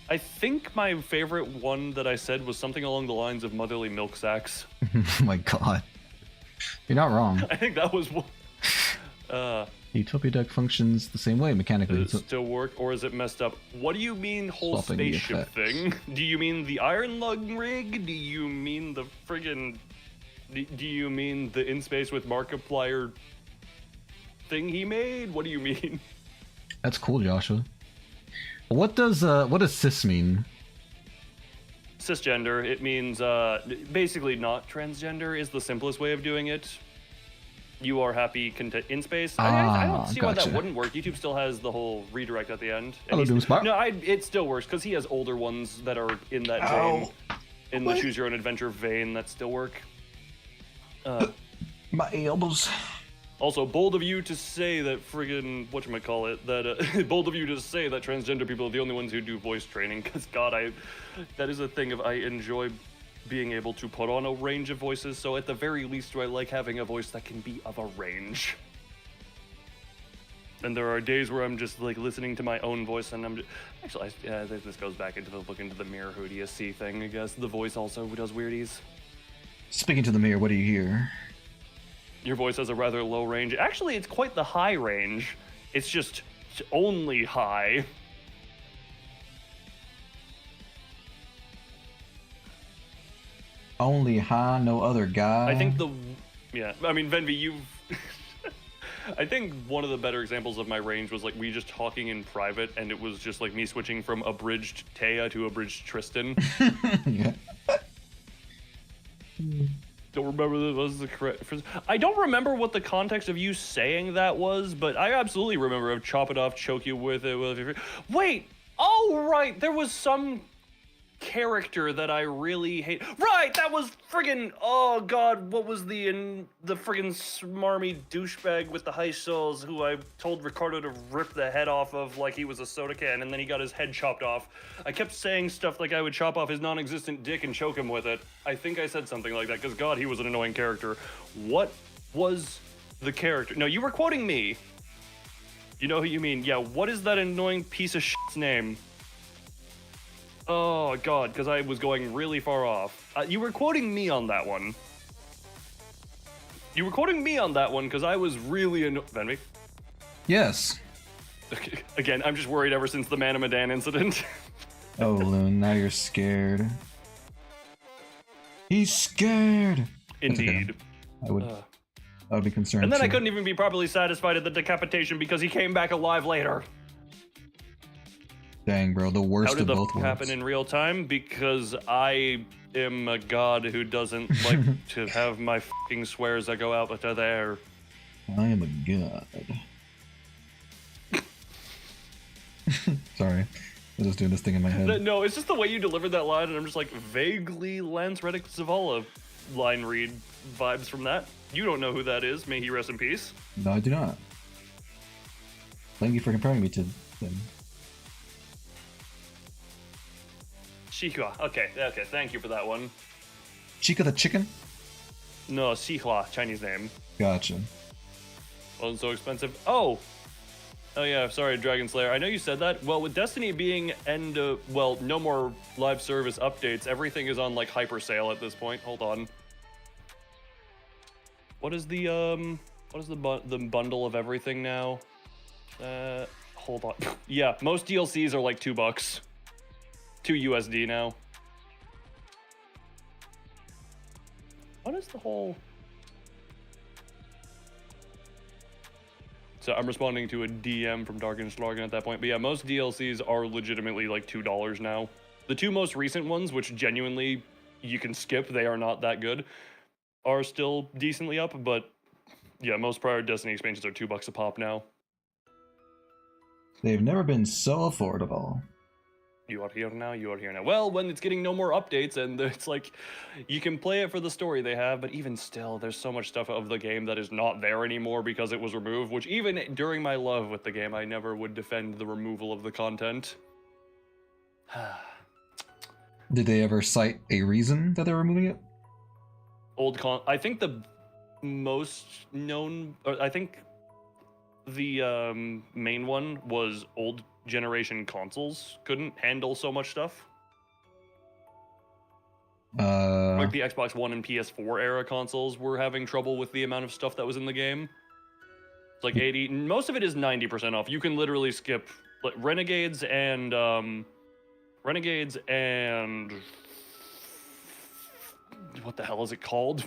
I think my favorite one that I said was something along the lines of motherly milk sacks. Oh my god. You're not wrong. I think that was one. Utopia deck functions the same way mechanically. Does it still work, or is it messed up? What do you mean whole Swapping the spaceship effects. thing? Do you mean the iron lung rig? Do you mean the friggin'... Do you mean the in space with Markiplier thing he made? What do you mean? That's cool, Joshua. What does cis mean? Cisgender. It means basically not transgender is the simplest way of doing it. You are happy in space. I don't see why that wouldn't work. YouTube still has the whole redirect at the end. Hello, Doomspot. No, it still works because he has older ones that are in that vein, in the choose your own adventure vein that still work. My elbows. Also, bold of you to say that friggin' whatchamacallit, that bold of you to say that transgender people are the only ones who do voice training, because God, that is a thing of I enjoy being able to put on a range of voices, so at the very least do I like having a voice that can be of a range. And there are days where I'm just like listening to my own voice and I'm just, actually, this goes back into the look into the mirror, who do you see thing, I guess. The voice also does weirdies. Speaking to the mirror, what do you hear? Your voice has a rather low range. Actually, it's quite the high range. It's just only high. Only high, no other guy. I think I mean, Venvi, you've... I think one of the better examples of my range was like me just talking in private, and it was just like me switching from abridged Taya to abridged Tristan. Yeah. Don't remember that was the correct... I don't remember what the context of you saying that was, but I absolutely remember of chop it off, choke you with it. Wait! Oh, right! There was some character that I really hate. Right! That was friggin'... Oh, God, what was the friggin' smarmy douchebag with the high souls who I told Ricardo to rip the head off of like he was a soda can, and then he got his head chopped off. I kept saying stuff like I would chop off his non-existent dick and choke him with it. I think I said something like that, because God, he was an annoying character. What was the character? No, you were quoting me. You know who you mean. Yeah, what is that annoying piece of shit's name? Oh, God, because I was going really far off. You were quoting me on that one. You were quoting me on that one because I was really Venvi? Yes. Again, I'm just worried ever since the Manamadan incident. Oh, Loon, now you're scared. He's scared. Indeed. Okay. I would be concerned. And then too. I couldn't even be properly satisfied at the decapitation because he came back alive later. Dang, bro, the worst of both worlds. How did that happen in real time? Because I am a god who doesn't like to have my fucking swears that go out to there. I am a god. Sorry, I was just doing this thing in my head. No, it's just the way you delivered that line, and I'm just like vaguely Lance Reddick Zavala line read vibes from that. You don't know who that is. May he rest in peace. No, I do not. Thank you for comparing me to them. Shihua. Okay, thank you for that one. Chica the chicken? No, Xihua, Chinese name. Gotcha. Wasn't so expensive. Oh yeah, sorry, Dragon Slayer. I know you said that. Well, with Destiny being no more live service updates, everything is on like hyper sale at this point. Hold on. What is the bundle of everything now? Hold on. Yeah, most DLCs are like $2. $2 USD now. What is the whole... So I'm responding to a DM from Dark and Slargan at that point. But yeah, most DLCs are legitimately like $2 now. The two most recent ones, which genuinely you can skip, they are not that good, are still decently up. But yeah, most prior Destiny expansions are $2 a pop now. They've never been so affordable. You are here now, you are here now. Well, when it's getting no more updates and it's like, you can play it for the story they have, but even still, there's so much stuff of the game that is not there anymore because it was removed, which even during my love with the game, I never would defend the removal of the content. Did they ever cite a reason that they're removing it? I think the most known, I think the main one was old generation consoles couldn't handle so much stuff. Like the Xbox One and PS4 era consoles were having trouble with the amount of stuff that was in the game. It's like 80, most of it is 90% off. You can literally skip like Renegades and what the hell is it called?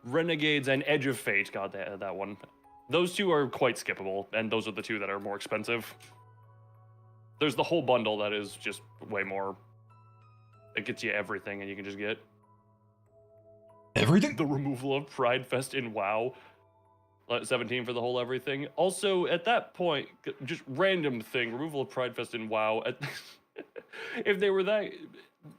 Renegades and Edge of Fate. God, that one. Those two are quite skippable, and those are the two that are more expensive. There's the whole bundle that is just way more. It gets you everything, and you can just get everything. The removal of Pride Fest in WoW, 17 for the whole everything. Also, at that point, just random thing, removal of Pride Fest in WoW. If they were that,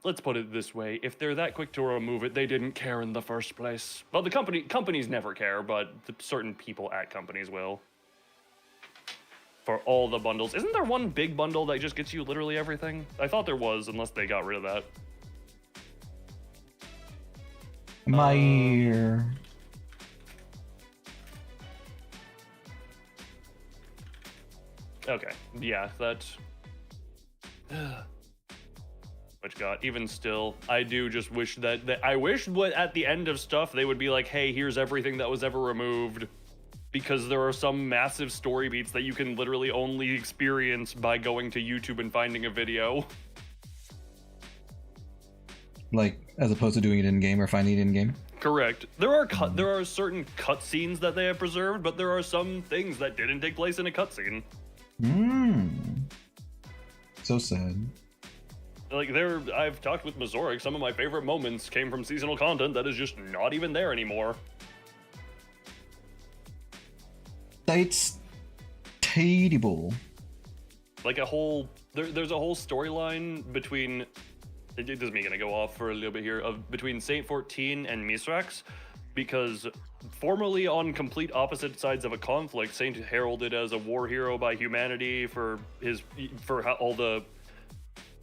let's put it this way: if they're that quick to remove it, they didn't care in the first place. Well, the companies never care, but certain people at companies will. For all the bundles. Isn't there one big bundle that just gets you literally everything? I thought there was, unless they got rid of that. My ear. Okay, yeah, that's... Which got, even still, I do just wish that I wish at the end of stuff, they would be like, hey, here's everything that was ever removed. Because there are some massive story beats that you can literally only experience by going to YouTube and finding a video. Like, as opposed to doing it in-game or finding it in-game? Correct. There are certain cutscenes that they have preserved, but there are some things that didn't take place in a cutscene. So sad. Like, I've talked with Mazoric, some of my favorite moments came from seasonal content that is just not even there anymore. That's terrible. Like there's a whole storyline between, this is me gonna go off for a little bit here, between Saint 14 and Misrax, because formerly on complete opposite sides of a conflict, Saint heralded as a war hero by humanity for all the,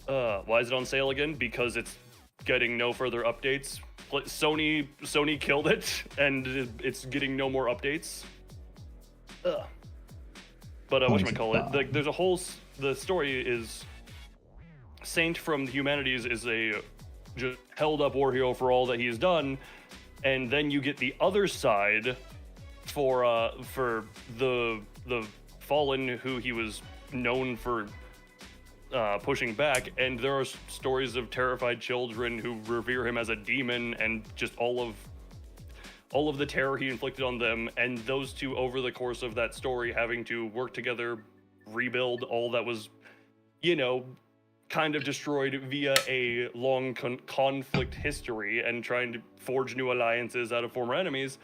why is it on sale again? Because it's getting no further updates. Sony killed it, and it's getting no more updates. But whatchamacallit, like, there's a whole, the story is Saint from the Humanities is a just held up war hero for all that he's done, and then you get the other side for the Fallen, who he was known for pushing back, and there are stories of terrified children who revere him as a demon, and just all of the terror he inflicted on them, and those two, over the course of that story, having to work together, rebuild all that was, kind of destroyed via a long conflict history, and trying to forge new alliances out of former enemies.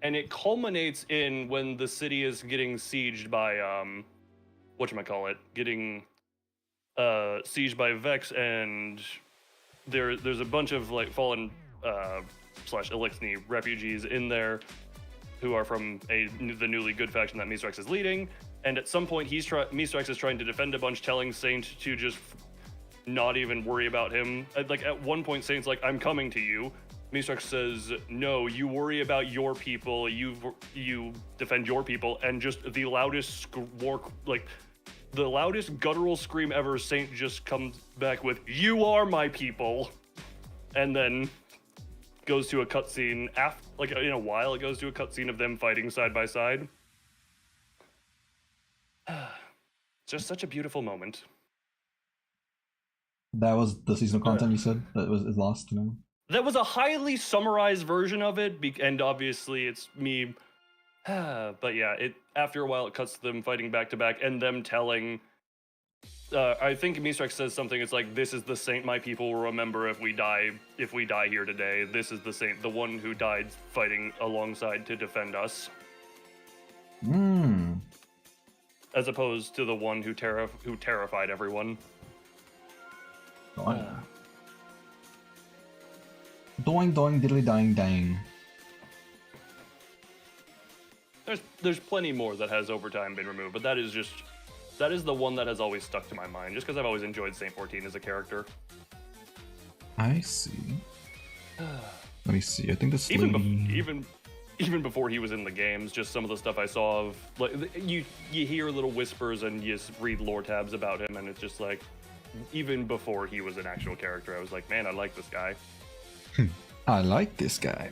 And it culminates in when the city is getting sieged by, getting sieged by Vex, and there's a bunch of, like, fallen / Elixir refugees in there who are from the newly good faction that Misrax is leading, and at some point Misrax is trying to defend a bunch, telling Saint to just not even worry about him. Like, at one point Saint's like, I'm coming to you. Misrax says, no, you worry about your people, you defend your people, and just the loudest the loudest guttural scream ever, Saint just comes back with, you are my people, and then goes to a cutscene in a while. It goes to a cutscene of them fighting side by side. Just such a beautiful moment. That was the seasonal content you said that is lost, That was a highly summarized version of it, and obviously it's me But yeah, after a while it cuts to them fighting back to back and them telling. I think Misrex says something. It's like, "This is the saint my people will remember if we die here today. This is the saint, the one who died fighting alongside to defend us." As opposed to the one who terrified everyone. Oh. Doing diddly dying dang. There's plenty more that has over time been removed, but that is the one that has always stuck to my mind, just because I've always enjoyed Saint 14 as a character. I see. Let me see. I think this even before he was in the games, just some of the stuff I saw of, like, you hear little whispers and you read lore tabs about him, and it's just like, even before he was an actual character, I was like, man, I like this guy. I like this guy.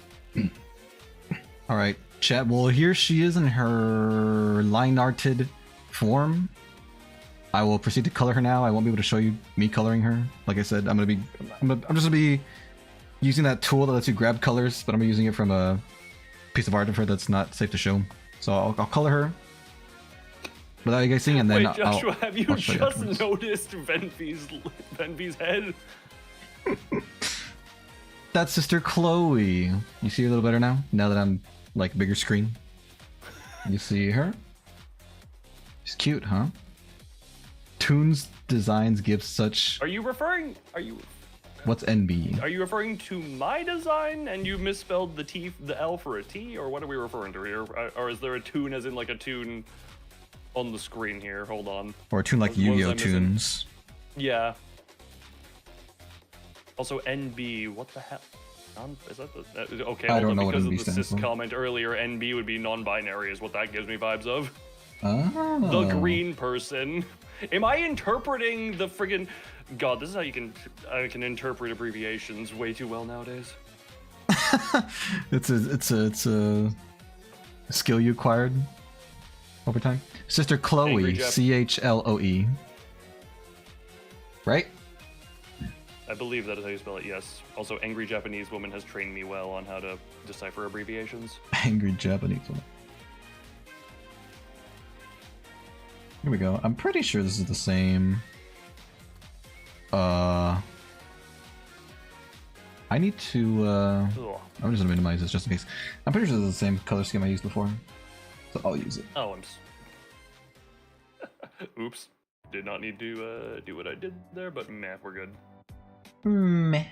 All right, chat. Well, here she is in her line-arted form. I will proceed to color her now. I won't be able to show you me coloring her. Like I said, I'm just gonna be using that tool that lets you grab colors, but I'm using it from a piece of art of her that's not safe to show. So I'll color her without you guys seeing, and then wait, Joshua, have you just afterwards. noticed Venvi's head? That's Sister Chloe. You see her a little better now? Now that I'm like bigger screen. You see her? She's cute, huh? Toon's designs give such. What's NB? Are you referring to my design and you misspelled the L for a T, or what are we referring to here? Or is there a Toon as in like a Toon on the screen here? Hold on. Or a Toon like Yu-Gi-Oh! Toons. Yeah. Also NB, what the hell? Is that the... Okay, I don't know because what NB of the stands cis for. comment earlier, NB would be non-binary is what that gives me vibes of. Oh. The green person. Am I interpreting the friggin'... God, this is how I can interpret abbreviations way too well nowadays. It's a skill you acquired over time. Sister Chloe, Chloe. Right? I believe that is how you spell it, yes. Also, angry Japanese woman has trained me well on how to decipher abbreviations. Angry Japanese woman. Here we go. I'm pretty sure this is the same. I need to, I'm just gonna minimize this just in case. I'm pretty sure this is the same color scheme I used before. So I'll use it. Oh, oops. Did not need to do what I did there, but meh, we're good. Meh.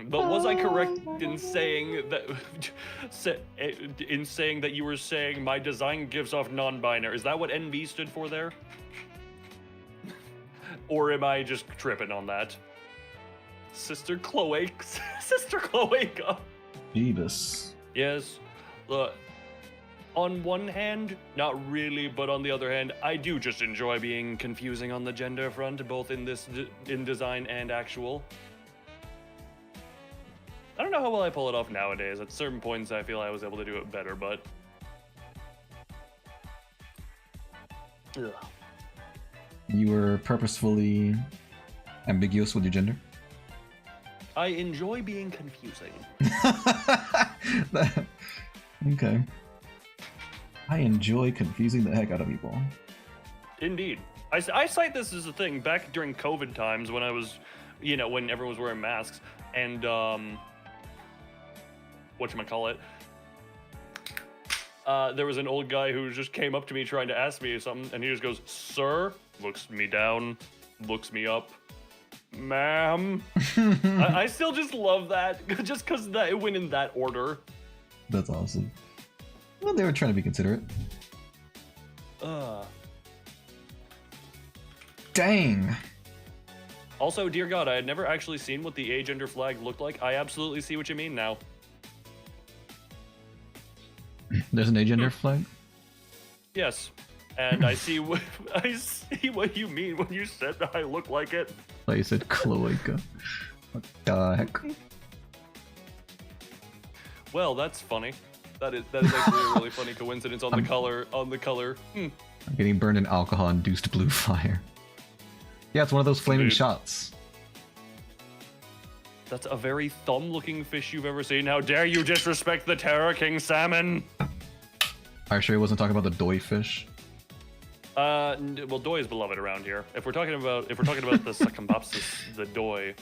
But was I correct in saying that you were saying my design gives off non-binary? Is that what NB stood for there? Or am I just tripping on that? Sister Chloe. Sister Chloe. Jeebus. Yes. On one hand, not really, but on the other hand, I do just enjoy being confusing on the gender front, both in design and actual. I don't know how well I pull it off nowadays. At certain points, I feel I was able to do it better, but... Ugh. You were purposefully ambiguous with your gender? I enjoy being confusing. Okay. I enjoy confusing the heck out of people. Indeed. I cite this as a thing back during COVID times when I was, when everyone was wearing masks, and, whatchamacallit, there was an old guy who just came up to me trying to ask me something, and he just goes, "Sir," looks me down, looks me up, "Ma'am." I still just love that, just because it went in that order. That's awesome. Well, they were trying to be considerate. Dang. Also, dear God, I had never actually seen what the agender flag looked like. I absolutely see what you mean now. There's an agender flag? Yes. And I see what you mean when you said that I look like it. Like you said, cloaca. What the heck? Well, that's funny. That is actually a really funny coincidence on the color. I'm getting burned in alcohol-induced blue fire. Yeah, it's one of those flaming shots. That's a very thumb-looking fish you've ever seen. How dare you disrespect the Terror King salmon? Are you sure he wasn't talking about the doi fish? Well, doi is beloved around here. If we're talking about the Succumbopsis, the doi.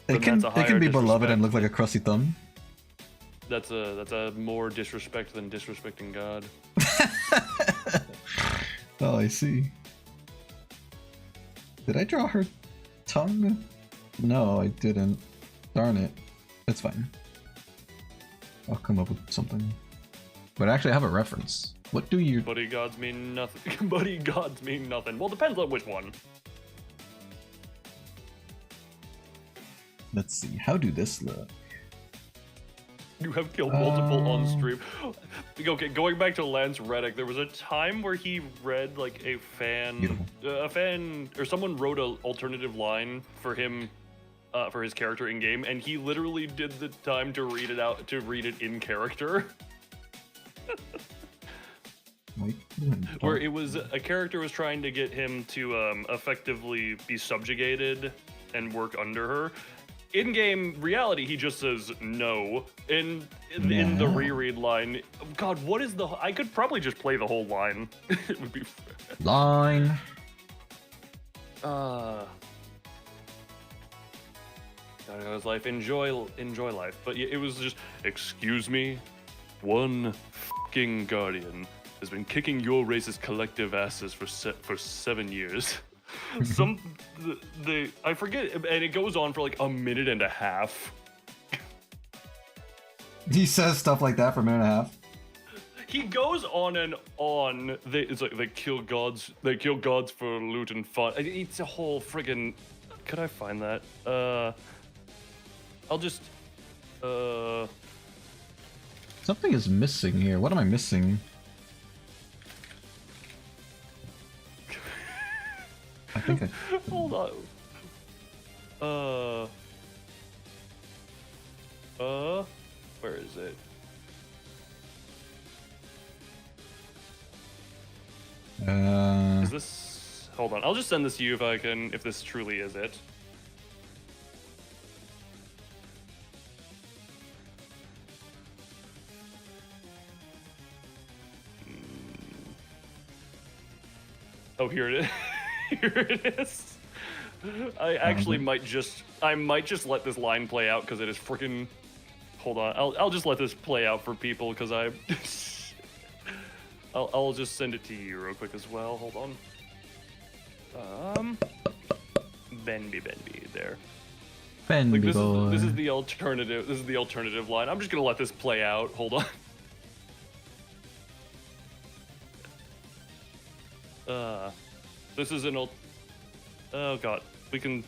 It can be beloved and look like a crusty thumb. That's a more disrespect than disrespecting God. Oh, I see. Did I draw her tongue? No, I didn't. Darn it. It's fine. I'll come up with something. But actually, I have a reference. What do you... Buddy gods mean nothing. Buddy gods mean nothing. Well, depends on which one. Let's see. How do this look? You have killed multiple on stream. Okay, going back to Lance Reddick, there was a time where he read like a fan, or someone wrote an alternative line for him, for his character in game, and he literally did the time to read it in character. Where it was a character was trying to get him to effectively be subjugated and work under her. In-game reality, he just says no. In the reread line, God, what is the? I could probably just play the whole line. It would be line. His life, enjoy life. But yeah, it was just, excuse me, one fucking guardian has been kicking your race's collective asses for 7 years. I forget, and it goes on for like a minute and a half. He says stuff like that for a minute and a half. He goes on and on. It's like they kill gods for loot and fun. It's a whole friggin'. Could I find that? I'll just. Something is missing here. What am I missing? I think I... Hold on. Where is it? Is this... Hold on. I'll just send this to you if this truly is it. Oh, here it is. Here it is. I actually might just let this line play out because it is freaking. Hold on, I'll just let this play out for people because I'll just send it to you real quick as well. Hold on. Benby there. Benby like, boy. This is the alternative. This is the alternative line. I'm just gonna let this play out. Hold on. This is an old. Oh god, we can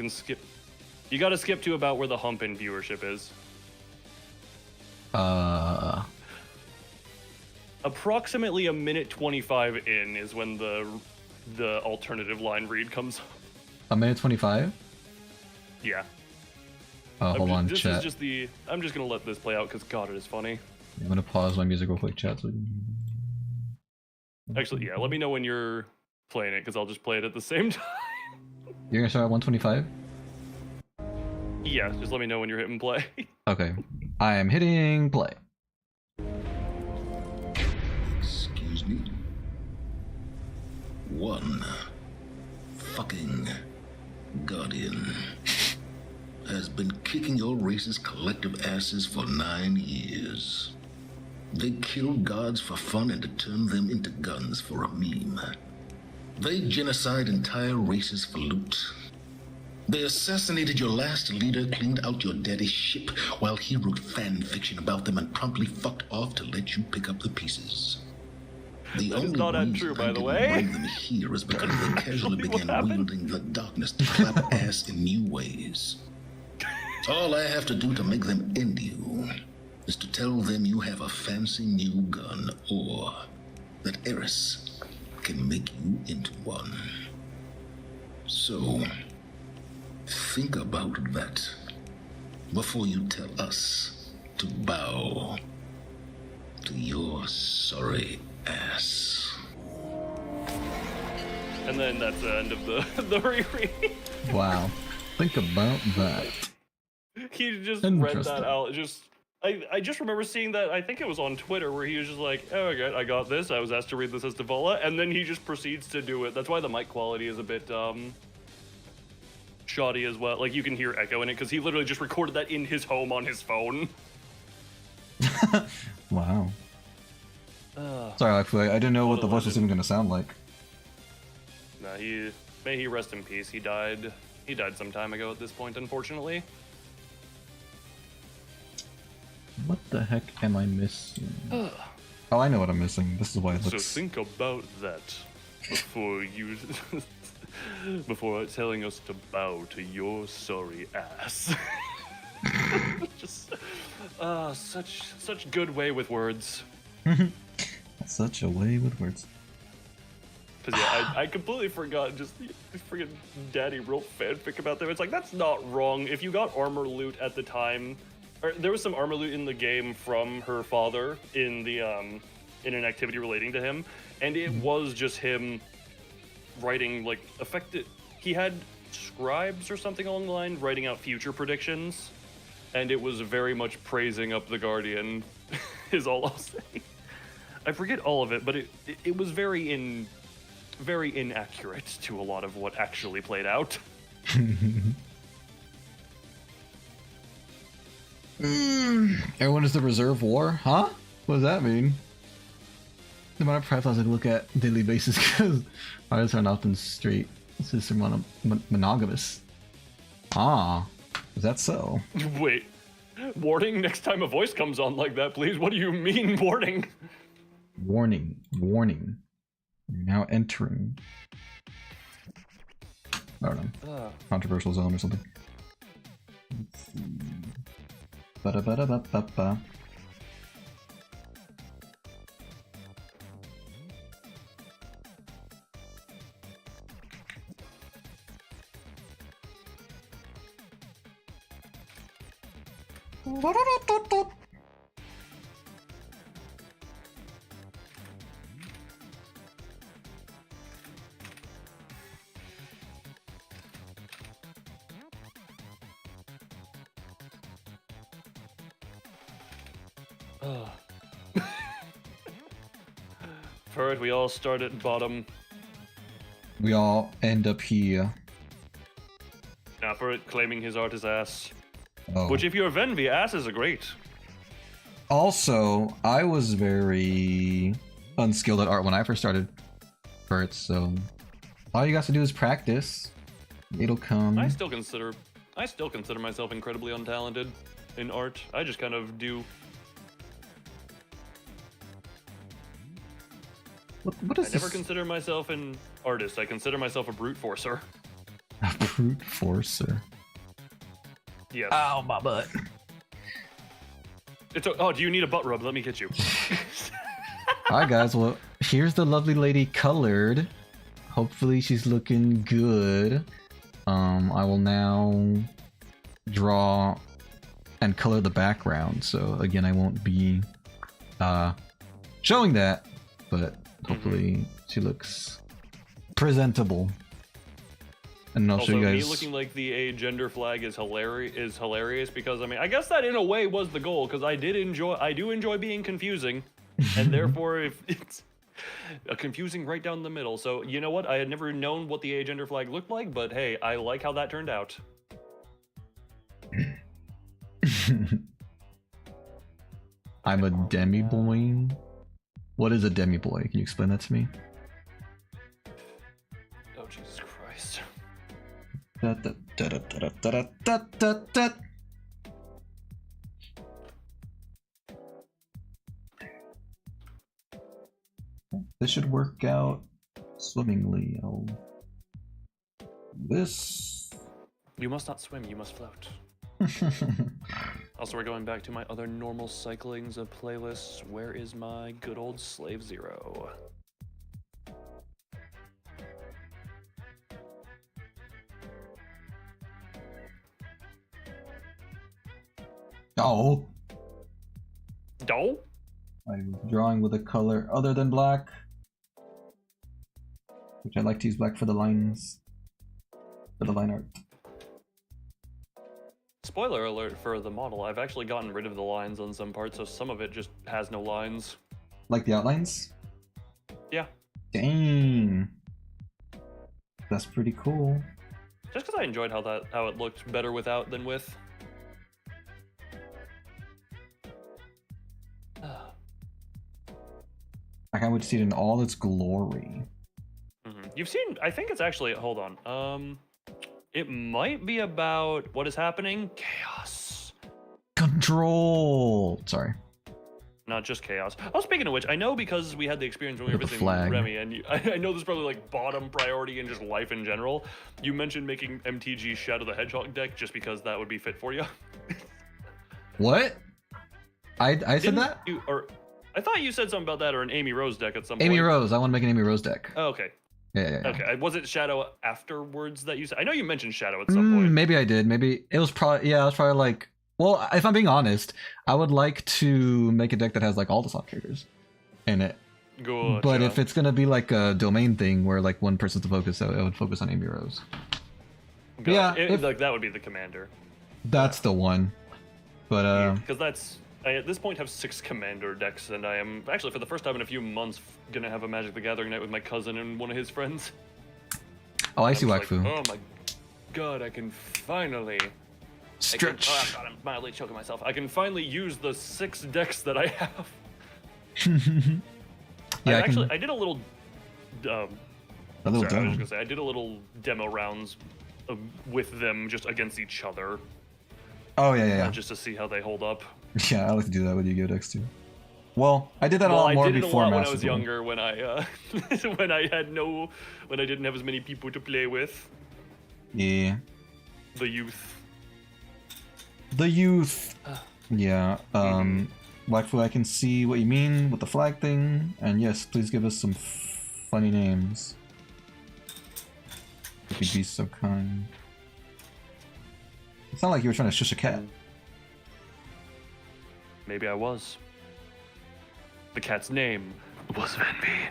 skip. You gotta skip to about where the hump in viewership is. Approximately a minute 25 in is when the alternative line read comes up. A minute 25? Yeah. Hold on, this chat. Is just the. I'm just gonna let this play out because God, it is funny. I'm gonna pause my music real quick, chat. So... Actually, yeah. Let me know when you're playing it because I'll just play it at the same time. You're gonna start at 125? Yeah, just let me know when you're hitting play. Okay, I am hitting play. Excuse me? One fucking guardian has been kicking your race's collective asses for 9 years. They killed gods for fun and to turn them into guns for a meme. They genocide entire races for loot. They assassinated your last leader, cleaned out your daddy's ship, while he wrote fan fiction about them and promptly fucked off to let you pick up the pieces. The That is only not reason untrue, by I the didn't way. bring them here is because they casually What began happened? wielding the darkness to clap ass in new ways. All I have to do to make them end you is to tell them you have a fancy new gun, or that Eris can make you into one. So, think about that before you tell us to bow to your sorry ass. And then that's the end of the reread. Wow. Think about that. He just read Interesting. that out. I just remember seeing that. I think it was on Twitter where he was just like, "Oh, okay, I got this. I was asked to read this as Devala," and then he just proceeds to do it. That's why the mic quality is a bit shoddy as well. Like you can hear echo in it because he literally just recorded that in his home on his phone. Wow. Sorry, actually, I didn't know what the voice was even gonna sound like. Nah, may he rest in peace. He died some time ago at this point, unfortunately. What the heck am I missing? Oh, I know what I'm missing. This is why it looks... So think about that before you... before telling us to bow to your sorry ass. Just... such good way with words. Such a way with words. Because yeah, I completely forgot, just freaking Daddy wrote fanfic about them. It's like, that's not wrong. If you got armor loot at the time... There was some armor loot in the game from her father in the in an activity relating to him, and it was just him writing like affected. He had scribes or something along the line writing out future predictions, and it was very much praising up the Guardian. Is all I'll say. I forget all of it, but it was very inaccurate to a lot of what actually played out. Everyone is the reserve war? Huh? What does that mean? No matter perhaps I was like look at daily basis because artists aren't often straight. Sister monogamous. Ah, is that so? Wait, warning, next time a voice comes on like that, please. What do you mean, warning? Warning, warning. You're now entering. I don't know. Controversial zone or something. Let's see. Ba-da-ba-da-ba-ba-ba. First, we all start at bottom. We all end up here. Now for it, claiming his art is ass. Oh. Which, if you're Venvi, asses are great. Also, I was very unskilled at art when I first started Bert, so all you got to do is practice. It'll come. I still consider myself incredibly untalented in art. I just kind of do. What is I never this? consider myself an artist. I consider myself a brute forcer. A brute forcer. Yes. Ow, my butt. Oh, do you need a butt rub? Let me get you. Alright guys, well, here's the lovely lady colored. Hopefully she's looking good. I will now draw and color the background. So again, I won't be showing that, but hopefully she looks presentable. And I'll Also, show you guys. me looking like the agender flag is hilarious because I mean, I guess that in a way was the goal because I do enjoy being confusing, and therefore if it's confusing right down the middle. So you know what? I had never known what the agender flag looked like, but hey, I like how that turned out. I'm a demi boy. What is a demi boy? Can you explain that to me? Oh Jesus Christ! Da, da, da, da, da, da, da, da. This should work out swimmingly. Oh, this. You must not swim. You must float. Also, we're going back to my other normal cyclings of playlists. Where is my good old Slave Zero? Oh. No? I'm drawing with a color other than black. which I like to use black for the lines, for the line art. Spoiler alert for the model, I've actually gotten rid of the lines on some parts, so some of it just has no lines. Like the outlines? Yeah. Dang. That's pretty cool. Just because I enjoyed how it looked better without than with. I can't wait to see it in all its glory. You've seen, I think it's actually, hold on. It might be about what is happening? Chaos. Control. Sorry. Not just chaos. Oh, speaking of which, I know because we had the experience when we were Look at the visiting flag. Remy, and I know this is probably like bottom priority in just life in general. You mentioned making MTG Shadow the Hedgehog deck just because that would be fit for you. What? I said Didn't that? you, or I thought you said something about that, or an Amy Rose deck at some point. Amy Rose. I want to make an Amy Rose deck. Oh, okay. Yeah. Okay. Was it Shadow afterwards that you said? I know you mentioned Shadow at some point. Maybe I did. Maybe it was probably, yeah, I was probably like, well, if I'm being honest, I would like to make a deck that has like all the soft characters in it. Gotcha. But if it's gonna be like a domain thing where like one person's the focus, I would focus on Amy Rose. Gotcha. Yeah, like that would be the commander. That's the one. But Because I at this point have 6 commander decks, and I am actually for the first time in a few months gonna have a Magic the Gathering night with my cousin and one of his friends. oh, I see I'm just Wakfu. like, oh my god, I can finally Stretch. oh god, I'm mildly choking myself. I can finally use the 6 decks that I have. Yeah, I did a little. a little Sorry, I was just dumb. gonna say I did a little demo rounds with them just against each other, Oh yeah. just to see how they hold up. Yeah, I like to do that with Yu-Gi-Oh decks too. Well, I did that a Well, lot more I did it a before lot when I Master was Duel. younger, when I when I didn't have as many people to play with. Yeah. The youth. The youth. Yeah. Wakfu, I can see what you mean with the flag thing, and yes, please give us some funny names. If you'd be so kind. It's not like you were trying to shush a cat. Maybe I was. The cat's name was Venby.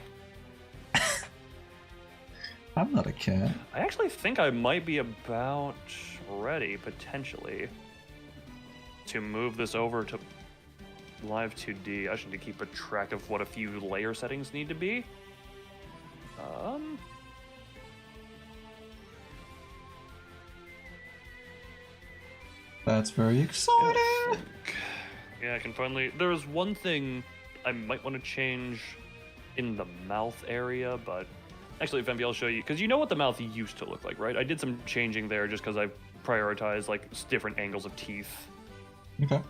I'm not a cat. I actually think I might be about ready, potentially, to move this over to Live 2D. I should need to keep a track of what a few layer settings need to be. That's very exciting. Yeah, I can finally. There's one thing I might want to change in the mouth area, but actually, Venby, I'll show you because you know what the mouth used to look like, right? I did some changing there just because I prioritized like different angles of teeth. Okay.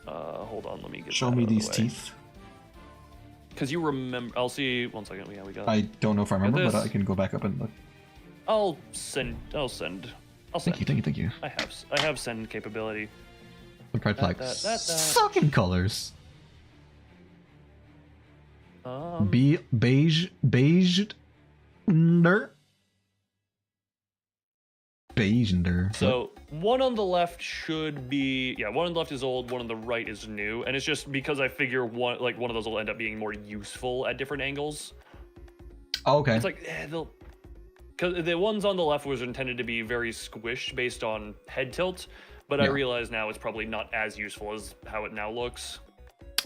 Hold on, let me get. Show me these teeth. Because you remember, I'll see. 1 second. Yeah, we got. I don't know if I remember, but this. I can go back up and look. I'll send. Thank you. I have send capability. The pride flag. that. Fucking colors. Beige. So one on the left should be, one on the left is old, one on the right is new, and it's just because I figure one of those will end up being more useful at different angles. Oh, okay. It's like because the ones on the left was intended to be very squished based on head tilt, but I Yeah. realize now it's probably not as useful as how it now looks.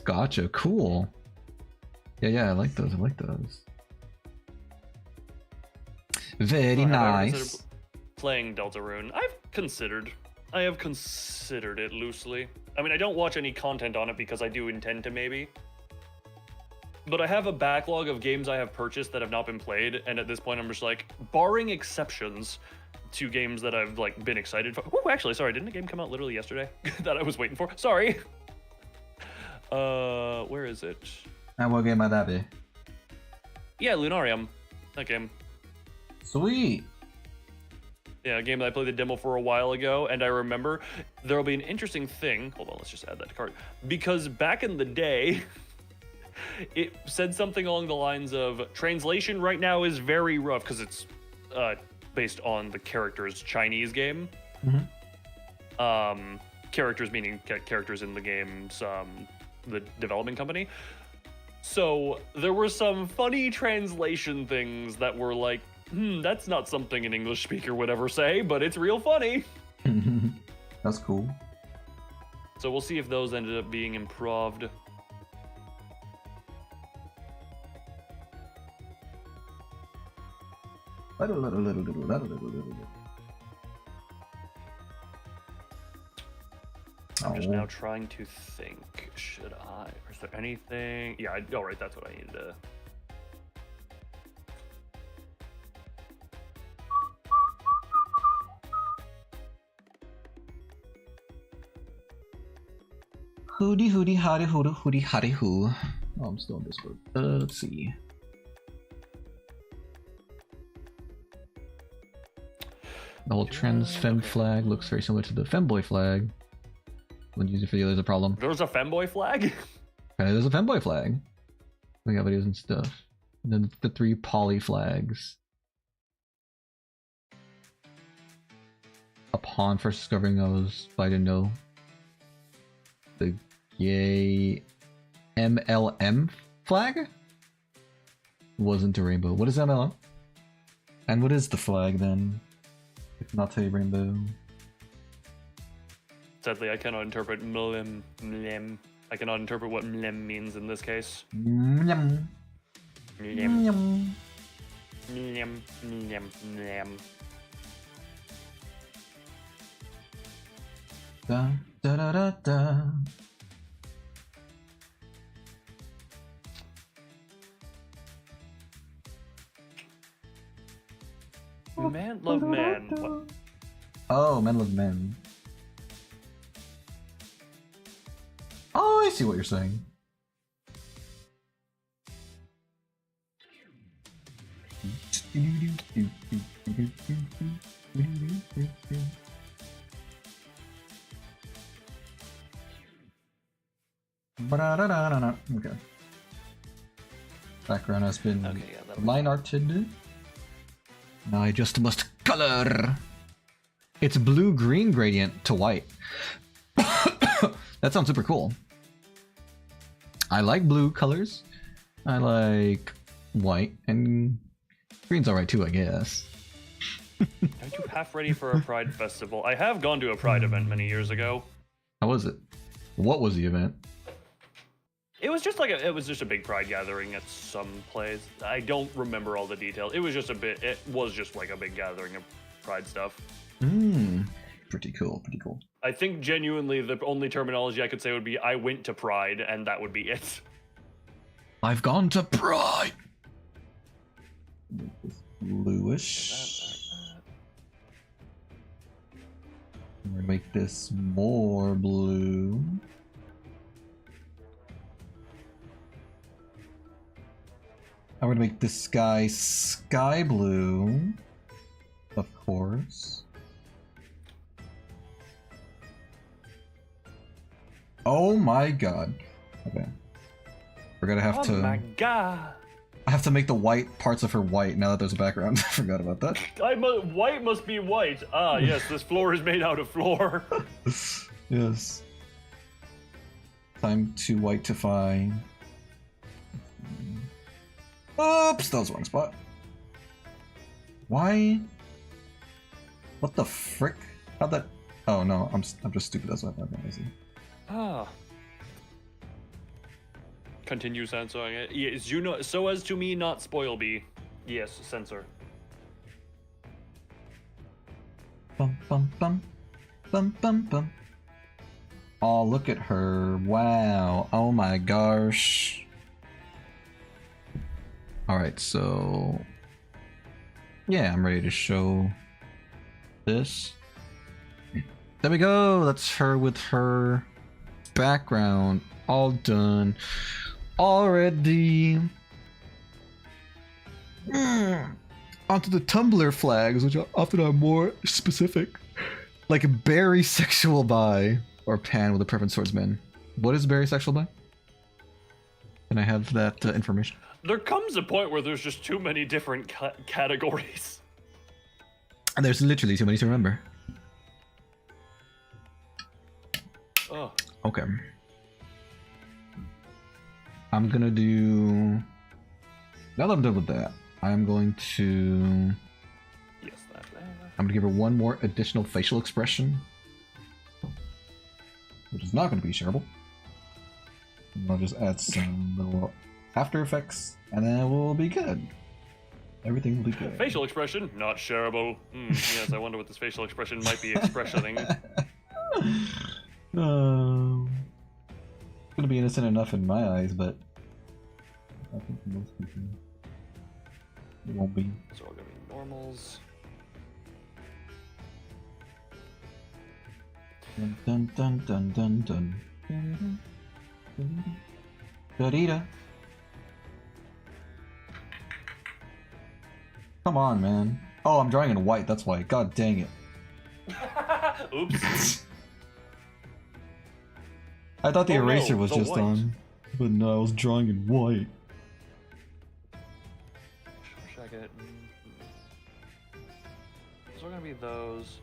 Gotcha. Cool. Yeah, I like those. Very nice. Playing Deltarune, I have considered it loosely. I mean, I don't watch any content on it because I do intend to maybe. But I have a backlog of games I have purchased that have not been played, and at this point I'm just like, barring exceptions to games that I've like been excited for. Oh, actually, sorry, didn't a game come out literally yesterday that I was waiting for? Sorry. Where is it? And what game might that be? Yeah, Lunarium. That game. Sweet. Yeah, a game that I played the demo for a while ago, and I remember there'll be an interesting thing. Hold on, let's just add that to cart. Because back in the day, it said something along the lines of translation right now is very rough because it's based on the character's Chinese game. Characters meaning characters in the game's the development company. So there were some funny translation things that were like, that's not something an English speaker would ever say, but it's real funny. That's cool. So we'll see if those ended up being improved. I'm just now trying to think. Should I? Is there anything? Yeah, oh, right, that's what I needed to. Hooty hooty hotty hooty hooty hotty hoo. Oh, I'm still on Discord. Let's see. The whole trans fem flag looks very similar to the femboy flag. When using video, there's a problem. There's a femboy flag? Okay, there's a femboy flag. We got videos and stuff. And then the 3 poly flags. Upon first discovering those, I didn't know. The gay MLM flag wasn't a rainbow. What is MLM? And what is the flag then? If not a rainbow. Sadly, I cannot interpret mlem. I cannot interpret what mlem means in this case. Mlem. Mlem. Mlem. Mlem. Mlem. Da da da da da. Man love man. What? Oh, men love men. Oh, I see what you're saying. Okay. Background has been line arted. Now I just must color. It's blue-green gradient to white. That sounds super cool. I like blue colors. I like white, and green's alright too, I guess. Are you half ready for a Pride festival? I have gone to a Pride event many years ago. How was it? What was the event? It was just like it was just a big Pride gathering at some place. I don't remember all the details. It was just like a big gathering of Pride stuff. Pretty cool, pretty cool. I think genuinely the only terminology I could say would be I went to Pride, and that would be it. I've gone to Pride! Bluish. I'm gonna make this more blue. I'm gonna make this guy sky blue. Of course. Oh my god. Okay. We're gonna have to. Oh my god. I have to make the white parts of her white now that there's a background. I forgot about that. White must be white. Ah, yes, this floor is made out of floor. Yes. Time to whiteify. Oops, that was the wrong spot. Why? What the frick? How'd that? Oh no, I'm just stupid. That's what I thought. Ah. Continue censoring it. Yes, you know, so as to me not spoil be. Yes, censor. Bum bum bum, bum bum bum. Oh, look at her! Wow! Oh my gosh! All right, so yeah, I'm ready to show this. There we go. That's her with her background all done already. Onto the Tumblr flags, which often are more specific, like berry sexual bi or pan with a preference towards men. What is berry sexual bi? Can I have that information? There comes a point where there's just too many different categories. And there's literally too many to remember. Oh. Okay. I'm gonna do. Now that I'm done with that, I'm going to. Yes, that. I'm gonna give her one more additional facial expression, which is not gonna be shareable. And I'll just add some little After Effects, and then we'll be good. Everything will be good. Facial expression, not shareable. Yes, I wonder what this facial expression might be expressioning. It's gonna be innocent enough in my eyes, but I think for most people it won't be. So we're gonna be normals. Dun dun dun dun dun dun. Da-dee-da. Come on, man. Oh, I'm drawing in white, that's why. God dang it. Oops. I thought the Oh, no, eraser was the just white. on, but no, I was drawing in white. Should I get? So we're gonna be those.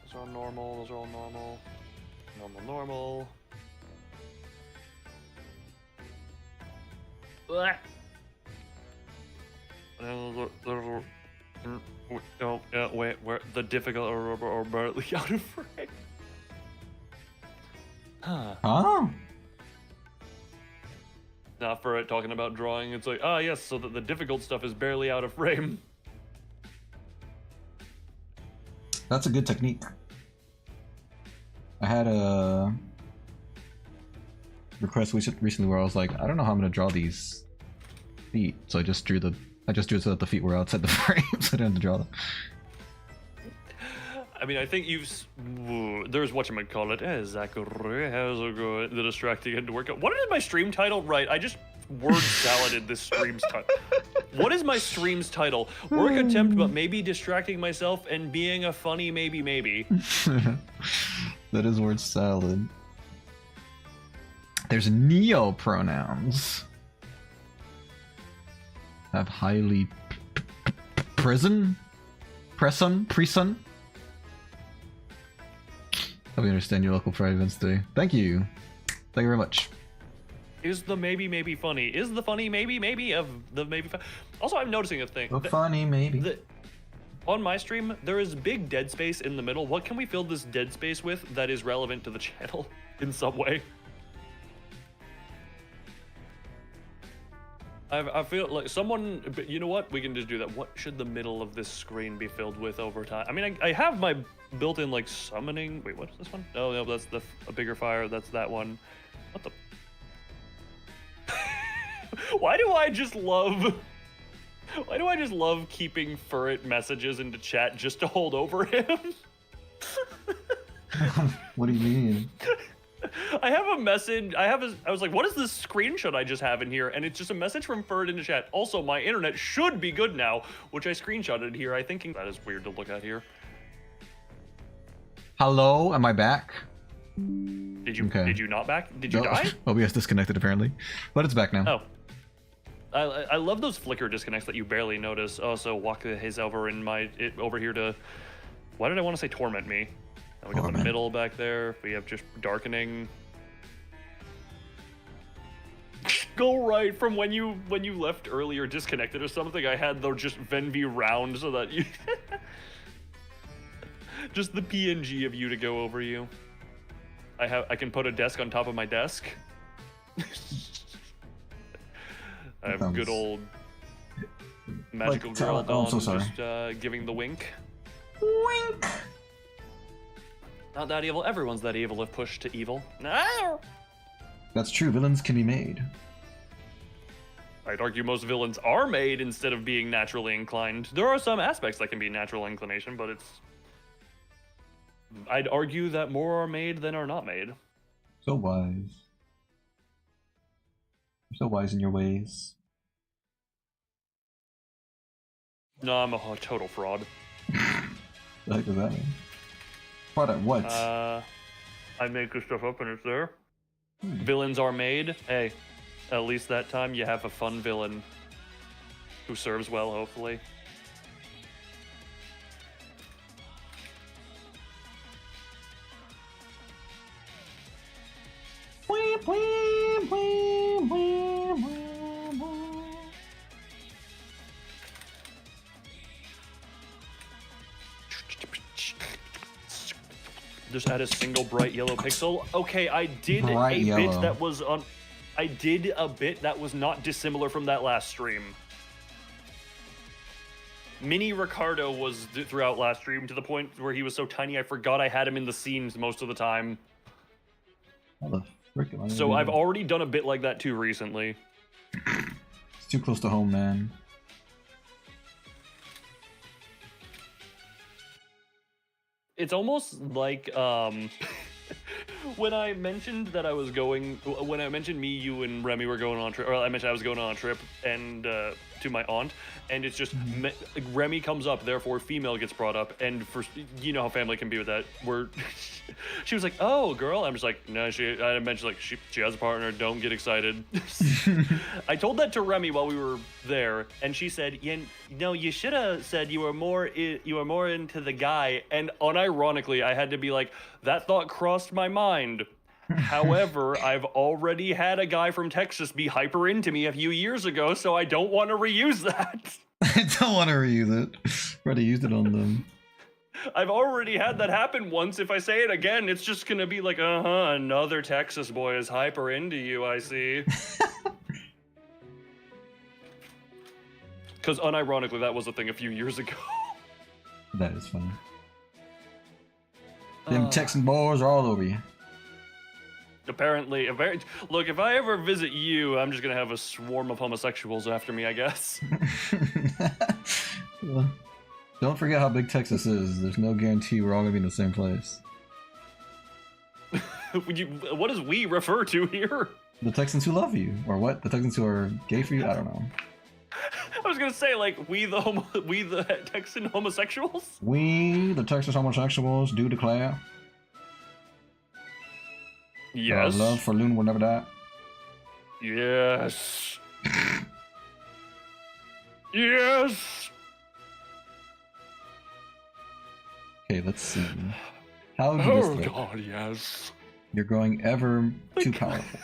Those are all normal. Those are all normal. Normal, normal. Blah. Oh, wait, where the difficult or barely out of frame. Huh. Oh, Not for it talking about drawing. It's like, ah, yes, so that the difficult stuff is barely out of frame. that's a good technique. I had a request recently where I was like, I don't know how I'm gonna draw these feet, so I just drew it so that the feet were outside the frame, so I didn't have to draw them. I mean, I think there's whatchamacallit. Zachary, how's it going? The distracting and workout. What is my stream title? Right, I just word saladed this stream's title. What is my stream's title? Work attempt, but maybe distracting myself and being a funny maybe. That is word salad. There's neo pronouns. Have highly presson. Help me understand your local pride events today. Thank you. Thank you very much. Is the maybe funny? Is the funny maybe of the maybe? Also, I'm noticing a thing. Funny, maybe. On my stream, there is big dead space in the middle. What can we fill this dead space with that is relevant to the channel in some way? I feel like someone, but you know what? We can just do that. What should the middle of this screen be filled with over time? I mean, I have my built-in like summoning. Wait, what's this one? No, that's a bigger fire. That's that one. What the? Why do I just love keeping Furret messages into chat just to hold over him? What do you mean? I have a message. I was like, what is this screenshot I just have in here? And it's just a message from Furret into chat. Also, my internet should be good now, which I screenshotted here. I thinking that is weird to look at here. Hello, am I back? Did you? Okay. Did you not back? Did you No. die? OBS disconnected apparently, but it's back now. Oh. I love those flicker disconnects that you barely notice. Oh, so walk his over over here to. Why did I want to say torment me? And we got the Torment. middle back there. We have just darkening. Go right from when you left earlier, disconnected or something. I had the just Venv round so that you. Just the PNG of you to go over you. I can put a desk on top of my desk. I have good old magical Like, girl oh, I'm so Dawn sorry. just giving the wink. Wink. Not that evil. Everyone's that evil if pushed to evil. No. That's true. Villains can be made. I'd argue most villains are made instead of being naturally inclined. There are some aspects that can be natural inclination, but I'd argue that more are made than are not made. So wise. You're so wise in your ways. No, I'm a total fraud. The heck does that mean? Fraud at what? I make this stuff up and it's there. Villains are made. Hey, at least that time you have a fun villain who serves well, hopefully. Just add a single bright yellow pixel. Okay, I did Bright a yellow. bit that was on. I did a bit that was not dissimilar from that last stream. Mini Ricardo was throughout last stream to the point where he was so tiny I forgot I had him in the scenes most of the time. How the frick am I So gonna I've do already done a bit like that too recently. that? It's too close to home, man. It's almost like when I mentioned that I was going, when I mentioned me, you, and Remy were going on a trip, or I mentioned I was going on a trip, and to my aunt, and it's just Remy comes up, therefore female gets brought up, and for you know how family can be with that. Where she was like, "Oh, girl," I'm just like, "No, I mentioned like she has a partner. Don't get excited." I told that to Remy while we were there, and she said, "No, you should have said you were more into the guy." And unironically, I had to be like, "That thought crossed my mind." However, I've already had a guy from Texas be hyper into me a few years ago, so I don't want to reuse that. I don't want to reuse it. Already used it on them. I've already had that happen once. If I say it again, it's just gonna be like, another Texas boy is hyper into you, I see. Because unironically, that was a thing a few years ago. That is funny. Them Texan boys are all over you. Apparently, look, if I ever visit you, I'm just gonna have a swarm of homosexuals after me, I guess. Well, don't forget how big Texas is. There's no guarantee we're all gonna be in the same place. What does we refer to here? The Texans who love you, or what? The Texans who are gay for you? I don't know. I was gonna say, like, we the Texan homosexuals? We, the Texas homosexuals, do declare Yes. our love for Loon will never die. Yes. Yes. Okay, let's see. How would you Oh list it? God, yes. You're growing ever too powerful.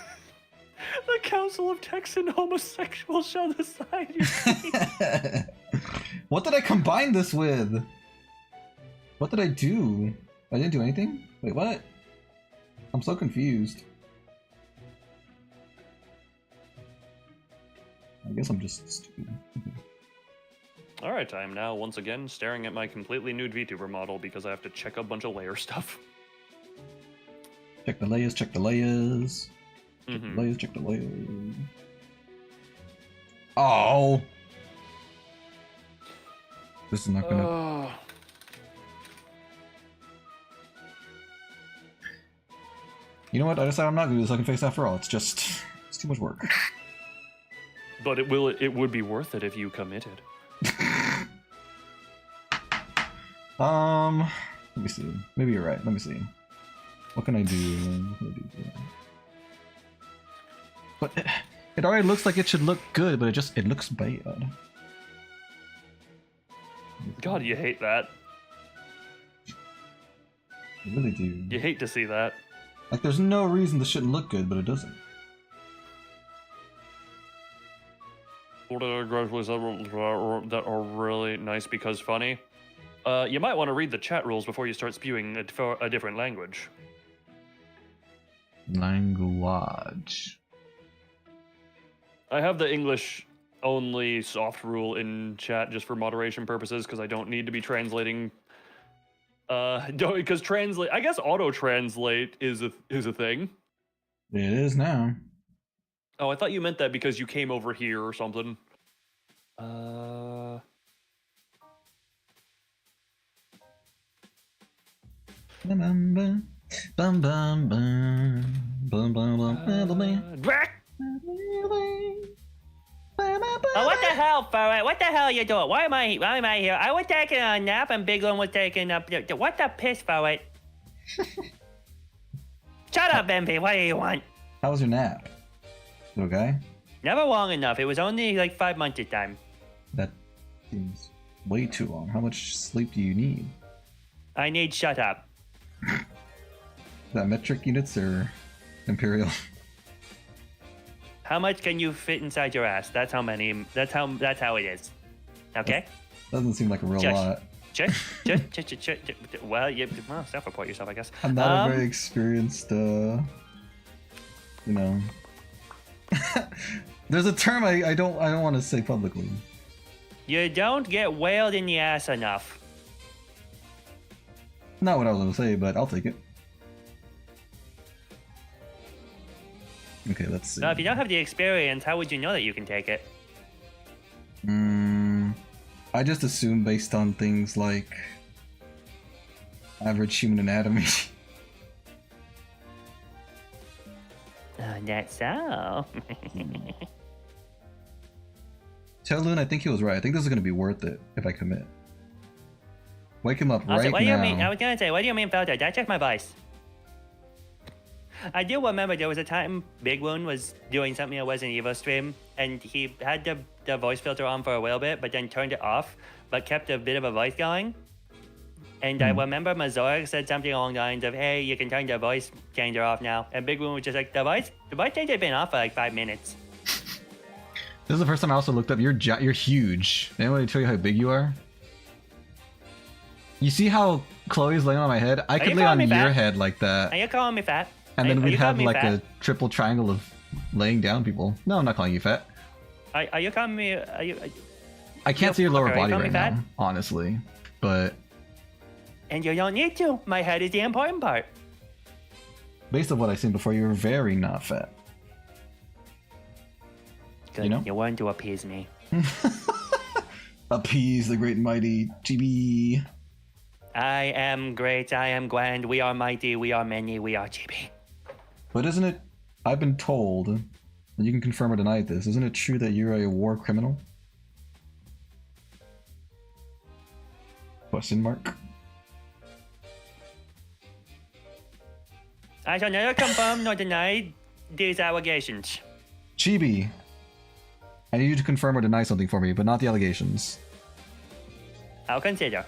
The Council of Texan Homosexuals shall decide your fate. What did I combine this with? What did I do? I didn't do anything? Wait, what? I'm so confused. I guess I'm just stupid. Alright, I am now once again staring at my completely nude VTuber model because I have to check a bunch of layer stuff. Check the layers, check the layers. Check Mhm. the layers, check the layers. Oh! This is not gonna... You know what? I decided I'm not gonna do this. I can face after all. It's too much work. But it would be worth it if you committed. Let me see. Maybe you're right. Let me see. What can I do? What can I do? But it already looks like it should look good, but it looks bad. God, you hate that. I really do. You hate to see that. Like, there's no reason this shouldn't look good, but it doesn't. That are really nice because funny. You might want to read the chat rules before you start spewing a different language. Language. I have the English only soft rule in chat just for moderation purposes because I don't need to be translating. Because translate, I guess auto translate is a thing. It is now. Oh, I thought you meant that because you came over here or something. Bum bum bum bum bum bum bum bum bum bum. Oh, what the hell, Ferret? What the hell are you doing? Why am I here? I was taking a nap and Big One was taking a... What the piss, Ferret? Shut up, MP. What do you want? How was your nap? You okay? Never long enough. It was only like 5 months this time. That seems way too long. How much sleep do you need? I need shut up. Is that metric units or imperial? How much can you fit inside your ass? That's how many. That's how it is. Okay. Doesn't seem like a real Shush. lot. Well, self-report yourself, I guess. I'm not a very experienced, There's a term I don't want to say publicly. You don't get whaled in the ass enough. Not what I was gonna say, but I'll take it. Okay, let's see. So if you don't have the experience, how would you know that you can take it? I just assume based on things like average human anatomy. That's so. Tell Loon I think he was right. I think this is gonna be worth it if I commit. Wake him up Also, right what do now. you mean? I was gonna say, what do you mean, filter? Did I check my voice? I do remember there was a time Big Loon was doing something at Resident Evil stream, and he had the voice filter on for a little bit, but then turned it off, but kept a bit of a voice going. And I remember Mazorg said something along the lines of, "Hey, you can turn the voice changer off now." And Big Loon was just like, "The voice changer had been off for like 5 minutes." This is the first time I also looked up. You're huge. Anyone tell you how big you are? You see how Chloe's laying on my head? I could lay on your head like that. Are you calling me fat? And then we'd have like a triple triangle of laying down people. No, I'm not calling you fat. Are you calling me? I can't see your lower are you body calling right me fat? now, honestly. But And you don't need to. My head is the important part. based on what I've seen before, you're very not fat. Good. You know? You wanted to appease me. Appease the great and mighty GB. I am great. I am grand. We are mighty. We are many. We are chibi. But isn't it? I've been told, and you can confirm or deny this. Isn't it true that you're a war criminal? Question mark. I shall neither confirm nor deny these allegations. Chibi, I need you to confirm or deny something for me, but not the allegations. I'll consider.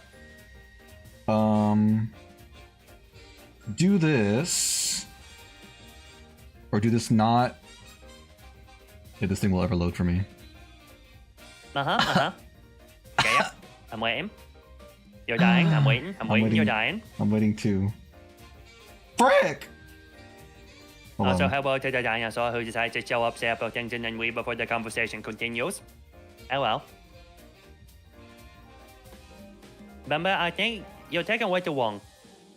Do this, or do this not. If this thing will ever load for me. Yeah. I'm waiting. You're dying. I'm waiting. I'm waiting. You're dying. I'm waiting too. Frick! Hold Also, on. hello to the dinosaur who decided to show up, say a few things, and then leave before the conversation continues. Hello. Remember, I think you're taking way too long.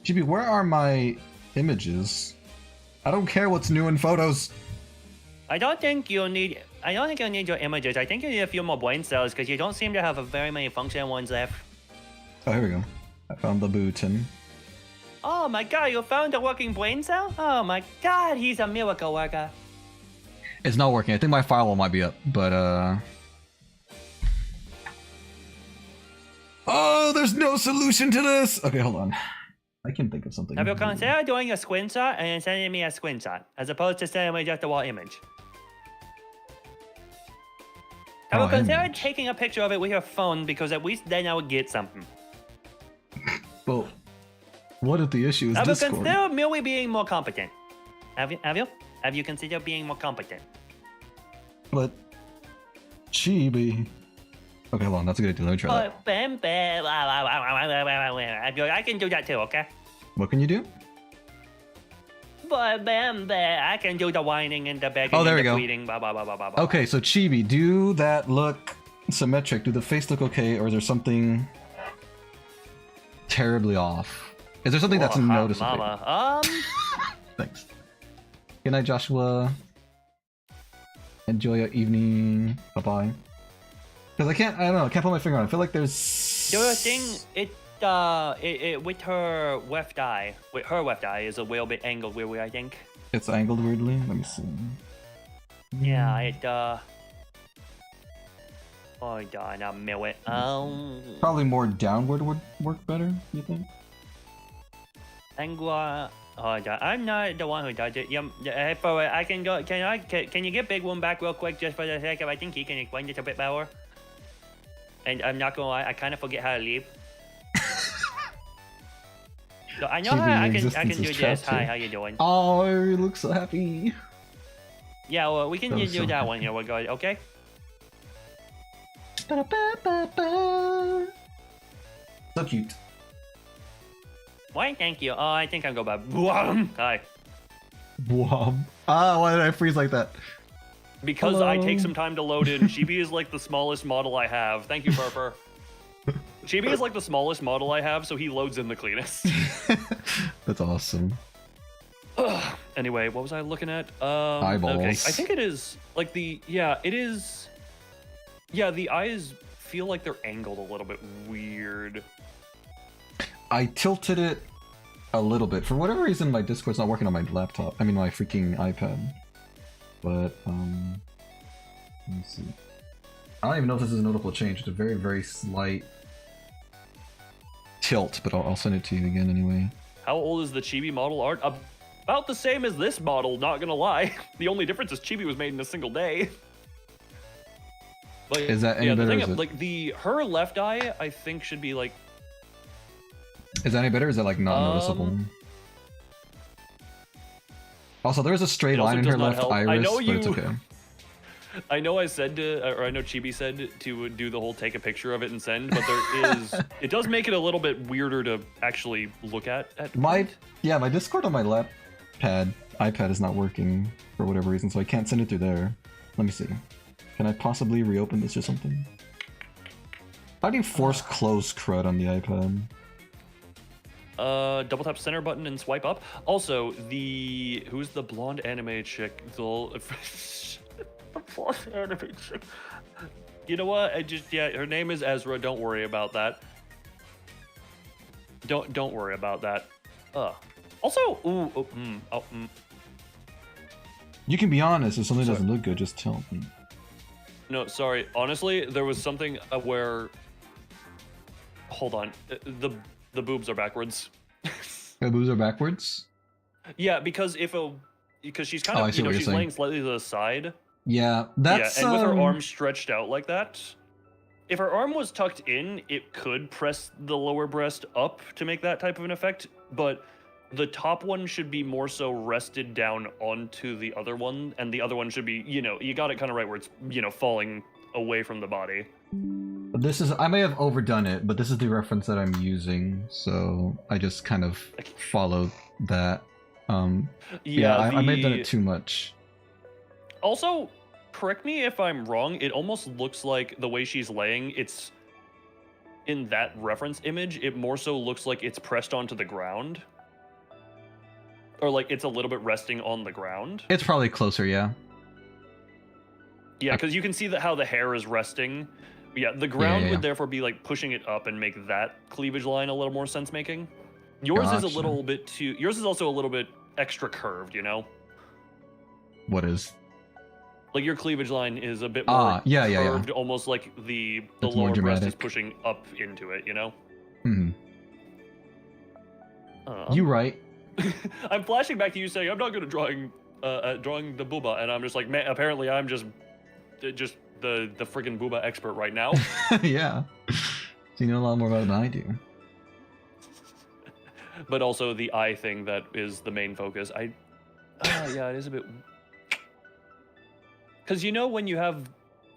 GB, where are my images? I don't care what's new in photos. I don't think you'll need your images. I think you need a few more brain cells because you don't seem to have very many functional ones left. Oh, here we go. I found the button. Oh my god, you found a working brain cell? Oh my god, he's a miracle worker. It's not working. I think my firewall might be up, but oh, there's no solution to this. Okay, hold on. I can think of something. Have you considered doing a screenshot and then sending me a screenshot, as opposed to sending me just a raw image? Have you considered taking a picture of it with your phone, because at least then I would get something? Well, what if the issue is Have you Discord? considered merely being more competent? Have you considered being more competent? But Chibi. Okay, hold on. That's a good idea. Let me try that. I can do that too, okay? What can you do? I can do the whining and the begging Oh, there and we the go. pleading, blah, blah, blah, blah, blah, blah. Okay, so Chibi, do that look symmetric? Do the face look okay, or is there something terribly off? Is there something that's Oh, hot noticeable? mama. Thanks. Good night, Joshua. Enjoy your evening. Bye-bye. Because I don't know, I can't put my finger on it. I feel like there's... The thing, it with her left eye, is a little bit angled weirdly, I think. It's angled weirdly? Let me see. Yeah, hold on a minute. Probably more downward would work better, you think? Hold on, I'm not the one who does it. Yeah, for I can go. Can you get Big One back real quick, just for the sake of? I think he can explain it a bit better. And I'm not gonna lie, I kind of forget how to leave. So I know how I can do this. Hi, how you doing? Oh, you look so happy. Yeah, well, we can That do was so that happy. one. Yeah, we're good. Okay. So cute. Why? Thank you. Oh, I think I'll go by. Hi. Wow. Ah, why did I freeze like that? Because I take Hello. some time to load in. Chibi is like the smallest model I have. Thank you, Purper. Chibi is like the smallest model I have, so he loads in the cleanest. That's awesome. Anyway, what was I looking at? Eyeballs. Okay, I think it is like it is. Yeah, the eyes feel like they're angled a little bit weird. I tilted it a little bit. For whatever reason, my Discord's not working on my laptop. I mean, my freaking iPad. But, let me see. I don't even know if this is a notable change. It's a very, very slight tilt, but I'll send it to you again anyway. How old is the Chibi model art? About the same as this model, not gonna lie. The only difference is Chibi was made in a single day. But Is that any yeah, better, the or thing, is it- like her left eye, I think should be like. Is that any better, or is that, like, not noticeable? Also, there is a straight It also line in does her not left help. I iris, know but it's you- okay. I know I said to, or I know Chibi said to do the whole take a picture of it and send, but there is, it does make it a little bit weirder to actually look at. My Discord on my iPad is not working for whatever reason, so I can't send it through there. Let me see. Can I possibly reopen this or something? How do you force close CRUD on the iPad? Double tap center button and swipe up. Also, who's the blonde anime chick? The blonde anime chick. You know what? Her name is Ezra. Don't worry about that. Don't worry about that. Also, You can be honest. If something doesn't look good, just tell me. no, sorry. Honestly, there was something where. Hold on. The boobs are backwards. The boobs are backwards? Yeah, because she's kind Oh, I of see what you're she's saying. laying slightly to the side. Yeah, that's... Yeah, and with her arms stretched out like that. If her arm was tucked in, it could press the lower breast up to make that type of an effect, but the top one should be more so rested down onto the other one, and the other one should be, you got it kind of right where it's, falling away from the body. This is... I may have overdone it, but this is the reference that I'm using, so I just kind of followed that. I may have done it too much. Also, correct me if I'm wrong, it almost looks like the way she's laying, it's in that reference image, it more so looks like it's pressed onto the ground. Or like it's a little bit resting on the ground. It's probably closer, yeah. Yeah, because you can see how the hair is resting. Yeah, the ground Yeah. would therefore be like pushing it up and make that cleavage line a little more sense making. Yours is a Gotcha. little bit too. Yours is also a little bit extra curved, What is? Like your cleavage line is a bit more yeah. curved, almost like the It's more lower breast is dramatic. pushing up into it. Hmm. You right. I'm flashing back to you saying I'm not good at drawing the booba, and I'm just like, man, apparently I'm just the friggin' booba expert right now. Yeah. So you know a lot more about it than I do. But also the eye thing that is the main focus. Yeah, it is a bit. Because when you have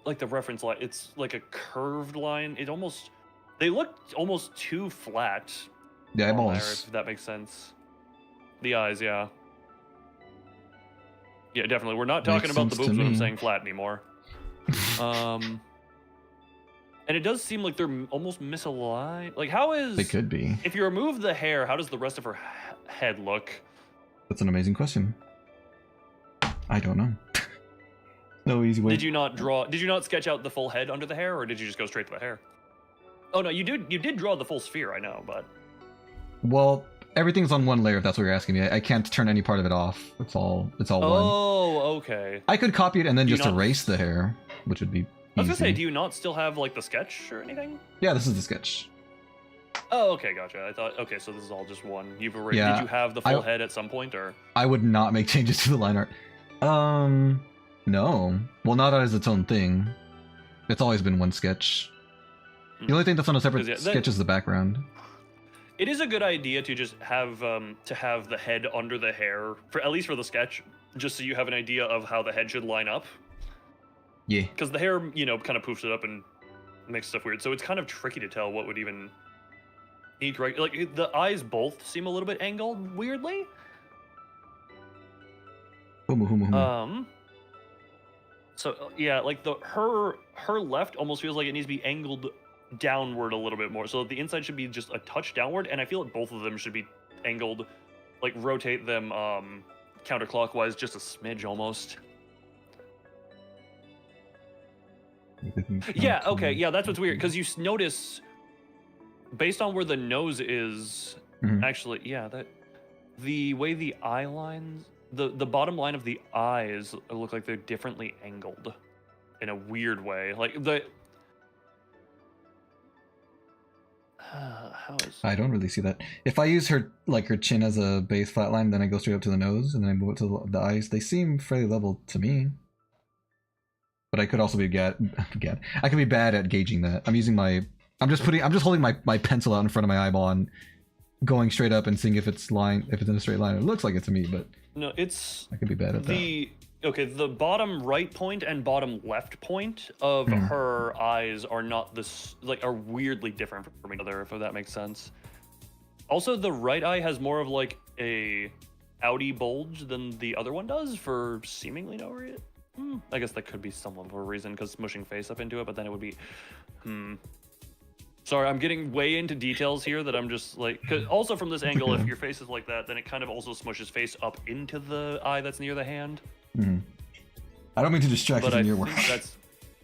like the reference line, it's like a curved line. They look almost too flat. The on there, eyeballs. if that makes sense. The eyes, yeah. Yeah, definitely. We're not talking Makes about the sense to boobs when I'm me. saying flat anymore. And it does seem like they're almost misaligned. Like, how is... They could be. If you remove the hair, how does the rest of her head look? That's an amazing question. I don't know. No easy way. Did you not sketch out the full head under the hair, or did you just go straight to the hair? Oh, no, you did draw the full sphere, I know, but... Well, everything's on one layer, if that's what you're asking me. I can't turn any part of it off. It's all one. Oh, okay. I could copy it and then Do you just not- erase the hair, which would be I was gonna say, easy. do you not still have, like, the sketch or anything? Yeah, this is the sketch. Oh, okay, gotcha. I thought, okay, so this is all just one. Yeah, Did you have the full head at some point, or? I would not make changes to the line art. No. Well, not as its own thing. It's always been one sketch. The only thing that's on a separate 'Cause, yeah, that- sketch is the background. It is a good idea to just have the head under the hair, at least for the sketch. just so you have an idea of how the head should line up. Yeah. Because the hair, you know, kind of poofs it up and makes stuff weird. So it's kind of tricky to tell what would even need correct. Like the eyes both seem a little bit angled weirdly. So yeah, like her left almost feels like it needs to be angled downward a little bit more. So the inside should be just a touch downward, and I feel like both of them should be angled, like rotate them counterclockwise just a smidge almost. Yeah, okay, yeah, that's what's weird, because you notice, based on where the nose is, actually, yeah, that the way the eye lines, the bottom line of the eyes look like they're differently angled in a weird way. Like the how is I don't really see that. If I use her chin as a base flat line, then I go straight up to the nose, and then I move it to the eyes. They seem fairly level to me. But I could also be I could be bad at gauging that. I'm just holding my pencil out in front of my eyeball and going straight up and seeing if it's in a straight line. It looks like it to me, but no, I could be bad at that. Okay, the bottom right point and bottom left point of her eyes are not are weirdly different from each other, if that makes sense. Also, the right eye has more of like a outy bulge than the other one does for seemingly no reason. I guess that could be some of a reason, because smushing face up into it, but then it would be Sorry, I'm getting way into details here that I'm just like, 'cause also from this angle, if your face is like that, then it kind of also smushes face up into the eye that's near the hand. I don't mean to distract you from your work.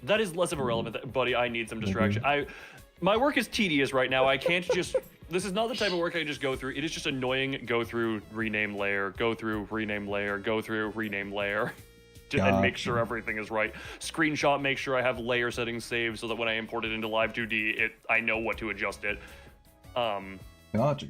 That is less of a relevant, buddy. I need some distraction. My work is tedious right now. I can't just. This is not the type of work I just go through. It is just annoying. Go through, rename layer. Go through, rename layer. Go through, rename layer. And make sure everything is right. Screenshot, make sure I have layer settings saved so that when I import it into Live 2D, I know what to adjust it. Gotcha. Good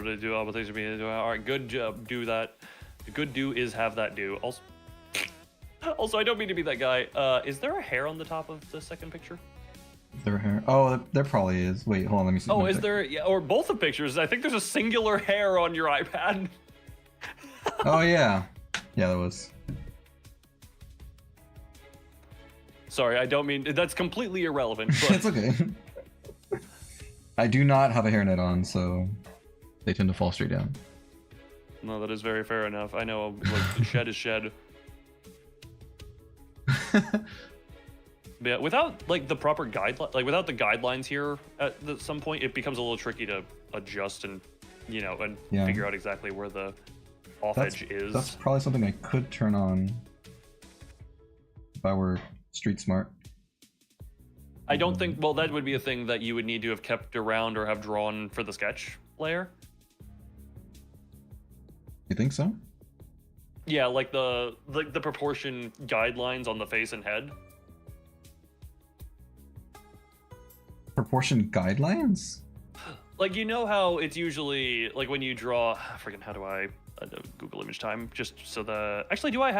to do all right, good job. Do that. The good do is have that do. Also, I don't mean to be that guy. Is there a hair on the top of the second picture? There hair? Oh, there probably is. Wait, hold on. Let me see. Oh, is there? Yeah, or both the pictures. I think there's a singular hair on your iPad. Oh yeah, there was. Sorry, I don't mean. That's completely irrelevant. But It's okay. I do not have a hairnet on, so they tend to fall straight down. No, that is very fair enough. I know, like, shed is shed. Yeah, without like the proper without the guidelines here at some point, it becomes a little tricky to adjust and figure out exactly where the edge is. That's probably something I could turn on if I were street smart. I don't think. Well, that would be a thing that you would need to have kept around or have drawn for the sketch layer. You think so? Yeah, like the proportion guidelines on the face and head. Proportion guidelines? Like, you know how it's usually like when you draw. How do I Google image time? Just so actually, do I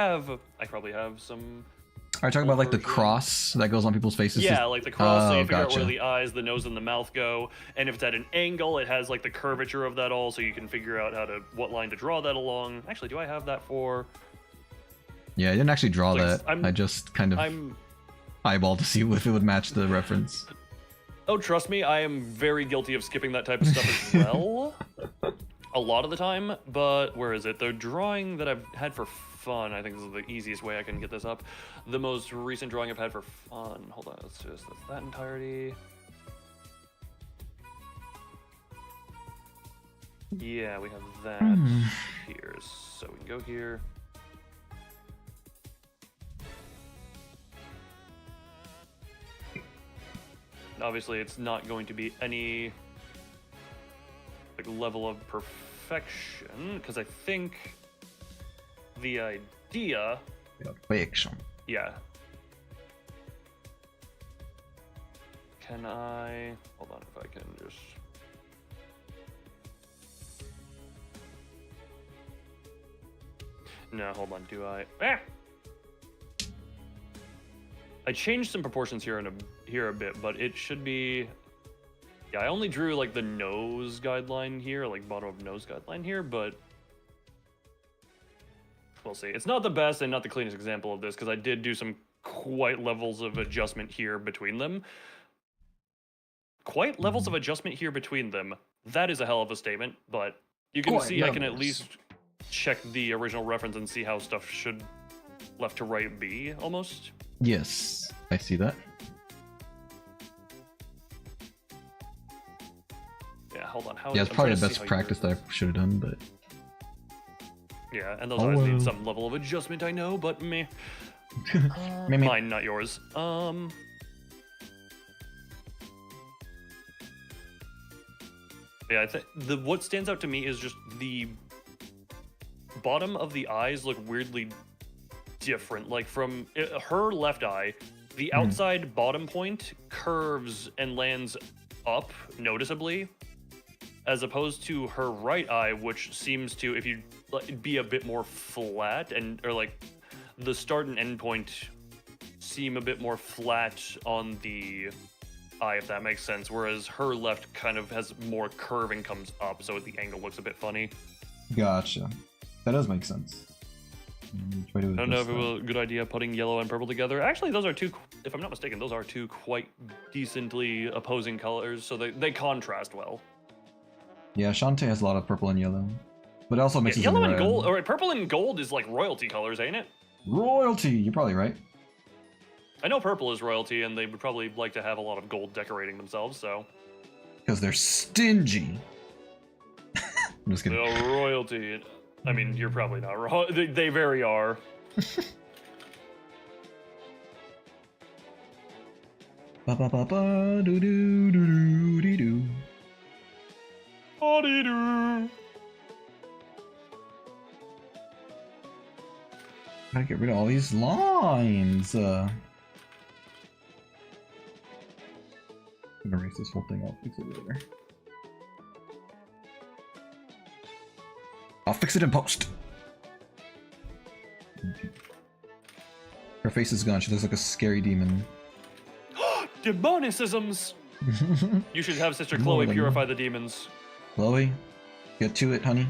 probably have some. Are you talking about like the cross that goes on people's faces? Yeah, like the cross, so you figure out gotcha. where the eyes, the nose, and the mouth go. And if it's at an angle, it has like the curvature of that all, so you can figure out what line to draw that along. Actually, do I have that for? Yeah, I didn't actually draw Like, that. I just kind of eyeballed to see if it would match the reference. Oh, trust me, I am very guilty of skipping that type of stuff as well. A lot of the time, but where is it? The drawing that I've had for fun, I think this is the easiest way I can get this up. The most recent drawing I've had for fun. Hold on, that's that entirety. Yeah, we have that here. So we can go here. Obviously, it's not going to be any level of perfection, because I think the idea. Perfection. Yeah. Can I? Hold on, if I can just. No, hold on. Do I? Ah! I changed some proportions here a bit, but it should be Yeah, I only drew like the nose guideline here, like bottom of nose guideline here, but we'll see. It's not the best and not the cleanest example of this because I did do some quite levels of adjustment here between them. Quite levels of adjustment here between them. That is a hell of a statement, but you can see I can at least check the original reference and see how stuff should left to right be, almost. Yes, I see that. Yeah, hold on. How Yeah, it's I'm probably trying the to see best how practice that I should have done, but... Yeah, and those eyes need some level of adjustment, I know, but meh. Mine, not yours. Yeah, I think what stands out to me is just the bottom of the eyes look weirdly different. Like from her left eye, the outside bottom point curves and lands up noticeably, as opposed to her right eye, which seems to, if you be a bit more flat, and or like the start and end point seem a bit more flat on the eye, if that makes sense, whereas her left kind of has more curve and comes up, so the angle looks a bit funny. Gotcha. That does make sense. I don't know if it was a good idea putting yellow and purple together. Actually, those are two, if I'm not mistaken, those are two quite decently opposing colors, so they contrast well. Yeah, Shantae has a lot of purple and yellow. But it also mixes yellow in and red. gold, or purple and gold is like royalty colors, ain't it? Royalty! You're probably right. I know purple is royalty, and they would probably like to have a lot of gold decorating themselves, so. Because they're stingy. I'm just kidding. They're royalty. I mean, you're probably not wrong. They very are. Ba ba ba ba doo doo doo doo dee doo. Ba-dee-doo. Gotta get rid of all these lines. I'm gonna erase this whole thing. I'll fix it later. I'll fix it in post. Her face is gone. She looks like a scary demon. Demonicisms! You should have Sister Chloe purify the demons. Chloe, get to it, honey.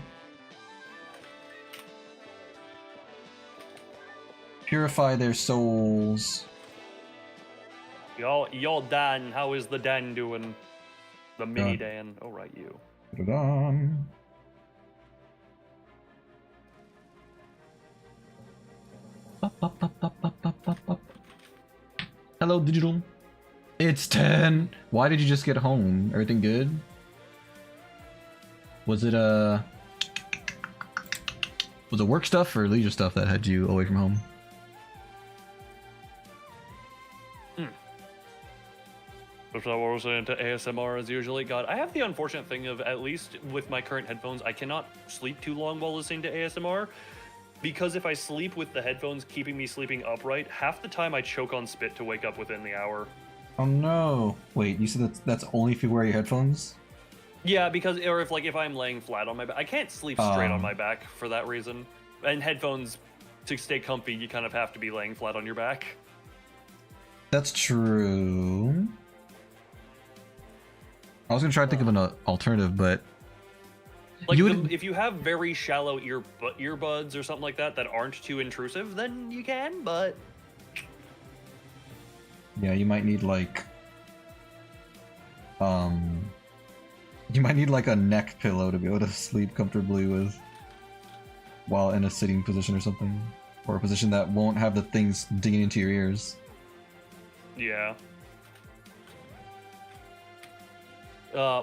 Purify their souls. Y'all Dan, how is the Dan doing? The mini Dan. Oh, right, you. Put it on. Hello, digital. It's 10. Why did you just get home? Everything good? Was it work stuff or leisure stuff that had you away from home? That's not what we're saying to ASMR as usually. God, I have the unfortunate thing of, at least with my current headphones, I cannot sleep too long while listening to ASMR. Because if I sleep with the headphones keeping me sleeping upright, half the time I choke on spit to wake up within the hour. Oh no. Wait, you said that's only if you wear your headphones? Yeah, because, or if I'm laying flat on my back. I can't sleep straight on my back for that reason. And headphones, to stay comfy, you kind of have to be laying flat on your back. That's true. I was gonna try to think of an alternative, but like you would... if you have very shallow earbuds or something like that aren't too intrusive, then you can. But yeah, you might need like you might need like a neck pillow to be able to sleep comfortably with while in a sitting position or something, or a position that won't have the things digging into your ears. Yeah.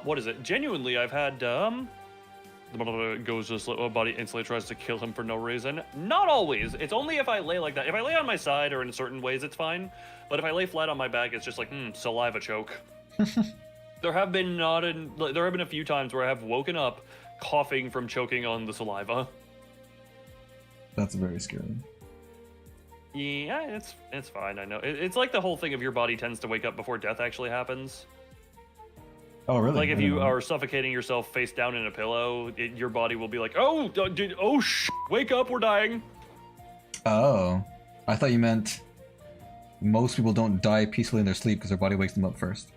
What is it? Genuinely, I've had, goes just, body instantly tries to kill him for no reason. Not always. It's only if I lay like that. If I lay on my side or in certain ways, it's fine. But if I lay flat on my back, it's just like, saliva choke. There have been a few times where I have woken up coughing from choking on the saliva. That's very scary. Yeah, it's fine, I know. It's like the whole thing of your body tends to wake up before death actually happens. Oh, really? Like if you are suffocating yourself face down in a pillow, your body will be like, oh, wake up, we're dying. Oh, I thought you meant most people don't die peacefully in their sleep because their body wakes them up first.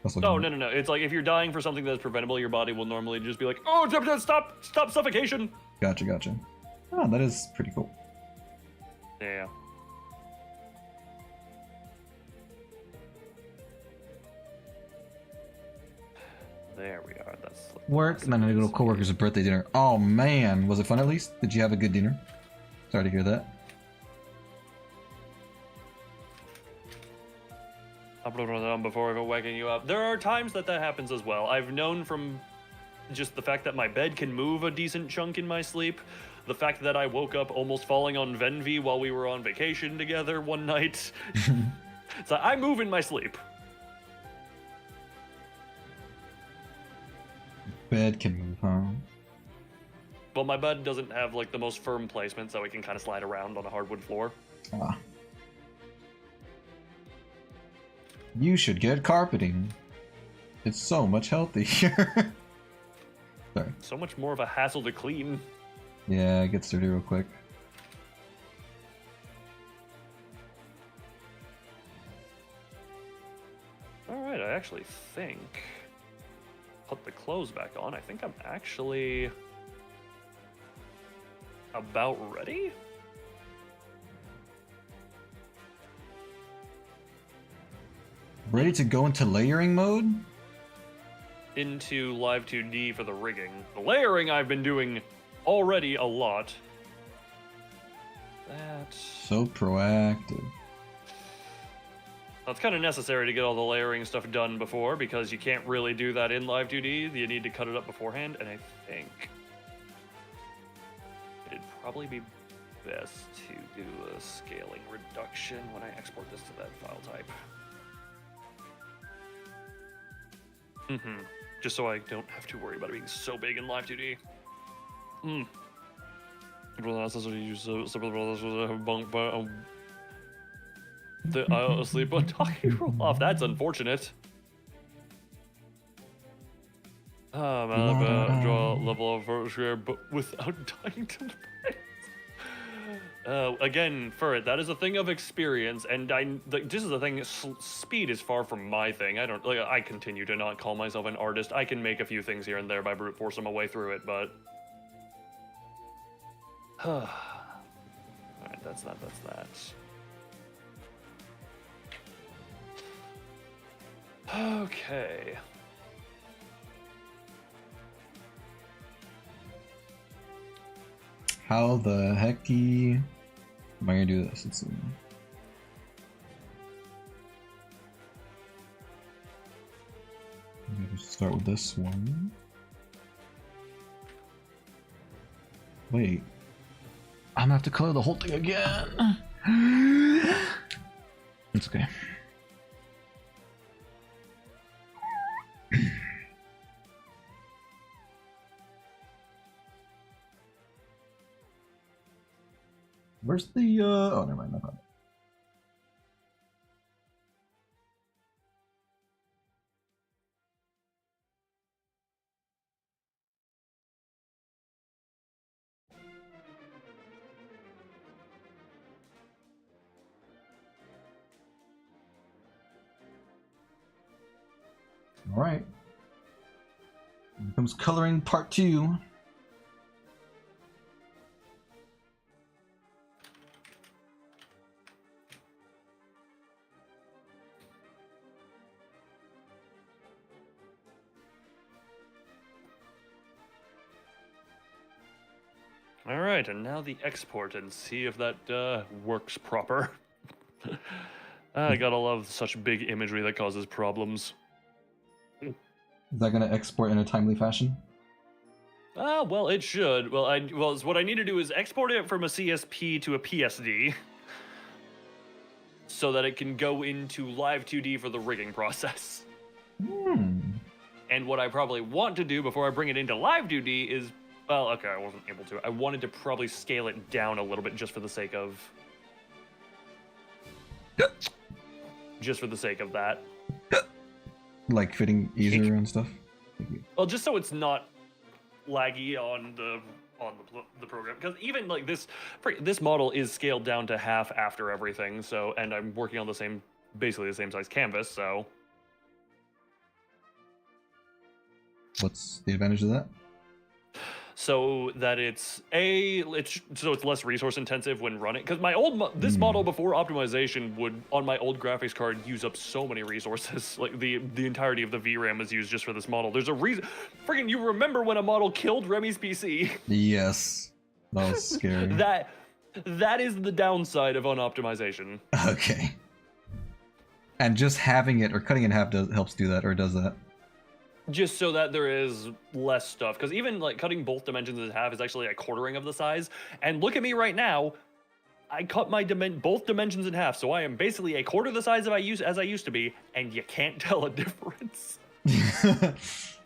That's what Oh, you no, meant. no, no. It's like if you're dying for something that's preventable, your body will normally just be like, oh, stop suffocation. Gotcha. Oh, that is pretty cool. Yeah. There we are. That's Work, and then I go to a coworker's birthday dinner. Oh man, was it fun at least? Did you have a good dinner? Sorry to hear that. Before even waking you up. There are times that happens as well. I've known from just the fact that my bed can move a decent chunk in my sleep, the fact that I woke up almost falling on Venvi while we were on vacation together one night. So I move in my sleep. Bed can move, huh? Well, my bed doesn't have like the most firm placement, so it can kind of slide around on a hardwood floor. Ah. You should get carpeting. It's so much healthier. Sorry. So much more of a hassle to clean. Yeah, it gets dirty real quick. Alright, I actually think... Put the clothes back on. I think I'm actually... about ready? Ready to go into layering mode? Into Live 2D for the rigging. The layering I've been doing already a lot. So proactive. That's kind of necessary to get all the layering stuff done before, because you can't really do that in Live 2D. You need to cut it up beforehand, and I think it'd probably be best to do a scaling reduction when I export this to that file type. Just so I don't have to worry about it being so big in Live 2D. Sleep on talking roll off. That's unfortunate. Draw level of share, but without dying to the brains. Again, for it, that is a thing of experience, and this is the thing. Speed is far from my thing. I continue to not call myself an artist. I can make a few things here and there by brute forcing my way through it, but. All right, that's that. Okay. How the hecky am I gonna do this? Let's see. I'm gonna start with this one. Wait. I'm gonna have to color the whole thing again. It's okay. Where's the oh, never mind, I found it. All right. Here comes coloring part 2. All right, and now the export and see if that works proper. I gotta love such big imagery that causes problems. Is that gonna export in a timely fashion? Well, it should. Well, what I need to do is export it from a CSP to a PSD, so that it can go into Live 2D for the rigging process. And what I probably want to do before I bring it into Live 2D is, well, okay, I wasn't able to. I wanted to probably scale it down a little bit just for the sake of, that. Like fitting easier and stuff. Well, just so it's not laggy on the program, because even like this model is scaled down to half after everything. So, and I'm working on basically the same size canvas. So, What's the advantage of that? So that it's less resource intensive when running. Because my this model before optimization would on my old graphics card use up so many resources. Like the entirety of the VRAM was used just for this model. There's a reason. Friggin', you remember when a model killed Remy's PC? Yes, that was scary. that is the downside of unoptimization. Okay. And just having it or cutting it in half helps do that, or does that? Just so that there is less stuff, because even like cutting both dimensions in half is actually a quartering of the size. And look at me right now, I cut my both dimensions in half, so I am basically a quarter the size as I used to be, and you can't tell a difference. Nice.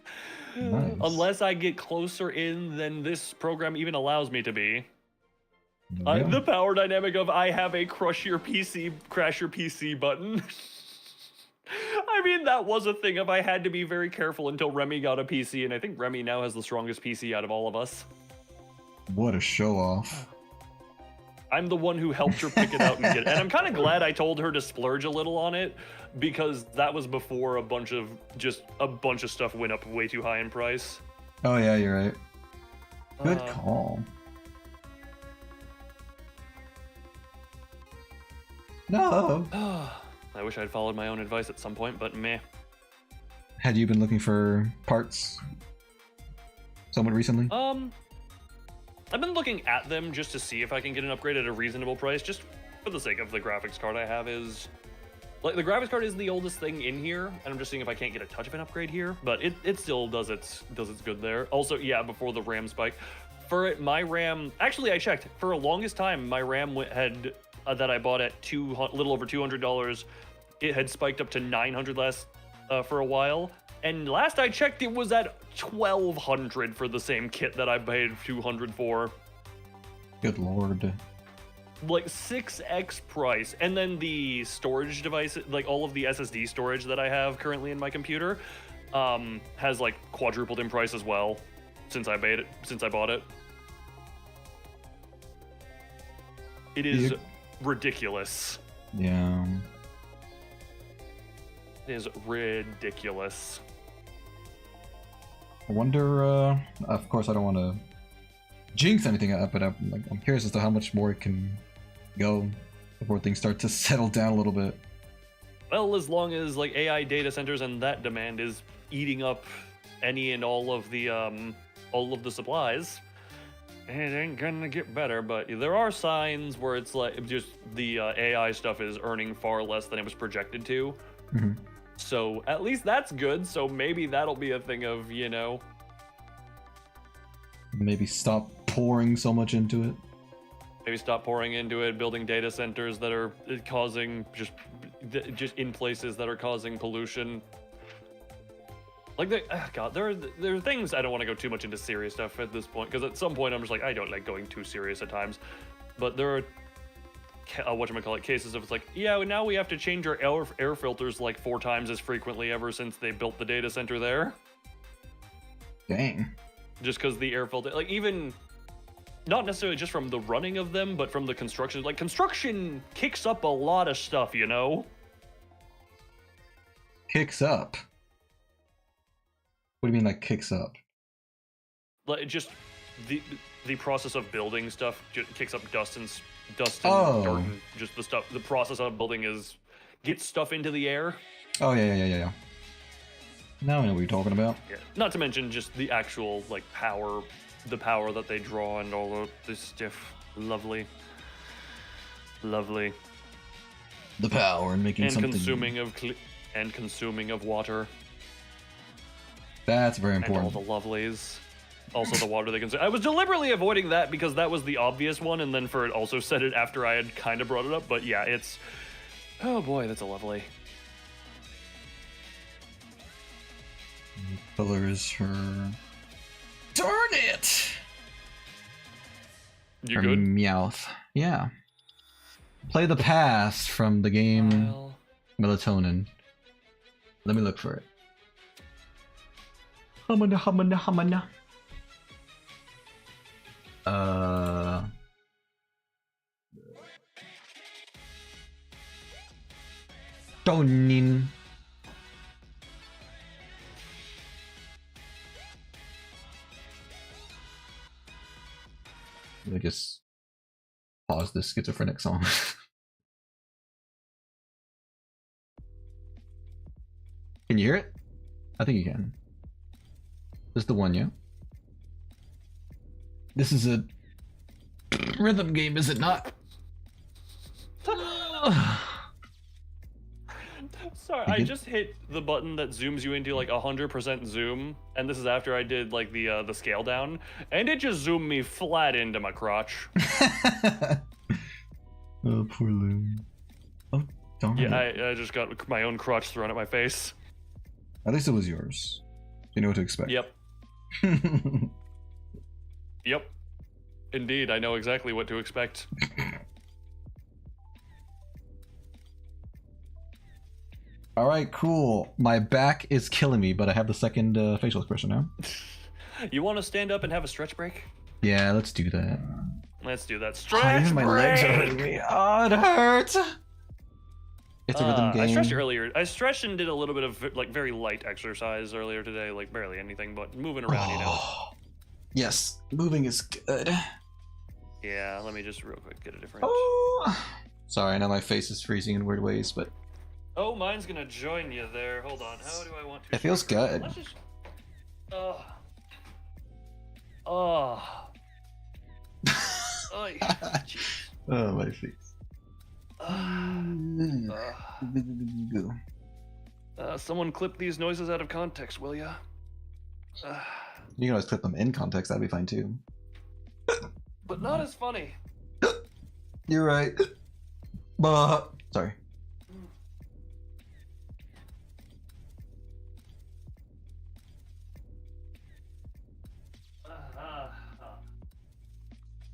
Unless I get closer in than this program even allows me to be. Yeah. The power dynamic of I have a crash your PC button. I mean, that was a thing of I had to be very careful until Remy got a PC, and I think Remy now has the strongest PC out of all of us. What a show off. I'm the one who helped her pick it out and get it. And I'm kind of glad I told her to splurge a little on it, because that was before a bunch of stuff went up way too high in price. Oh yeah, you're right. Good call. No. I wish I'd followed my own advice at some point, but meh. Had you been looking for parts somewhat recently? I've been looking at them just to see if I can get an upgrade at a reasonable price, just for the sake of the graphics card I have is... Like, the graphics card is the oldest thing in here, and I'm just seeing if I can't get a touch of an upgrade here, but it still does its good there. Also, yeah, before the RAM spike. For it, my RAM... Actually, I checked. For the longest time, my RAM had... that I bought at a little over $200, it had spiked up to $900 for a while. And last I checked, it was at $1,200 for the same kit that I paid $200 for. Good lord. Like 6x price. And then the storage device, like all of the SSD storage that I have currently in my computer, has like quadrupled in price as well since I bought it. It is ridiculous. Yeah. It is ridiculous. I wonder, of course I don't want to jinx anything up, but I'm curious as to how much more it can go before things start to settle down a little bit. Well, as long as like AI data centers and that demand is eating up any and all of the supplies, it ain't gonna get better. But there are signs where it's like just the AI stuff is earning far less than it was projected to. Mm-hmm. So at least that's good. So maybe that'll be a thing of, you know, maybe stop pouring so much into it. Maybe stop pouring into it, building data centers that are causing just in places that are causing pollution. Like, God, there are things, I don't want to go too much into serious stuff at this point, because at some point I'm just like, I don't like going too serious at times. But there are, whatchamacallit, cases of it's like, yeah, now we have to change our air filters like 4 times as frequently ever since they built the data center there. Dang. Just because the air filter, like even, not necessarily just from the running of them, but from the construction. Like, construction kicks up a lot of stuff, you know? Kicks up? What do you mean, like, kicks up? Like, just the process of building stuff just kicks up dust and dirt and just the stuff. The process of building gets stuff into the air. Oh, yeah. Now I know what you're talking about. Yeah. Not to mention just the actual, like, power, the power that they draw and all of this stuff. Lovely. The power and making something... And consuming of water. That's very important. And all the lovelies. Also the water they consume. I was deliberately avoiding that because that was the obvious one, and then for it also said it after I had kind of brought it up. But yeah, it's... Oh boy, that's a lovely. Colors her... Darn it! You her good? Meowth. Yeah. Play the past from the game Melatonin. Let me look for it. Humana. Donin. Let me just pause this schizophrenic song. Can you hear it? I think you can. This is the one, yeah? This is a rhythm game, is it not? Sorry, I just hit the button that zooms you into like 100% zoom, and this is after I did like the scale down, and it just zoomed me flat into my crotch. Oh, poor Loon. Oh, darn Yeah, it. I just got my own crotch thrown at my face. At least it was yours. You know what to expect. Yep. Yep. Indeed, I know exactly what to expect. All right, cool. My back is killing me, but I have the second facial expression now. You want to stand up and have a stretch break? Yeah, let's do that. Let's do that. Oh, Stretch even my break! legs are hurting me. Oh, it hurts. It's a rhythm game. I stretched earlier. I stretched and did a little bit of like very light exercise earlier today, like barely anything, but moving around, you know. Yes, moving is good. Yeah, let me just real quick get a different. Oh. Sorry, I know my face is freezing in weird ways, but Oh, mine's gonna join you there. Hold on. How do I want to? it feels good. Let's just. Oh. Oy, jeez. Oh, my face. Someone clip these noises out of context, will ya? You can always clip them in context, that'd be fine too. But not as funny. You're right. Sorry.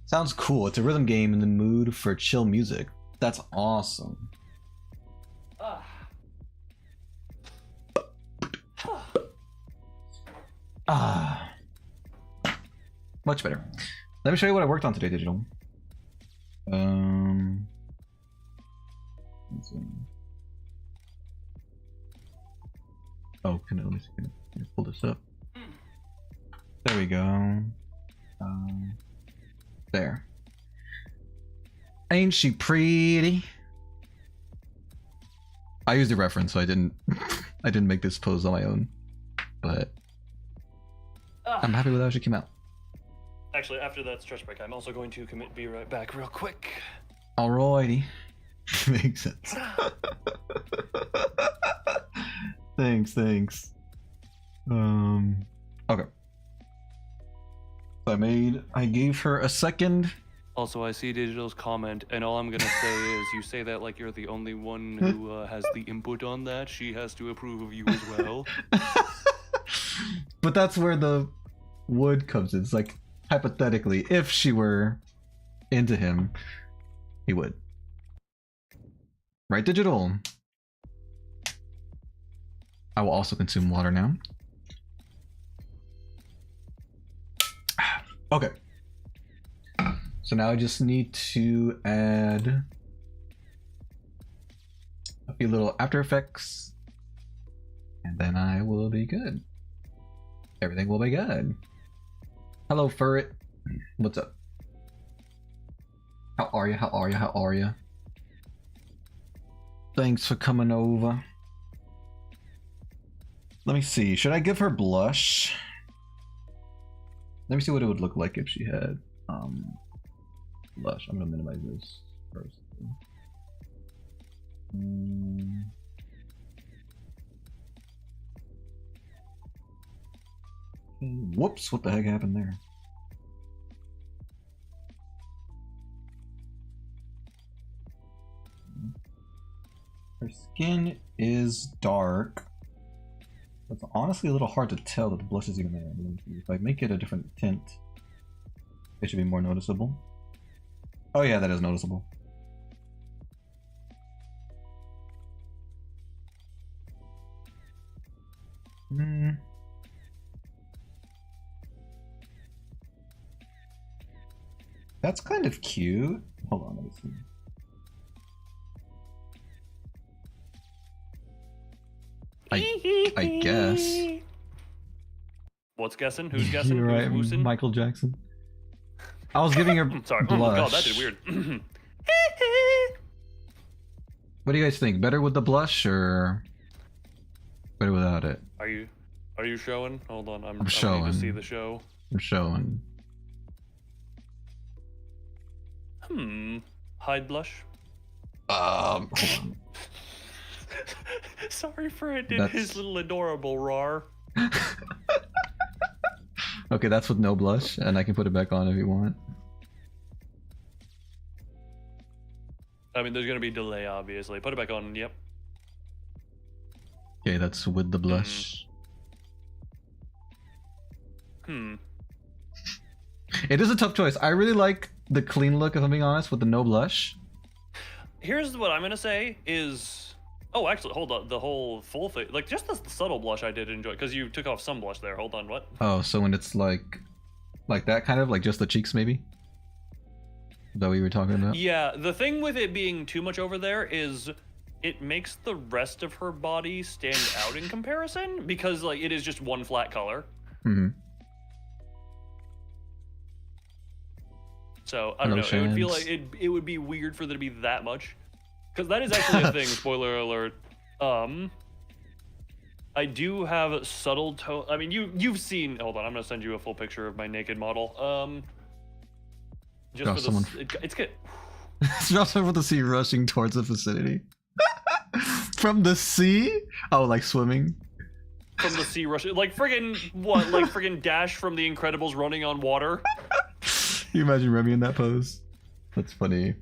Sounds cool. It's a rhythm game in the mood for chill music. That's awesome. Ah. Much better. Let me show you what I worked on today, Digital. Let's see. Oh, let me see. Can I pull this up? There we go. There. Ain't she pretty? I used a reference, so I didn't make this pose on my own. But I'm happy with how she came out. Actually, after that stretch break, I'm also going to be right back real quick. Alrighty. Makes sense. Thanks. Okay. So I gave her a second. Also, I see Digital's comment, and all I'm gonna say is, you say that like you're the only one who has the input on that. She has to approve of you as well. But that's where the would comes in. It's like, hypothetically, if she were into him, he would. Right, Digital? I will also consume water now. Okay. So now I just need to add a few little After Effects, and then I will be good. Everything will be good. Hello, Furret. What's up? How are you? Thanks for coming over. Let me see. Should I give her blush? Let me see what it would look like if she had blush. I'm gonna minimize this first. Whoops, what the heck happened there? Her skin is dark. It's honestly a little hard to tell that the blush is even there. If I make it a different tint, it should be more noticeable. Oh yeah, that is noticeable. That's kind of cute. Hold on, let me see. I guess. What's guessing? Who's guessing? You're right, Who's woosing? Michael Jackson. I was giving her Sorry. blush. Oh god, that did weird. What do you guys think? Better with the blush or better without it? Are you showing? Hold on, I'm showing. I need to see the show. I'm showing. Hide blush. Hold on. Sorry, Fred did That's- his little adorable roar. Okay, that's with no blush, and I can put it back on if you want. I mean, there's gonna be delay, obviously. Put it back on. Yep. Okay, that's with the blush. It is a tough choice. I really like the clean look, if I'm being honest, with the no blush. Here's what I'm gonna say is, oh, actually, hold on. The whole full thing, like just the subtle blush, I did enjoy because you took off some blush there. Hold on, what? Oh, so when it's like that kind of, like just the cheeks, maybe? Is that what you were talking about? Yeah, the thing with it being too much over there is it makes the rest of her body stand out in comparison because like it is just one flat color. Mm-hmm. So I don't No know. It would feel chance. like it would be weird for there to be that much, because that is actually a thing. Spoiler alert. I do have subtle tone. I mean, you've seen. Hold on, I'm gonna send you a full picture of my naked model. Just Oh, for someone- this, it's good. It's just able to see rushing towards the vicinity. From the sea? Oh, like swimming? From the sea rush, like friggin' what? Like friggin' Dash from The Incredibles running on water. Can you imagine Remy in that pose? That's funny.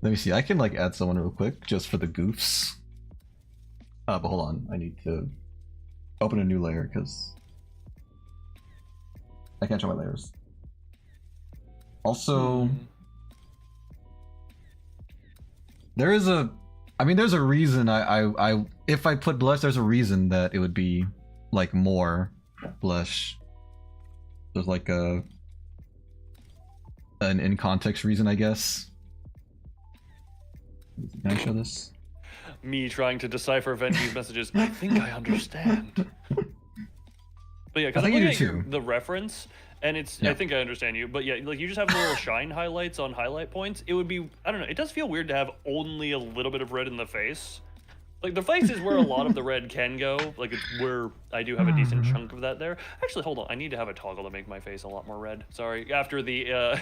Let me see. I can like add someone real quick just for the goofs. But hold on. I need to open a new layer because I can't show my layers. Also, there is a. I mean, there's a reason. I if I put blush, there's a reason that it would be like more blush. There's like an in context reason, I guess. Can I show this? Me trying to decipher Venti's messages. I think I understand. But yeah, because I I'm think you looking do at too. the reference, and it's. Yeah. I think I understand you. But yeah, like you just have the little shine highlights on highlight points. It would be. I don't know. It does feel weird to have only a little bit of red in the face. Like the face is where a lot of the red can go. Like it's where I do have a decent chunk of that there. Actually, hold on. I need to have a toggle to make my face a lot more red. Sorry. After the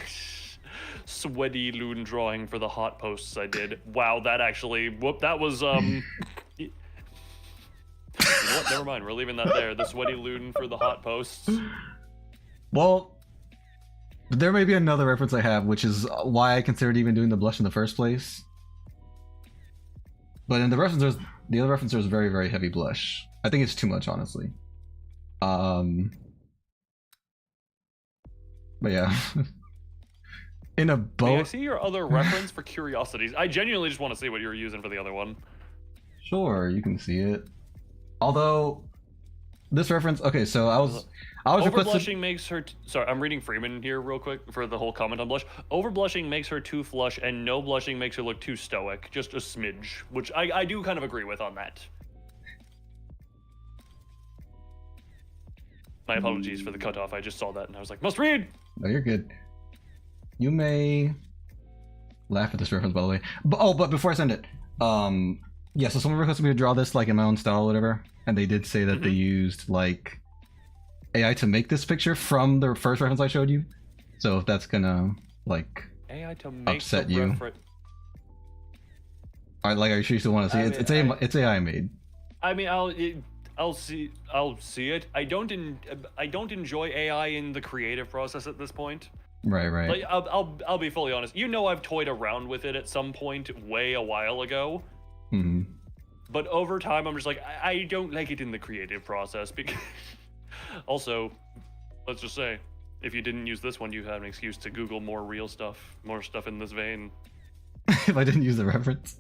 sweaty Loon drawing for the hot posts I did. Wow, that actually. Whoop. That was You know what? Never mind. We're leaving that there. The sweaty Loon for the hot posts. Well, there may be another reference I have, which is why I considered even doing the blush in the first place. But in the reference, the other reference, there's very, very heavy blush. I think it's too much, honestly. But yeah. In a May I boat. see your other reference for curiosities? I genuinely just want to see what you were using for the other one. Sure, you can see it. Although, this reference. Okay, so I was requested. Overblushing makes her. Sorry, I'm reading Freeman here real quick for the whole comment on blush. Overblushing makes her too flush, and no blushing makes her look too stoic. Just a smidge, which I do kind of agree with on that. My apologies for the cutoff. I just saw that and I was like, must read. No, you're good. You may laugh at this reference, by the way. But before I send it, yeah. So someone requested me to draw this like in my own style, or whatever, and they did say that they used like AI to make this picture from the first reference I showed you. So if that's gonna like AI to make upset the you. Are you sure you still want to see it? It's AI made. I mean, I'll see it. I don't enjoy AI in the creative process at this point. Right. Like I'll be fully honest. You know, I've toyed around with it at some point a while ago. Hmm. But over time, I'm just like, I don't like it in the creative process. Because also, let's just say, if you didn't use this one, you have an excuse to Google more real stuff, more stuff in this vein. If I didn't use the reference.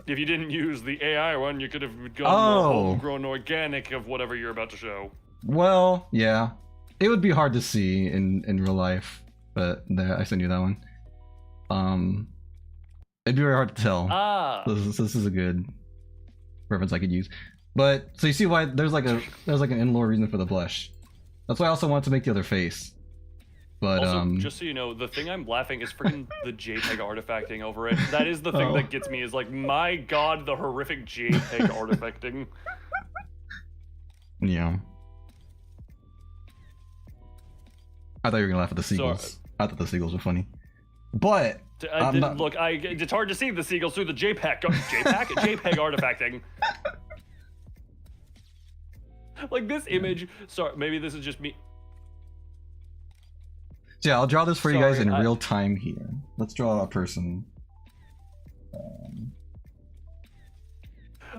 If you didn't use the AI one, you could have gone more homegrown organic of whatever you're about to show. Well, yeah, it would be hard to see in real life, but there, I sent you that one. It'd be very hard to tell. This is a good reference I could use. But so you see why there's like an in-lore reason for the blush. That's why I also wanted to make the other face. But Also, just so you know, the thing I'm laughing is freaking the JPEG artifacting over it. That is the thing that gets me. Is like, my god, the horrific JPEG artifacting. Yeah. I thought you were gonna laugh at the seagulls. Sorry. I thought the seagulls were funny. But Look, it's hard to see the seagulls through the JPEG. JPEG artifacting. Like this image. Sorry, maybe this is just me. Yeah, I'll draw this for you guys in Sorry, real time here. Let's draw a person.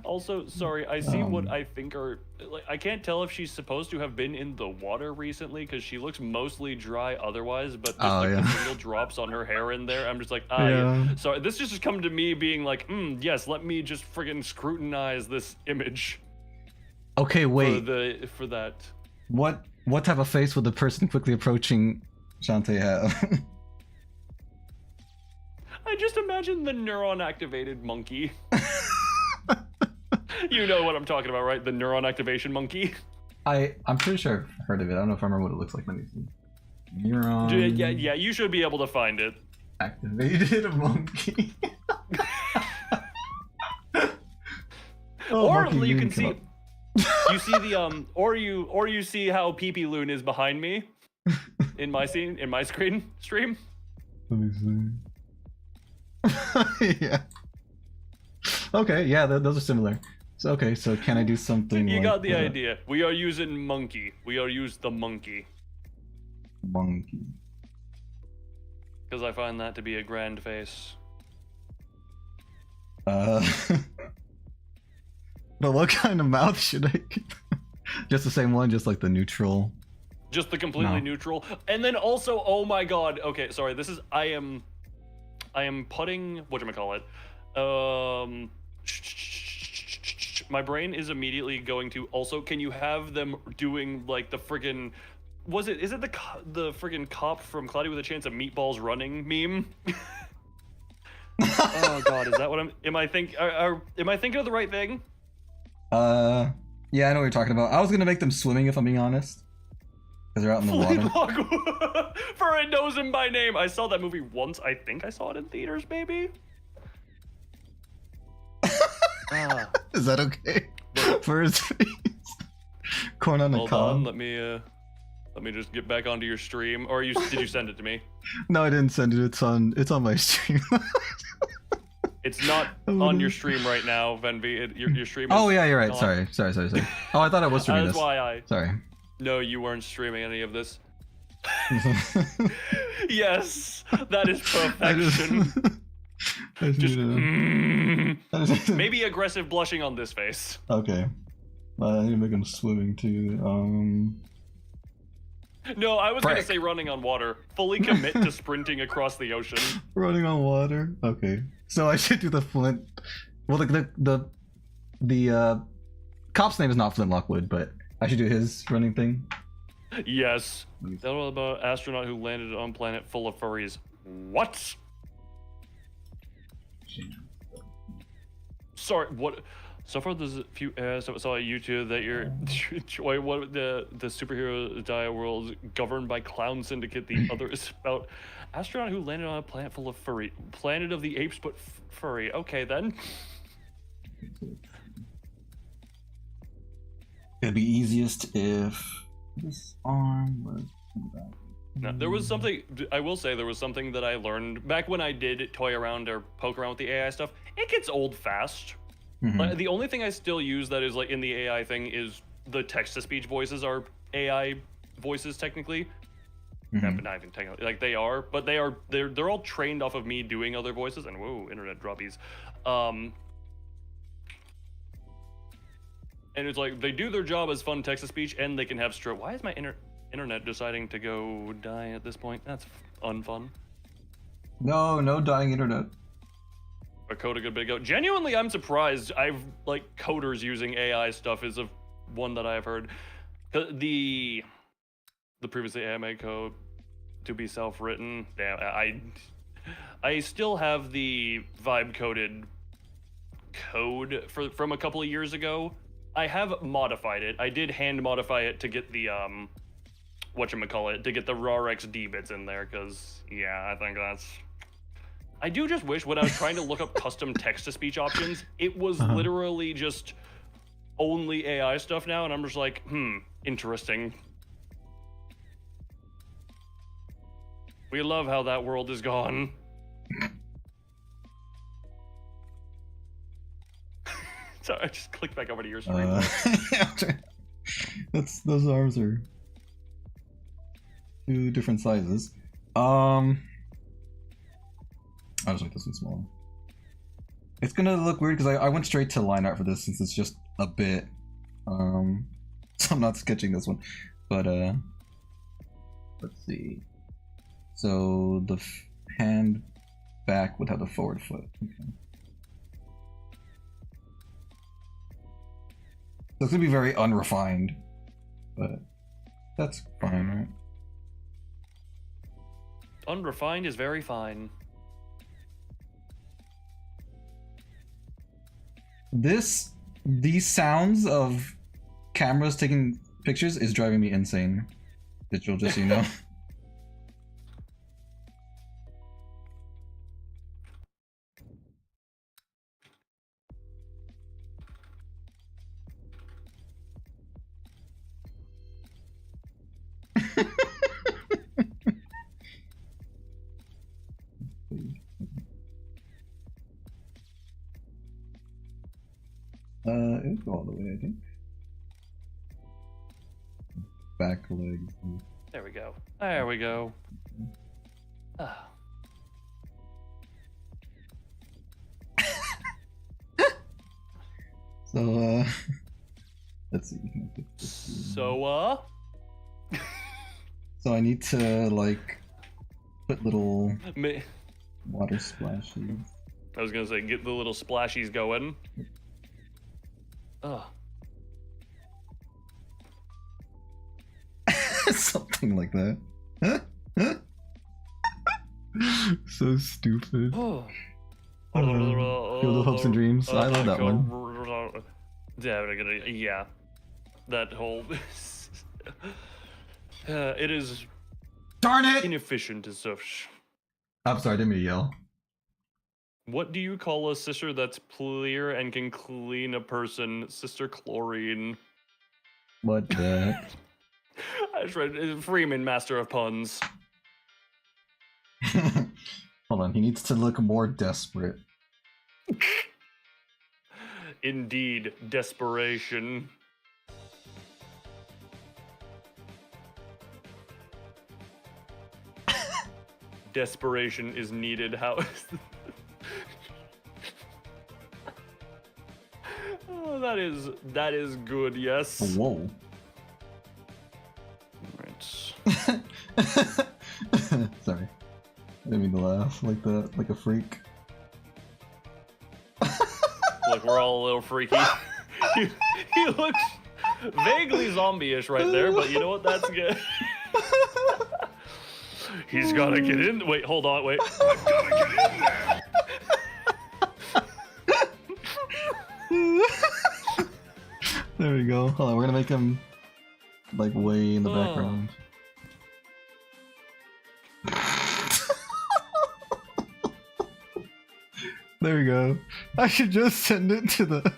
Also, sorry, I see what I think are like. I can't tell if she's supposed to have been in the water recently because she looks mostly dry otherwise. But just the single drops on her hair in there, I'm just like, yeah. Sorry, this just come to me being like, yes, let me just friggin' scrutinize this image. Okay, wait. For that. What type of face would the person quickly approaching Shantae have? I just imagine the neuron activated monkey. You know what I'm talking about, right? The neuron activation monkey. I'm pretty sure I've heard of it. I don't know if I remember what it looks like. Let me see. Neuron. Yeah, you should be able to find it. Activated monkey. Or you can see. You see the or you see how PP Loon is behind me in my stream. Let me see. Yeah. Okay, yeah, those are similar. So so can I do something? You like got the idea. We are using monkey. We are used the monkey. Monkey. Because I find that to be a grand face. But what kind of mouth should I get? Just the same one, just like the neutral. Just the completely neutral. And then also, oh my god. Okay, sorry. This is I am putting whatchamacallit. My brain is immediately going to also. Can you have them doing like the friggin'? Is it the friggin' cop from Cloudy with a Chance of Meatballs running meme? Oh god, is that what am I thinking of the right thing? Yeah, I know what you're talking about. I was gonna make them swimming if I'm being honest. Because they're out in the water. For it knows him by name. I saw that movie once. I think I saw it in theaters, maybe. Is that okay? For his face. Corn on the cob. Hold on, let me just get back onto your stream. Or did you send it to me? No, I didn't send it. It's on my stream. It's not on your stream right now, Venvi. Your stream is yeah, you're right. Sorry. Oh, I thought I was streaming this. That's why Sorry. No, you weren't streaming any of this. Yes, that is perfection. Maybe aggressive blushing on this face. Okay. I need to make him swimming too. No, I was gonna say running on water. Fully commit to sprinting across the ocean. Running on water. Okay. So I should do the Flint. Well, the cop's name is not Flint Lockwood, but I should do his running thing. Yes. That was about astronaut who landed on planet full of furries. What? Sorry, what? So far, there's a few saw on YouTube that you're what the superhero diet world governed by clown syndicate. The other is about astronaut who landed on a planet full of furry. Planet of the apes, but furry. Okay, then. It'd be easiest if this arm was. Now, there was something, I will say, there was something that I learned back when I did toy around or poke around with the AI stuff. It gets old fast. Like, the only thing I still use that is like in the AI thing is the text-to-speech voices are AI voices technically. But not even technically, like they are, but they're all trained off of me doing other voices. And whoa, internet droppies. And it's like they do their job as fun text-to-speech, and they can have stroke. Why is my internet deciding to go die at this point? That's unfun. No dying internet. A code a good bit ago. Genuinely, I'm surprised. I've like coders using AI stuff is one that I've heard. The previously AI code to be self-written. Damn, I still have the vibe coded code from a couple of years ago. I have modified it. I did hand modify it to get the whatchamacallit, to get the raw XD bits in there, because, yeah, I think that's... I do just wish when I was trying to look up custom text-to-speech options, it was literally just only AI stuff now, and I'm just like, interesting. We love how that world is gone. Sorry, I just clicked back over to your screen. Those arms are 2 different sizes. I just like this one smaller. It's gonna look weird because I went straight to line art for this since it's just a bit. So I'm not sketching this one, but let's see. So the hand back would have the forward foot. Okay. So it's gonna be very unrefined, but that's fine, right? Unrefined is very fine. These sounds of cameras taking pictures is driving me insane. Digital, just so you know. It would go all the way, I think. Back legs. There we go. There we go. Ah. So, let's see. So, So I need to, like, put little Me water splashes. I was gonna say, get the little splashies going. Ugh. Something like that. So stupid. Oh. Field of Hopes and Dreams. I love that one. Yeah. That whole... it is Darn it! inefficient as such. I'm sorry, I didn't mean to yell. What do you call a sister that's clear and can clean a person? Sister Chlorine. What the? I just read Freeman, master of puns. Hold on, he needs to look more desperate. Indeed, desperation. Desperation is needed. How? Oh, that is good. Yes. Whoa. Right. Sorry. I didn't mean to laugh like that, like a freak. Look, we're all a little freaky. he looks vaguely zombie-ish right there, but you know what? That's good. He's gotta get in. Wait, hold on. Wait. I've gotta get in there. There we go. Hold on, we're gonna make him like way in the background. There we go. I should just send it to the.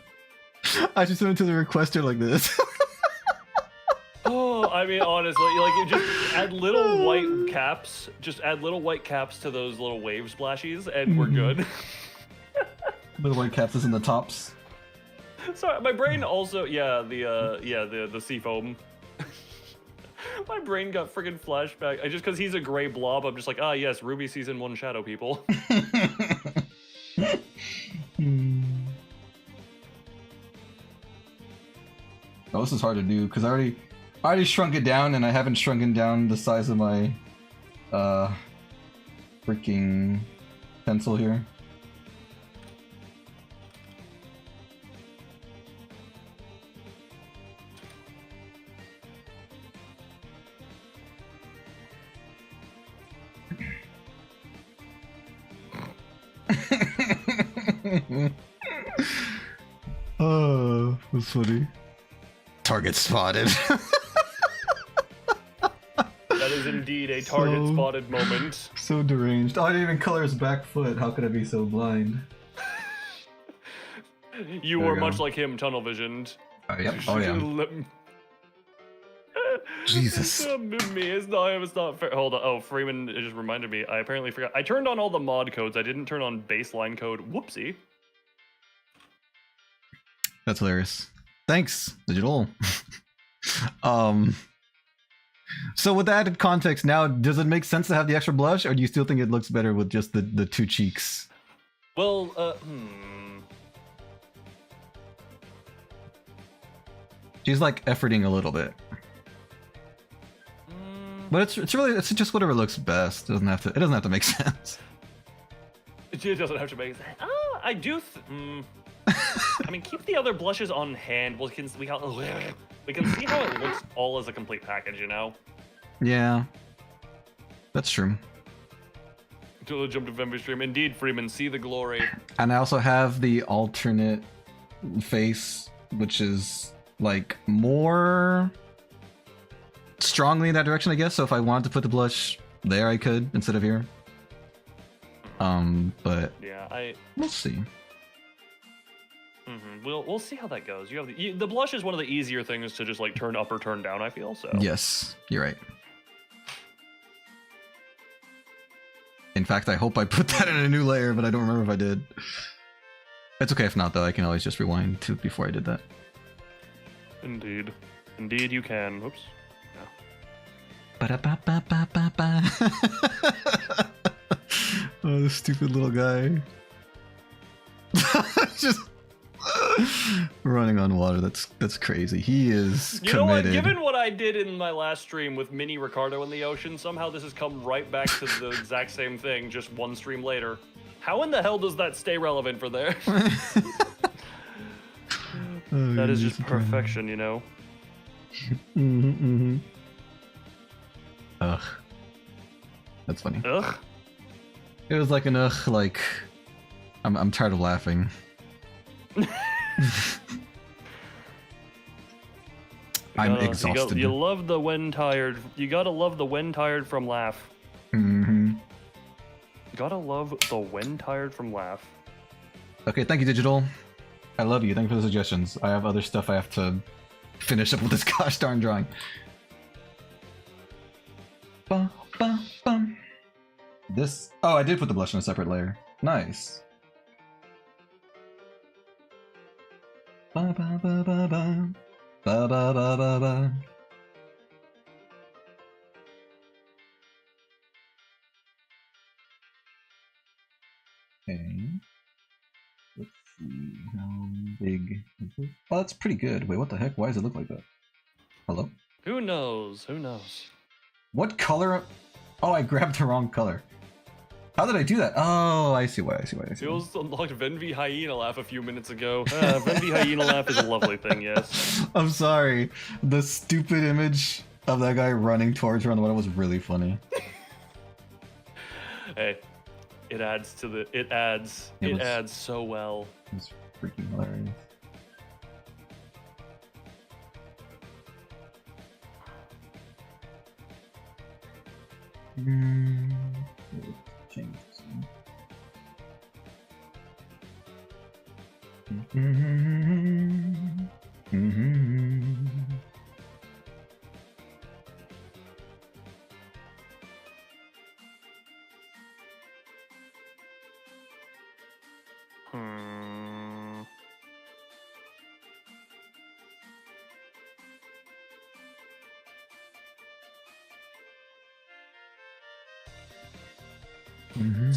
I should send it to the requester like this. Oh, I mean, honestly, like, you just add little white caps. Just add little white caps to those little wave splashies, and we're good. Little white caps is in the tops. Sorry, my brain also, the sea foam. My brain got friggin' flashback. Just because he's a gray blob, I'm just like, ah, yes, Ruby Season 1 Shadow people. Oh, this is hard to do because I already shrunk it down, and I haven't shrunken down the size of my freaking pencil here. Oh, that's funny. Target spotted. is indeed a target spotted moment. So deranged. Oh, I didn't even color his back foot. How could I be so blind? You There were we much go. like him, tunnel visioned. Yep. Oh yeah. Jesus. It's not fair. Hold on. Oh, Freeman just reminded me. I apparently forgot. I turned on all the mod codes. I didn't turn on baseline code. Whoopsie. That's hilarious. Thanks, Digital. So with the added context now, does it make sense to have the extra blush, or do you still think it looks better with just the two cheeks? Well, She's like efforting a little bit. But it's just whatever looks best. It doesn't have to make sense. It doesn't have to make sense. I do. I mean, keep the other blushes on hand. We can see how it looks all as a complete package, you know? Yeah, that's true. Until the jump to Vemby stream. Indeed, Freeman, see the glory. And I also have the alternate face, which is like more strongly in that direction, I guess. So if I wanted to put the blush there, I could instead of here. But yeah, we'll see. We'll see how that goes. You have the blush is one of the easier things to just like turn up or turn down, I feel. So Yes, you're right. In fact, I hope I put that in a new layer, but I don't remember if I did. It's okay if not, though. I can always just rewind to before I did that. Indeed, you can. Oops. Ba-da-ba-ba-ba-ba-ba. Oh, this stupid little guy. Just running on water. That's crazy. He is committed. You know what? Given what I did in my last stream with Mini Ricardo in the ocean, somehow this has come right back to the exact same thing, just one stream later. How in the hell does that stay relevant for there? That is just perfection, you know? Ugh. That's funny. Ugh. It was like an ugh, like... I'm tired of laughing. I'm exhausted. You love the when tired. You gotta love the when tired from laugh. Gotta love the when tired from laugh. Okay, thank you, Digital. I love you. Thank you for the suggestions. I have other stuff I have to finish up with this gosh darn drawing. Ba, ba, bum. This... Oh, I did put the blush in a separate layer. Nice. Ba, ba, ba, ba, ba. Ba, ba, ba, ba, ba. Okay. Let's see, how big is this? Oh, that's pretty good. Wait, what the heck? Why does it look like that? Hello? Who knows? Who knows? What color? Oh, I grabbed the wrong color. How did I do that? Oh, I see why. It was unlocked Venvi Hyena laugh a few minutes ago. Venvi Hyena laugh is a lovely thing, yes. I'm sorry. The stupid image of that guy running towards her on the water was really funny. Hey, it adds to the... It adds so well. It's freaking hilarious. Change this one.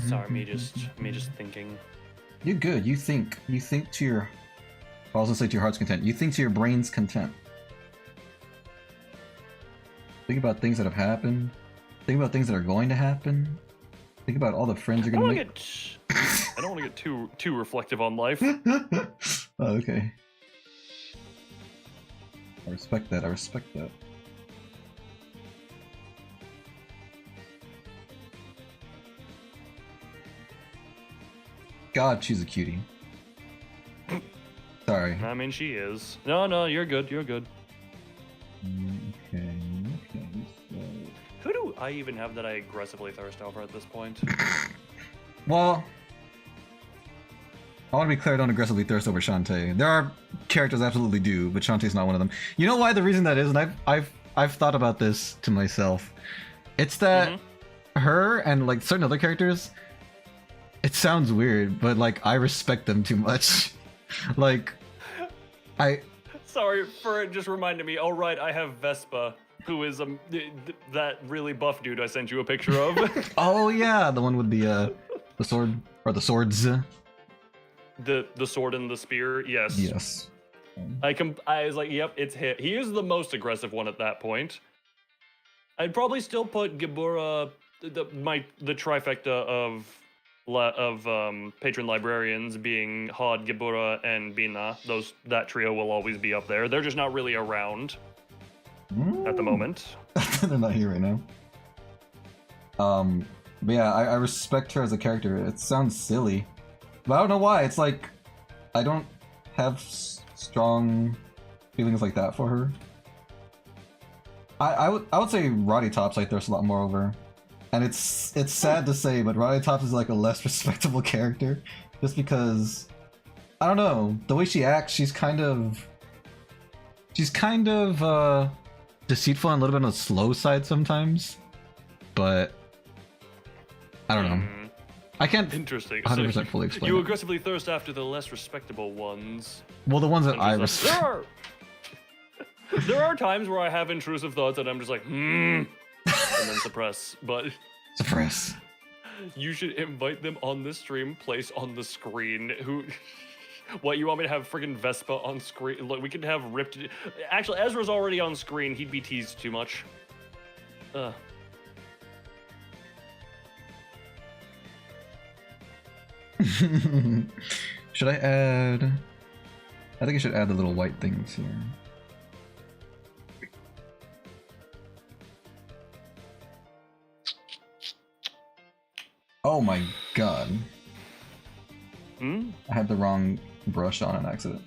Sorry, me just thinking. You're good. You think to your... I was gonna say to your heart's content. You think to your brain's content. Think about things that have happened. Think about things that are going to happen. Think about all the friends you're gonna make. I don't want to get too reflective on life. Oh, okay. I respect that. God, she's a cutie. Sorry. I mean, she is. No, you're good. Okay. So... I even have that I aggressively thirst over at this point? Well, I want to be clear, I don't aggressively thirst over Shantae. There are characters I absolutely do, but Shantae's not one of them. You know why the reason that is, and I've thought about this to myself. It's that her and like certain other characters, it sounds weird, but like I respect them too much. Like Sorry for it just reminded me. Oh right, I have Vespa, who is that really buff dude I sent you a picture of. oh yeah, the one with the sword or the swords. The sword and the spear, yes. Yes. I was like, yep, it's hit. He is the most aggressive one at that point. I'd probably still put Gibura, the trifecta of patron librarians being Hod, Gibura, and Bina. That trio will always be up there. They're just not really around at the moment. They're not here right now. But yeah, I respect her as a character. It sounds silly, but I don't know why. It's like I don't have strong feelings like that for her. I would say Roddy Tops like there's a lot more over, and it's sad to say, but Roddy Tops is like a less respectable character, just because I don't know the way she acts. She's kind of deceitful and a little bit on the slow side sometimes, but I don't know. I can't Interesting. 100% fully explain You it. aggressively thirst after the less respectable ones. Well, the ones that I I'm just like, respect. there are times where I have intrusive thoughts and I'm just like, and then suppress. But Suppress. you should invite them on the stream, place on the screen. What, you want me to have friggin' Vespa on screen? Look, we could have ripped. Actually, Ezra's already on screen. He'd be teased too much. Should I add? I think I should add the little white things here. Oh my god. I had the wrong brush on an accident.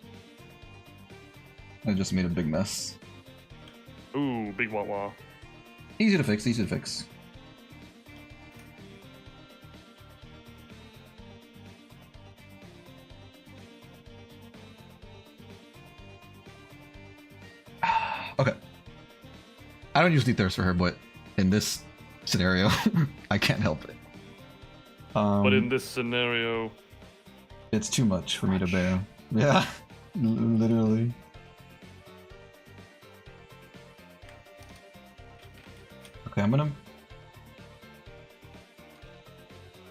I just made a big mess. Ooh, big wah wah. Easy to fix, easy to fix. Okay. I don't usually thirst for her, but in this scenario, I can't help it. But in this scenario, It's too much for me to bear. Yeah, literally. Okay, I'm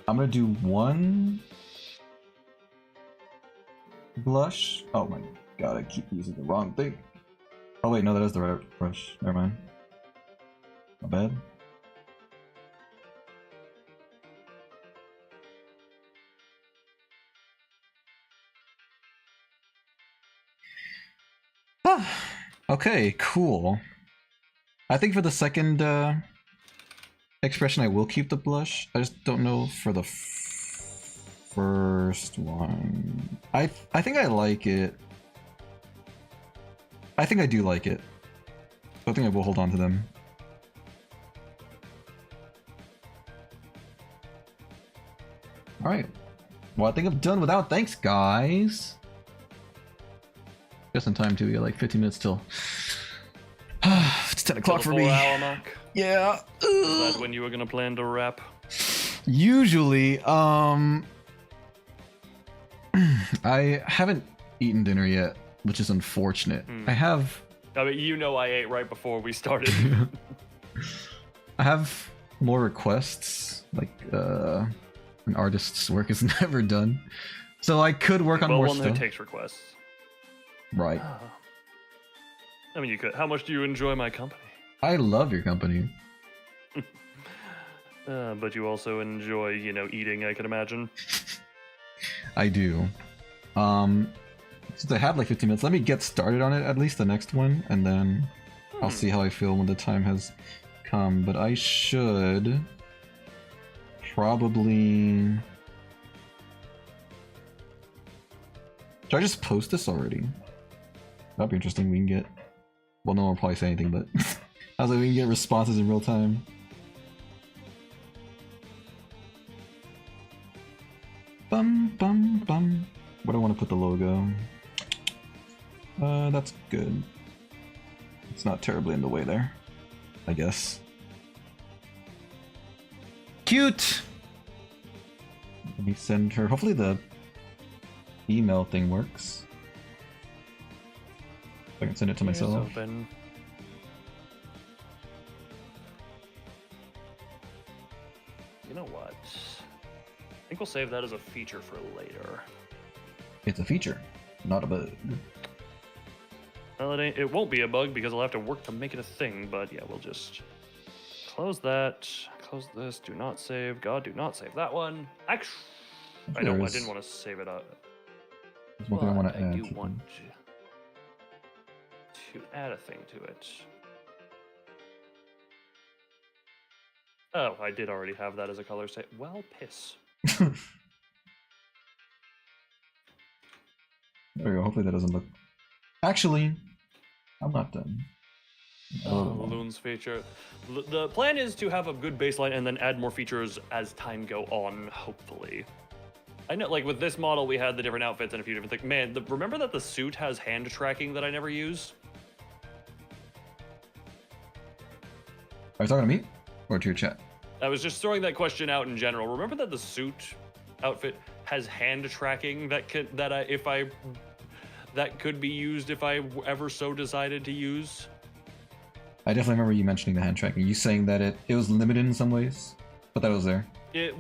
gonna do one blush. Oh my god, I keep using the wrong thing. Oh wait, no, that is the right brush. Never mind. My bad. Okay, cool. I think for the second expression, I will keep the blush. I just don't know for the first one. I think I like it. I think I do like it. So I think I will hold on to them. Alright. Well, I think I'm done without thanks, guys. Just in time, too. We got like 15 minutes till. It's 10 o'clock for me. 4-hour mark. Yeah. Is that when you were gonna plan to wrap? Usually, I haven't eaten dinner yet, which is unfortunate. I have. I mean, you know, I ate right before we started. I have more requests. Like, an artist's work is never done, so I could work on more one stuff. who takes requests. Right. I mean, you could. How much do you enjoy my company? I love your company. But you also enjoy, you know, eating, I can imagine. I do. Since I have like 15 minutes, let me get started on it, at least the next one, and then I'll see how I feel when the time has come. But I should probably... Should I just post this already? That'd be interesting. We can get... Well, no one will probably say anything, but I was like, we can get responses in real time. Bum bum bum. Where do I want to put the logo? That's good. It's not terribly in the way there, I guess. Cute! Let me send her. Hopefully the email thing works. I can send it to myself. Open. You know what? I think we'll save that as a feature for later. It's a feature, not a bug. Well, it won't be a bug because I'll have to work to make it a thing, but yeah, we'll just close that, close this, do not save. God, do not save that one. Actually, I didn't want to save it up. There's one thing I want to add. I do want to add a thing to it. Oh, I did already have that as a color set. Well, piss. There we go. Hopefully that doesn't look. Actually, I'm not done. Loon's feature. The plan is to have a good baseline and then add more features as time go on, hopefully. I know, like with this model, we had the different outfits and a few different things. Man, remember that the suit has hand tracking that I never use? Are you talking to me or to your chat? I was just throwing that question out in general. Remember that the suit outfit has hand tracking that could be used if I ever so decided to use? I definitely remember you mentioning the hand tracking. You saying that it was limited in some ways, but that was there. Yeah,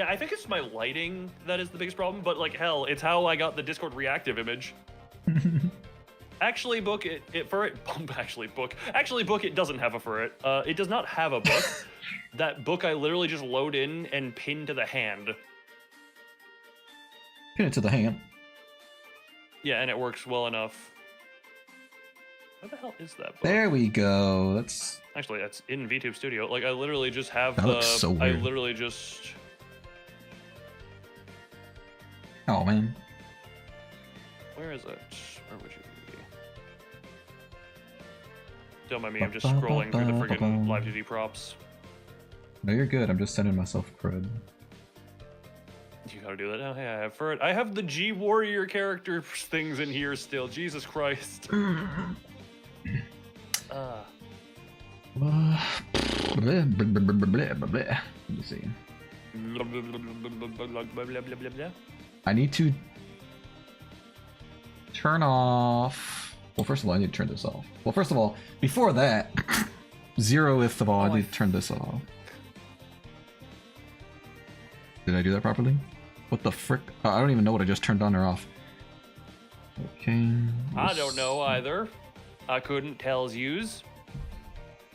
I think it's my lighting that is the biggest problem, but like hell, it's how I got the Discord reactive image. Actually, book it doesn't have a ferret. It does not have a book. That book I literally just load in and pin to the hand. Pin it to the hand. Yeah, and it works well enough. Where the hell is that book? There we go. That's actually that's in VTube Studio. Like I literally just have that looks so weird. I literally just. Oh man. Where is it? Where would you be? Don't mind me. I'm just scrolling through the friggin' live DD props. No, you're good. I'm just sending myself cred. You gotta do that now. Hey, I have ferret. I have the G Warrior character things in here still. Jesus Christ. Let me see. I need to turn off. Well, first of all, I need to turn this off. Well, first of all, before that, 0th of all, I need to turn this off. Did I do that properly? What the frick? I don't even know what I just turned on or off. Okay. I don't know either. I couldn't tell's yous.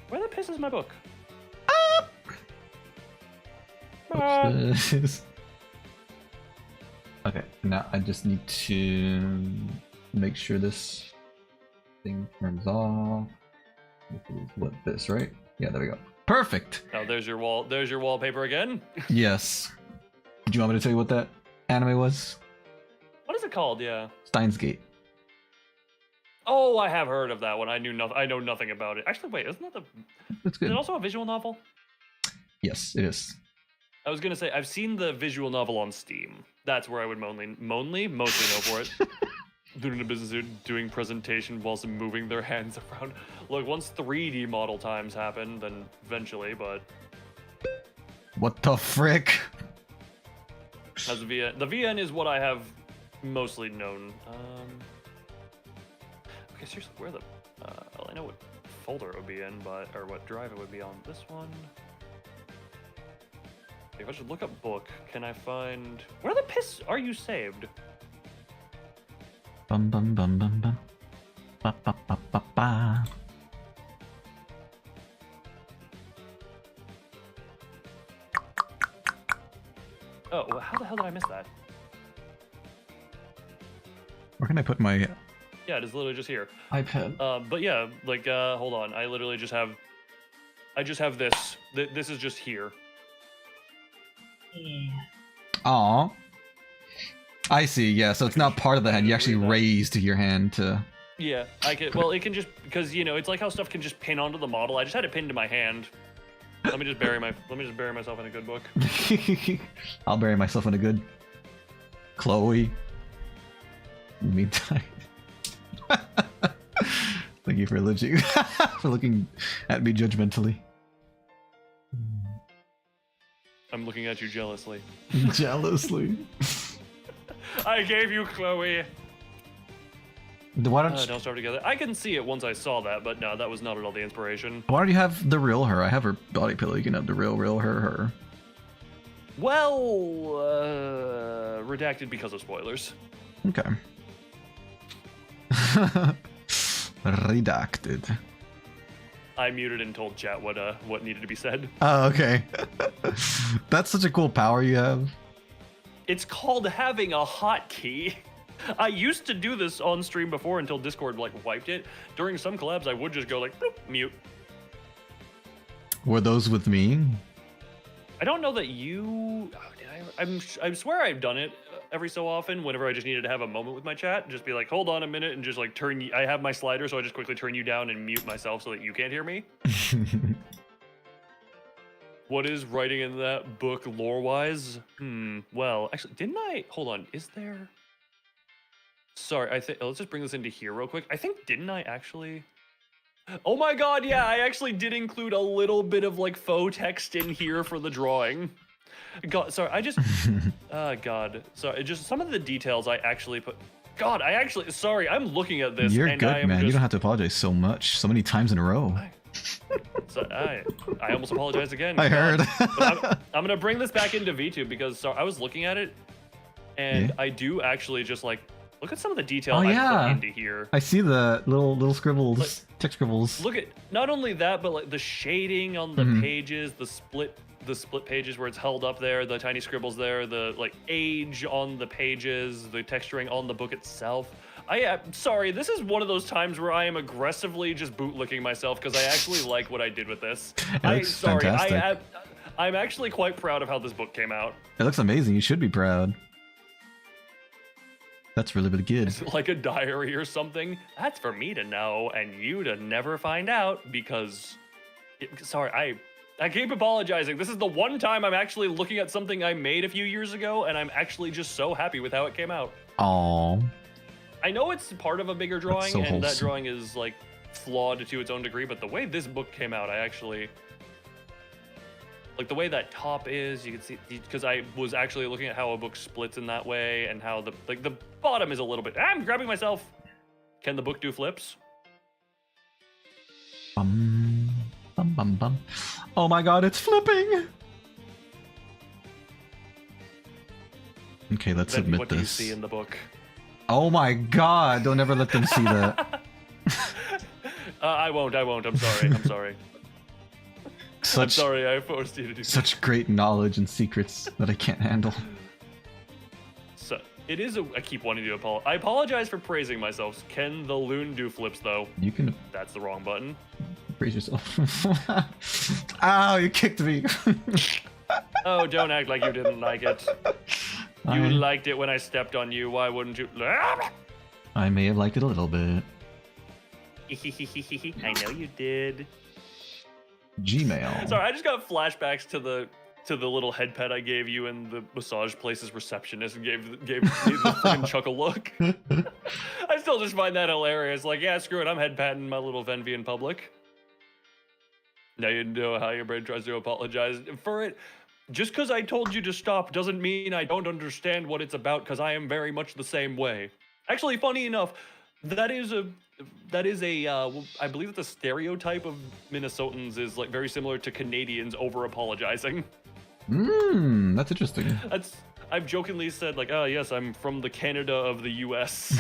Where the piss is my book? Okay, now I just need to make sure this thing turns off. What, this, right? Yeah, there we go. Perfect! Oh, there's your wall. There's your wallpaper again. Yes. Did you want me to tell you what that anime was? What is it called? Yeah. Steins Gate. Oh, I have heard of that one. I know nothing about it. Actually, wait, isn't that the? That's good. Is it also a visual novel? Yes, it is. I was gonna say I've seen the visual novel on Steam. That's where I would mostly know for it. Doing the business of doing presentation whilst moving their hands around. Look, once 3D model times happen, then eventually, but What the frick? as a VN, the VN is what I have mostly known. Okay, seriously, where the? Well, I know what folder it would be in, or what drive it would be on. This one. If I should look up book, can I find where the piss are you saved? Bum bum bum bum bum. Ba ba ba ba ba. Oh, well, how the hell did I miss that? Where can I put my Yeah, it is literally just here. iPad? But yeah, like, hold on. I literally just have this. This is just here. Aw. I see, yeah, so it's not part of the hand. You actually raised your hand to... Yeah, I can. Well, it can just because it's like how stuff can just pin onto the model. I just had it pinned to my hand. Let me just bury myself in a good book. I'll bury myself in a good... Chloe. Meantime. Thank you for looking at me judgmentally. I'm looking at you jealously. Jealously. I gave you Chloe. Why don't you, Don't starve together. I can see it once I saw that, but no, that was not at all the inspiration. why don't you have the real her? I have her body pillow. You can have the real her. Well, redacted because of spoilers. Okay. Redacted. I muted and told chat what needed to be said. Oh, okay. That's such a cool power you have. It's called having a hotkey. I used to do this on stream before until Discord like wiped it. During some collabs, I would just go like bloop, mute. Were those with me? I don't know that you. Oh, did I swear I've done it every so often. Whenever I just needed to have a moment with my chat, just be like, hold on a minute, and just like turn. I have my slider, so I just quickly turn you down and mute myself so that you can't hear me. What is writing in that book lore-wise? Well, actually, didn't I? Hold on. Is there? Sorry, I think. Let's just bring this into here real quick. I think didn't I actually? Oh my god, yeah, I actually did include a little bit of like faux text in here for the drawing. God, sorry, I just. God, sorry. Just some of the details I actually put. God, I actually. Sorry, I'm looking at this. You're and good, I am man. Just, You don't have to apologize so many times in a row. So I almost apologized again. I heard. But I'm gonna bring this back into VTube because I was looking at it, and Yeah. I do actually just like look at some of the detail Oh, I yeah. put into here. I see the little scribbles, Like, text scribbles. Look at not only that, but like the shading on the Mhm. pages, the split pages where it's held up there, the tiny scribbles there, the like age on the pages, the texturing on the book itself. I'm sorry, this is one of those times where I am aggressively just bootlicking myself because I actually like what I did with this. looks fantastic. I'm actually quite proud of how this book came out. It looks amazing. You should be proud. That's really good. Is it like a diary or something? That's for me to know and you to never find out because... sorry, I keep apologizing. This is the one time I'm actually looking at something I made a few years ago and I'm actually just so happy with how it came out. Aww. I know it's part of a bigger drawing so and that wholesome. drawing is like flawed to its own degree, but the way this book came out, I actually... like the way that top is, you can see, because I was actually looking at how a book splits in that way and how the bottom is a little bit, I'm grabbing myself. Can the book do flips? Bum, bum, bum, bum. Oh my god, it's flipping! Okay, let's Then admit what do you this. see in the book? Oh my god, don't ever let them see that. I won't, I'm sorry, I'm sorry. I'm Such, sorry I forced you to do such great knowledge and secrets that I can't handle. so. It is I keep wanting to apologize. I apologize for praising myself. Can the Loon do flips though? You can That's the wrong button. praise yourself. Ow, you kicked me. Oh, don't act like you didn't like it. You liked it when I stepped on you. Why wouldn't you? I may have liked it a little bit. I know you did. Gmail. Sorry, I just got flashbacks to the little head pet I gave you and the massage place's receptionist and gave me the freaking chuckle look. I still just find that hilarious. Like, yeah, screw it. I'm head patting my little Venvi in public. Now you know how your brain tries to apologize for it. Just because I told you to stop doesn't mean I don't understand what it's about, because I am very much the same way. Actually, funny enough, that is a I believe that the stereotype of Minnesotans is like very similar to Canadians over apologizing. That's interesting. I've jokingly said like, oh yes, I'm from the Canada of the U.S.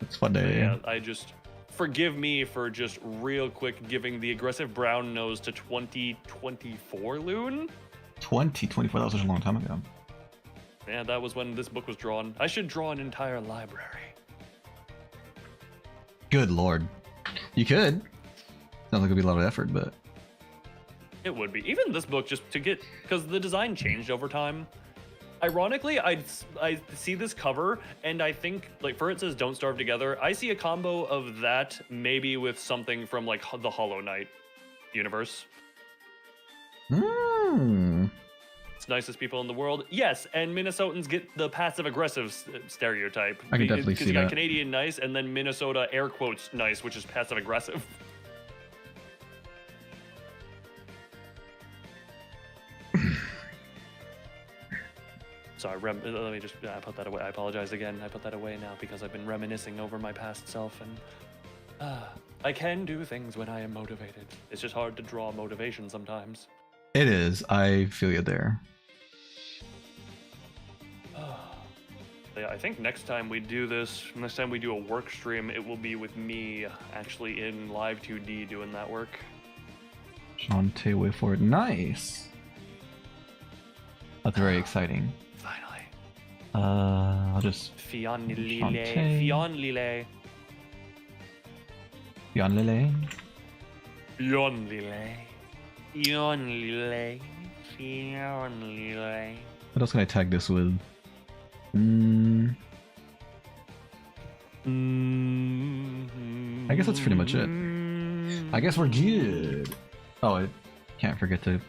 It's fun day. Yeah, I just forgive me for just real quick giving the aggressive brown nose to 2024 Loon. 2024, that was such a long time ago. Yeah, that was when this book was drawn. I should draw an entire library. Good lord. You could. Sounds like it'd be a lot of effort, but... It would be. Even this book, just to get... because the design changed over time. Ironically, I see this cover, and I think, like, for it says Don't Starve Together, I see a combo of that maybe with something from, like, the Hollow Knight universe. most nicest people in the world. Yes, and Minnesotans get the passive aggressive stereotype. I can definitely see you got that. Canadian nice, and then Minnesota air quotes nice, which is passive aggressive. Sorry, let me just I put that away. I apologize again. I put that away now because I've been reminiscing over my past self, and I can do things when I am motivated. It's just hard to draw motivation sometimes. It is. I feel you there. Yeah, I think next time we do this, next time we do a work stream, it will be with me actually in live 2D doing that work. Shantae Whitford. Nice. That's very exciting. Finally. I'll just Fionlile. Shantae. Fionlile. Fionlile. Fionlile. Fionlile. Fionlile. What else can I tag this with? I guess that's pretty much it. I guess we're good. Oh, I can't forget to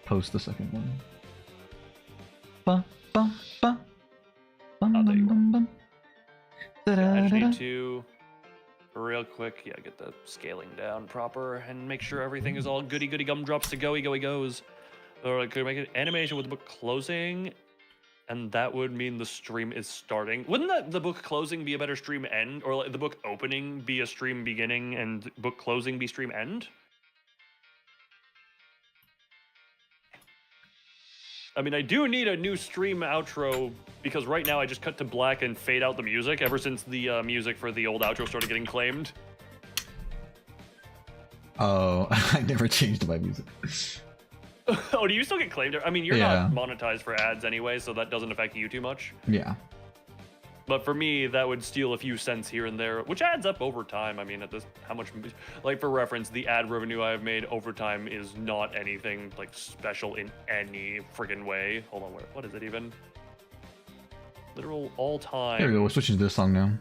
post the second one. Ba, ba, ba. Bum, there you bum, bum, bum. I just Da-da-da-da. need to, real quick, get the scaling down proper and make sure everything is all goody gumdrops to goey goes. Or I could make an animation with the book closing, and that would mean the stream is starting. Wouldn't the book closing be a better stream end? Or like the book opening be a stream beginning and book closing be stream end? I mean, I do need a new stream outro because right now I just cut to black and fade out the music ever since the music for the old outro started getting claimed. Oh, I never changed my music. Oh, do you still get claimed? I mean, you're Yeah. not monetized for ads anyway, so that doesn't affect you too much. Yeah. But for me, that would steal a few cents here and there, which adds up over time. I mean, at this, how much, like for reference, the ad revenue I have made over time is not anything like special in any friggin' way. Hold on, what is it even? Literal all time. There we go. We're switching to this song now.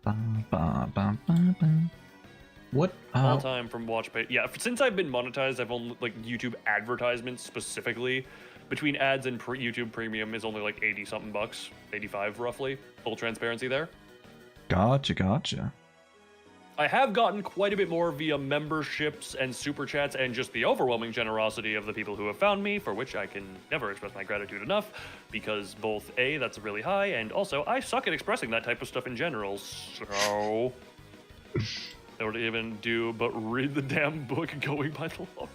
Ba, ba, ba, ba, ba. What? All time from watch page. Yeah, since I've been monetized, I've only like YouTube advertisements specifically. Between ads and YouTube Premium is only like 80 something bucks, 85 roughly. Full transparency there. Gotcha. I have gotten quite a bit more via memberships and super chats and just the overwhelming generosity of the people who have found me, for which I can never express my gratitude enough, because both A, that's really high, and also I suck at expressing that type of stuff in general, so I would even do but read the damn book going by the Lord.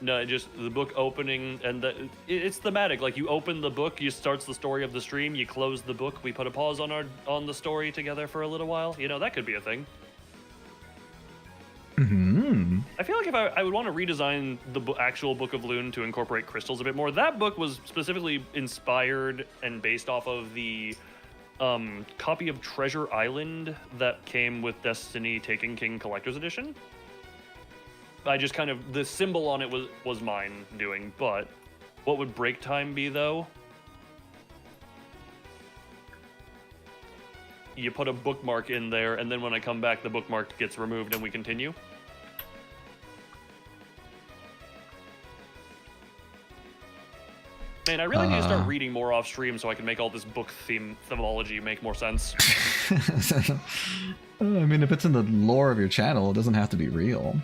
No, just the book opening, and it's thematic. Like you open the book, you starts the story of the stream, you close the book, we put a pause on the story together for a little while. You know, that could be a thing. Hmm. I feel like if I would want to redesign the actual Book of Loon to incorporate crystals a bit more. That book was specifically inspired and based off of the copy of Treasure Island that came with Destiny Taken King Collector's Edition. I just kind of, the symbol on it was mine doing, but what would break time be though? You put a bookmark in there, and then when I come back, the bookmark gets removed and we continue. Man, I really need to start reading more off stream so I can make all this book themology make more sense. I mean, if it's in the lore of your channel, it doesn't have to be real.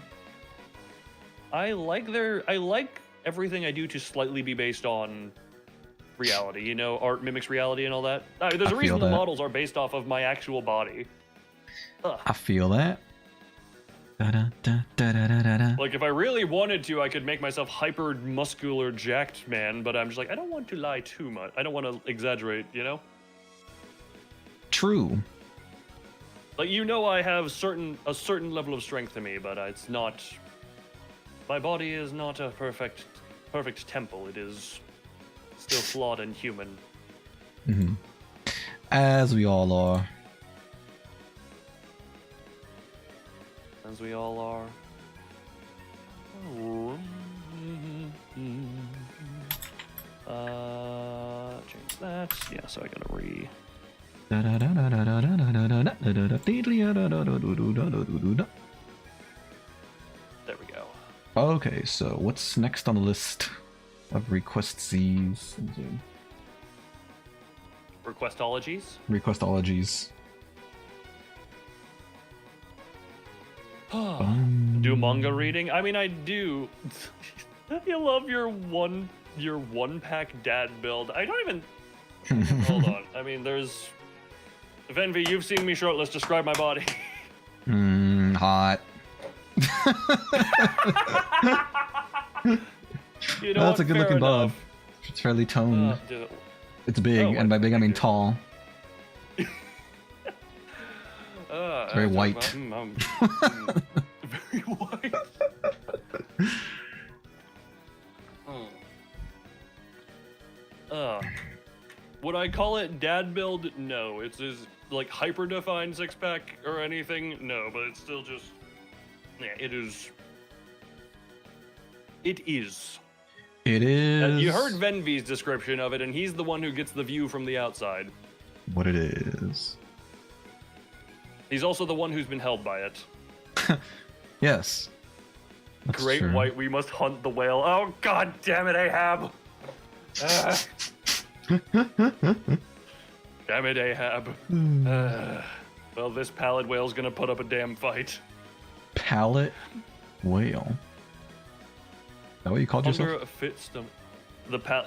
I like everything I do to slightly be based on reality. You know, art mimics reality and all that. There's a reason the models are based off of my actual body. Ugh. I feel that. Da-da-da-da-da-da-da. Like, if I really wanted to, I could make myself hyper muscular, jacked man, but I'm just like, I don't want to lie too much. I don't want to exaggerate, you know? True. Like, you know, I have a certain level of strength to me, but it's not. My body is not a perfect temple. It is still flawed and human. Mm-hmm. As we all are. As we all are. Change that. Yeah, so I gotta re. There we go. Okay, so what's next on the list of requesties? Requestologies? Requestologies. Do manga reading? I mean, I do. You love your one pack dad build. I don't even. Hold on. I mean, there's. Venvi, you've seen me shirtless. Describe my body. Hot. You know That's what? a good Fair looking bod. enough. It's fairly toned. Dude. It's big, Oh, and by big I mean thank you. tall. It's very white. Very white. Would I call it dad build? No. It's his like hyper defined six pack or anything? No, but it's still just yeah, it is. It is. It is. You heard Venvi's description of it, and he's the one who gets the view from the outside. What it is. He's also the one who's been held by it. Yes. That's Great true. white, we must hunt the whale. Oh, god damn it, Ahab! Damn it, Ahab. Well, this pallid whale's gonna put up a damn fight. Pallet whale. Is that what you called Under yourself? a fit stomach.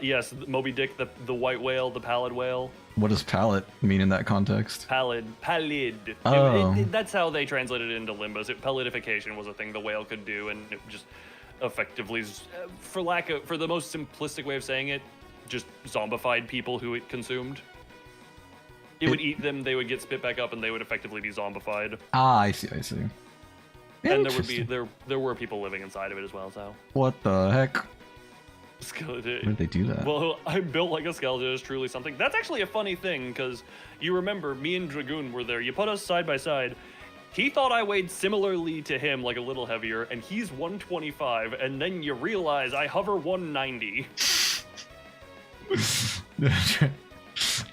Yes, Moby Dick, the white whale, the pallid whale. What does pallet mean in that context? Pallid. Oh. That's how they translated it into Limbos. Pallidification was a thing the whale could do, and it just effectively, for the most simplistic way of saying it, just zombified people who it consumed. It would eat them, they would get spit back up, and they would effectively be zombified. Ah, I see. And there would be Interesting. there were people living inside of it as well. So What the heck? skeleton. Where did they do that? Well, I'm built like a skeleton is truly something. That's actually a funny thing because you remember me and Dragoon were there. You put us side by side. He thought I weighed similarly to him, like a little heavier, and he's 125. And then you realize I hover 190.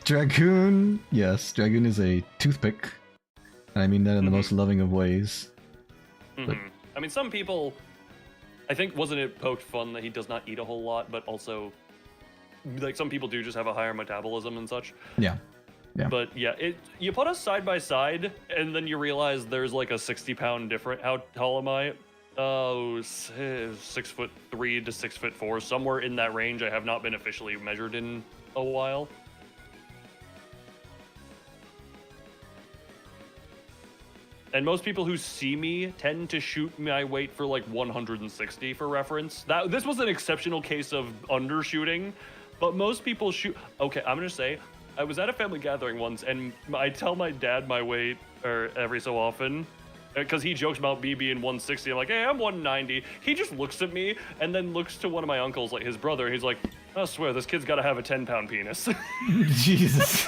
Dragoon. Yes, Dragoon is a toothpick. And I mean that in the Mhm. most loving of ways. I mean, some people. I think wasn't it poked fun that he does not eat a whole lot, but also, like some people do just have a higher metabolism and such. Yeah. Yeah. But yeah, you put us side by side, and then you realize there's like a 60-pound difference. How tall am I? Oh, 6'3" to 6'4", somewhere in that range. I have not been officially measured in a while. And most people who see me tend to shoot my weight for like 160 for reference. This was an exceptional case of undershooting, but most people shoot. Okay, I'm gonna say, I was at a family gathering once, and I tell my dad my weight every so often, because he jokes about me being 160. I'm like, hey, I'm 190. He just looks at me and then looks to one of my uncles, like his brother. He's like, I swear, this kid's got to have a 10-pound penis. Jesus.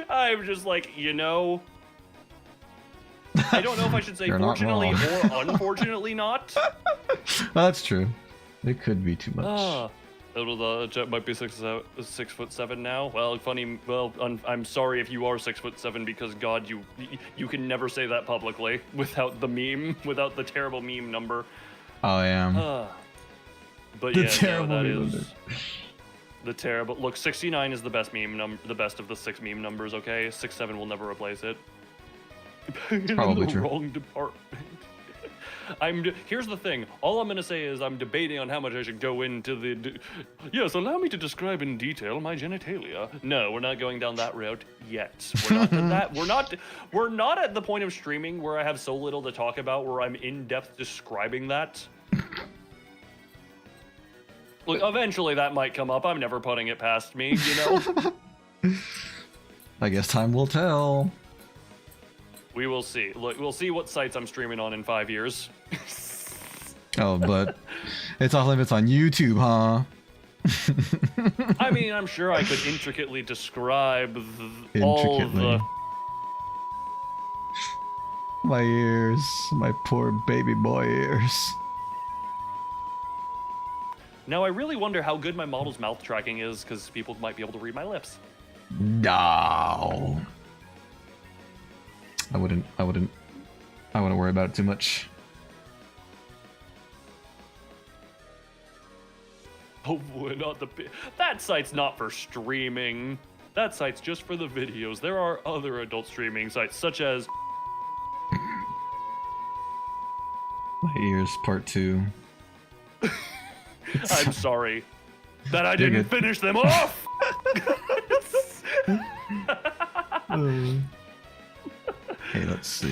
I'm just like, I don't know if I should say You're not fortunately wrong. or unfortunately not. That's true. It could be too much. Jet might be 6'7" now. Well, funny. Well, I'm sorry if you are 6'7" because God, you can never say that publicly without the meme, without the terrible meme number. I am. But The yeah, terrible no, that meme is number. the terrible. Look, 69 is the best meme the best of the 6 meme numbers. Okay, 6'7" will never replace it. probably in the true. Wrong department. Here's the thing. All I'm gonna say is I'm debating on how much I should go into the. Yes, allow me to describe in detail my genitalia. No, we're not going down that route yet. We're not at that. We're not at the point of streaming where I have so little to talk about where I'm in depth describing that. Look, eventually that might come up. I'm never putting it past me. I guess time will tell. We will see. Look, we'll see what sites I'm streaming on in 5 years. Oh, but it's off limits on YouTube, huh? I mean, I'm sure I could intricately describe all the. My ears, my poor baby boy ears. Now, I really wonder how good my model's mouth tracking is, because people might be able to read my lips. No. I wouldn't worry about it too much. Hopefully not that site's not for streaming. That site's just for the videos. There are other adult streaming sites such as My ears, part 2. I'm sorry that I You're didn't good. finish them off. Okay, let's see.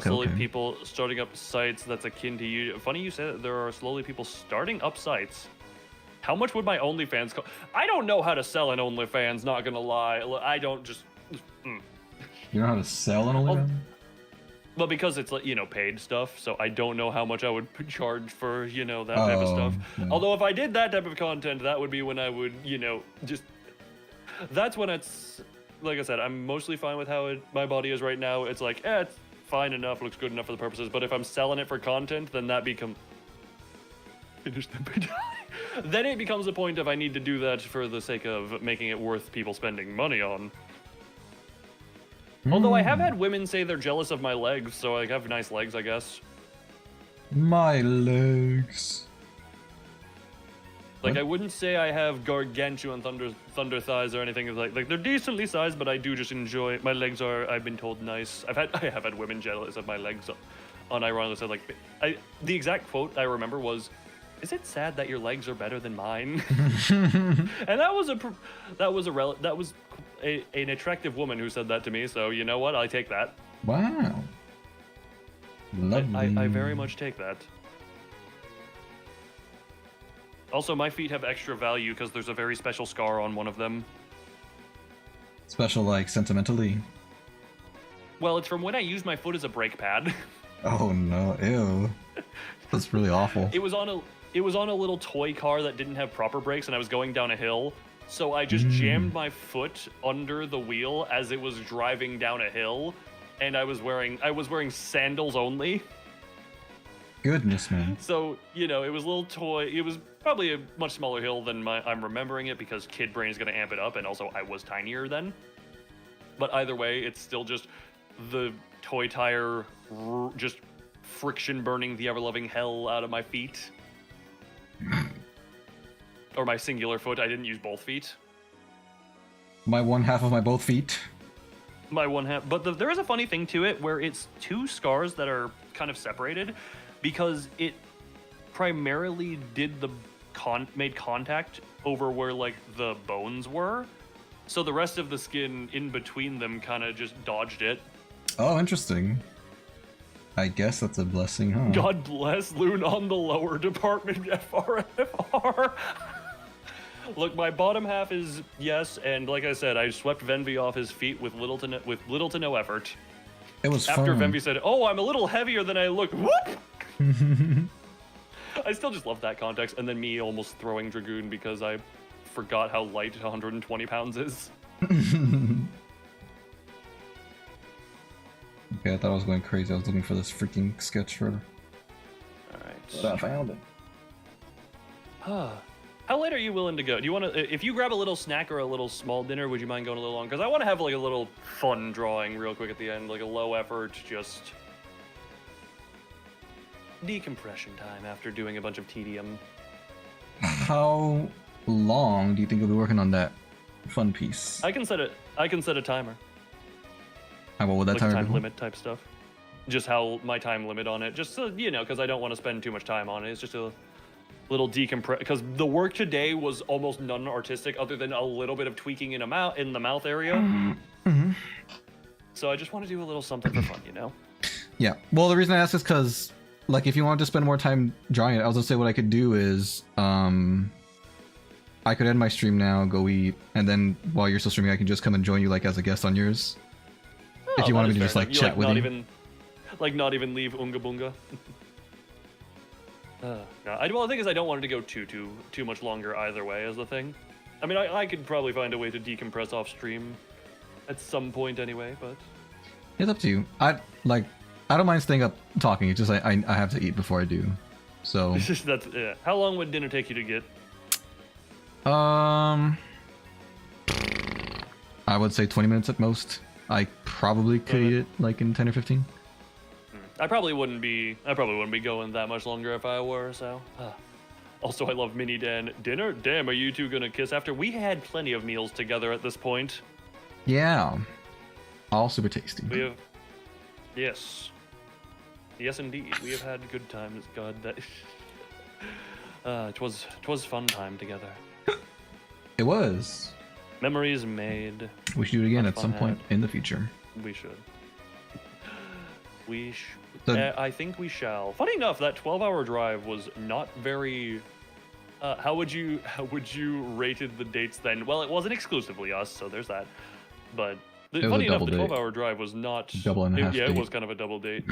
Slowly okay. people starting up sites that's akin to you. Funny you say that there are slowly people starting up sites. How much would my OnlyFans cost? I don't know how to sell an OnlyFans, not gonna lie. I don't just... You know how to sell an OnlyFans? Well, because it's, paid stuff, so I don't know how much I would charge for, that type of stuff. Yeah. Although if I did that type of content, that would be when I would, just... That's when it's... Like I said, I'm mostly fine with how my body is right now. It's like, it's fine enough, looks good enough for the purposes, but if I'm selling it for content, then that becomes... Finish them. Then it becomes a point of I need to do that for the sake of making it worth people spending money on. Although I have had women say they're jealous of my legs, so I have nice legs, I guess. My legs. Like, What? I wouldn't say I have gargantuan thunder thighs or anything like they're decently sized, but I do just enjoy my legs are, I've been told, nice. I have had women jealous of my legs unironically said, like, the exact quote I remember was, "Is it sad that your legs are better than mine?" And that was an attractive woman who said that to me, so you know what? I take that. Wow. Lovely. I very much take that. Also, my feet have extra value because there's a very special scar on one of them. Special, like, sentimentally. Well, it's from when I used my foot as a brake pad. Oh no, ew. That's really awful. It was on a little toy car that didn't have proper brakes, and I was going down a hill. So I just jammed my foot under the wheel as it was driving down a hill, and I was wearing sandals only. Goodness, man. So, it was a little toy. It was probably a much smaller hill than I'm remembering it because kid brain is going to amp it up, and also I was tinier then. But either way, it's still just the toy tire just friction burning the ever-loving hell out of my feet. Or my singular foot. I didn't use both feet. My one half of my both feet. My one half. But there is a funny thing to it where it's two scars that are kind of separated because it primarily made contact over where like the bones were. So the rest of the skin in between them kind of just dodged it. Oh, interesting. I guess that's a blessing, huh? God bless Loon on the lower department, FR. Look, my bottom half is yes, and like I said, I swept Venvi off his feet with little to no effort. It was After fun. Venvi said, "Oh, I'm a little heavier than I look." Whoop! I still just love that context, and then me almost throwing Dragoon because I forgot how light 120 pounds is. Okay, I thought I was going crazy. I was looking for this freaking sketch for. All right. But I found it. How late are you willing to go? Do you want to, if you grab a little snack or a little small dinner, would you mind going a little long? Because I want to have like a little fun drawing real quick at the end, like a low effort, just decompression time after doing a bunch of tedium. How long do you think you'll be working on that fun piece? I can set a timer, What would that like timer time be? limit type stuff. Just how my time limit on it, just so because I don't want to spend too much time on it. It's just a little decompress, because the work today was almost non-artistic other than a little bit of tweaking in the mouth area. Mm-hmm. So I just want to do a little something for fun, Yeah. Well, the reason I asked is because, like, if you wanted to spend more time drawing it, I was gonna say what I could do is, I could end my stream now, go eat, and then while you're still streaming, I can just come and join you, like, as a guest on yours. If you wanted me to just, like, chat with you. Not even leave Unga Bunga. No, the thing is, I don't want it to go too much longer either way. Is the thing. I mean, I could probably find a way to decompress off stream at some point anyway, but It's up to you. I don't mind staying up talking. It's just I have to eat before I do. So, That's how long would dinner take you to get? I would say 20 minutes at most. I probably could eat it like in 10 or 15. I probably wouldn't be going that much longer if I were. So. Also, I love Mini Dan. Dinner? Damn, are you two gonna kiss after? We had plenty of meals together at this point. Yeah. All super tasty. We have. Yes. Yes, indeed. We have had good times. God, that. Twas fun time together. It was. Memories made. We should do it again Much at some fun point had. in the future. We should. We should. The- I think we shall. Funny enough, that 12-hour drive was not very. How would you rated the dates then? Well, it wasn't exclusively us, so there's that. But was a funny enough, double the date. 12-hour drive was not. Double and a half Yeah, it date. was kind of a double date.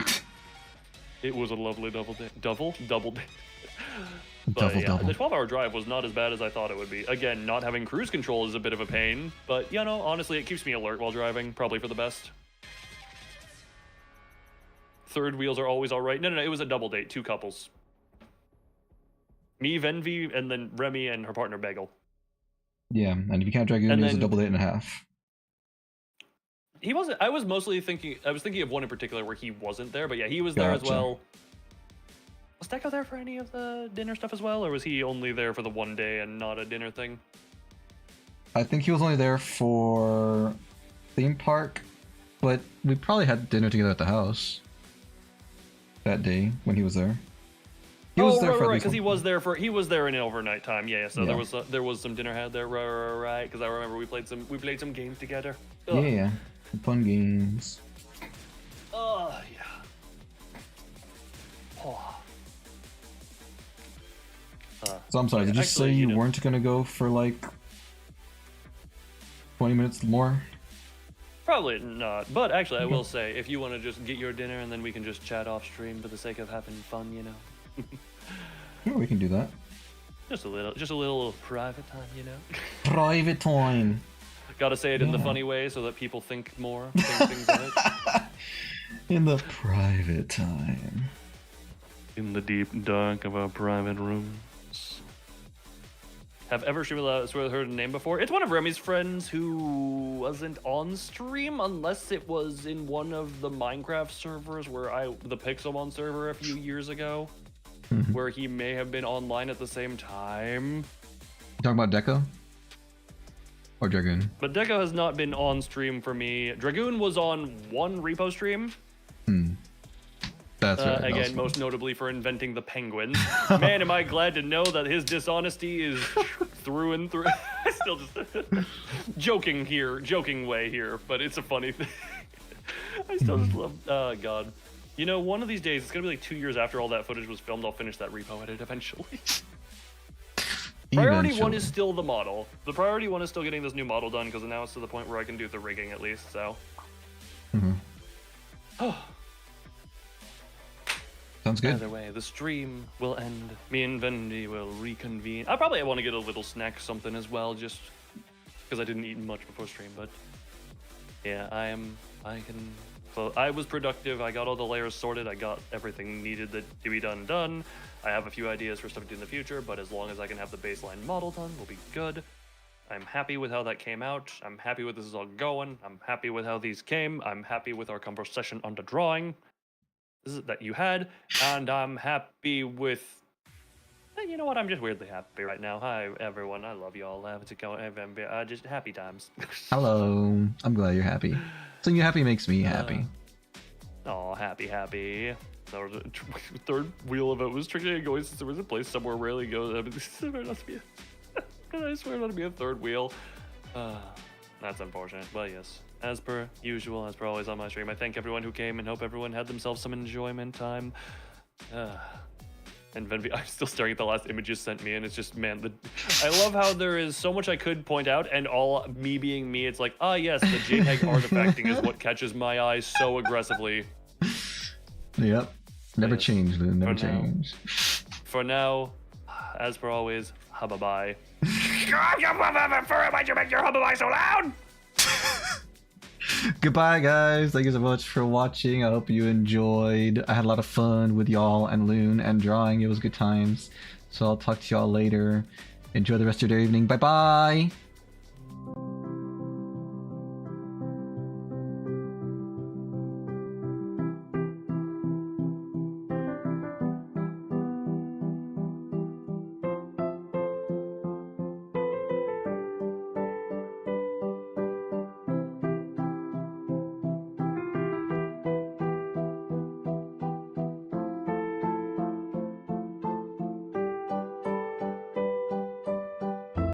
It was a lovely double date. Double date. But Double. the 12-hour drive was not as bad as I thought it would be. Again, not having cruise control is a bit of a pain, but you know, honestly, it keeps me alert while driving, probably for the best. Third wheels are always all right. No, it was a double date, 2 couples. Me, Venvi, and then Remy and her partner Bagel. Yeah, and if you count Dragoon, And it was a then- double date and a half. He wasn't. I was thinking of one in particular where he wasn't there, but yeah, he was there as Gotcha. well. Was Deco there for any of the dinner stuff as well, or was he only there for the one day and not a dinner thing? I think he was only there for theme park, but we probably had dinner together at the house that day when he was there. He was there for at right, least because one- he was there in overnight time. Yeah, so Yeah. there was some dinner had there, right? Because I remember we played some games together. Ugh. Yeah, fun games. Oh yeah. Oh. So I'm sorry, did you Actually, say you know- weren't gonna go for like 20 minutes more? Probably not, but actually, I will say, if you want to just get your dinner and then we can just chat off stream for the sake of having fun, you know, Yeah, we can do that. just a little private time, you know. Private time. Gotta say it in the Yeah. funny way so that people think more, think things of it. In the private time. In the deep dark of our private rooms. Have ever heard a name before? It's one of Remy's friends who wasn't on stream unless it was in one of the Minecraft servers the Pixelmon server a few years ago, where he may have been online at the same time. You talking about Deco? Or Dragoon? But Deco has not been on stream for me. Dragoon was on one repo stream. That's right. that was Again, fun. most notably for inventing the penguins. Man, am I glad to know that his dishonesty is through and through. I still just joking way here, but it's a funny thing. I still just love. Oh God, you know, one of these days it's gonna be like 2 years after all that footage was filmed. I'll finish that repo edit eventually. Priority one Eventually. is still the model. The priority one is still getting this new model done because now it's to the point where I can do the rigging at least. So. Sounds good. Either way, the stream will end. Me and Vendi will reconvene. I probably want to get a little snack something as well, just because I didn't eat much before stream. But yeah, I was productive. I got all the layers sorted. I got everything needed to be done. I have a few ideas for stuff to do in the future, but as long as I can have the baseline model done, we'll be good. I'm happy with how that came out. I'm happy with this is all going. I'm happy with how these came. I'm happy with our conversation on the drawing that you had, and I'm happy with. You know what? I'm just weirdly happy right now. Hi everyone. I love you all. How's it going? Just happy times. Hello. I'm glad you're happy. Seeing you happy makes me happy. Oh, happy. There was a third wheel of it was tricky going since there was a place somewhere rarely goes. I mean, I swear not to be a third wheel. That's unfortunate, but yes. As per usual, as per always on my stream, I thank everyone who came and hope everyone had themselves some enjoyment time. And Venvi, I'm still staring at the last image you sent me, and it's just, man, I love how there is so much I could point out, and all me being me, it's like, yes, the JPEG artifacting is what catches my eyes so aggressively. Yep. Never Yes. change, Loon. Never For now. change. For now, as per always, bye. Why'd you make your hubba bye so loud? Goodbye, guys. Thank you so much for watching. I hope you enjoyed. I had a lot of fun with y'all and Loon and drawing. It was good times. So I'll talk to y'all later. Enjoy the rest of your evening. Bye bye.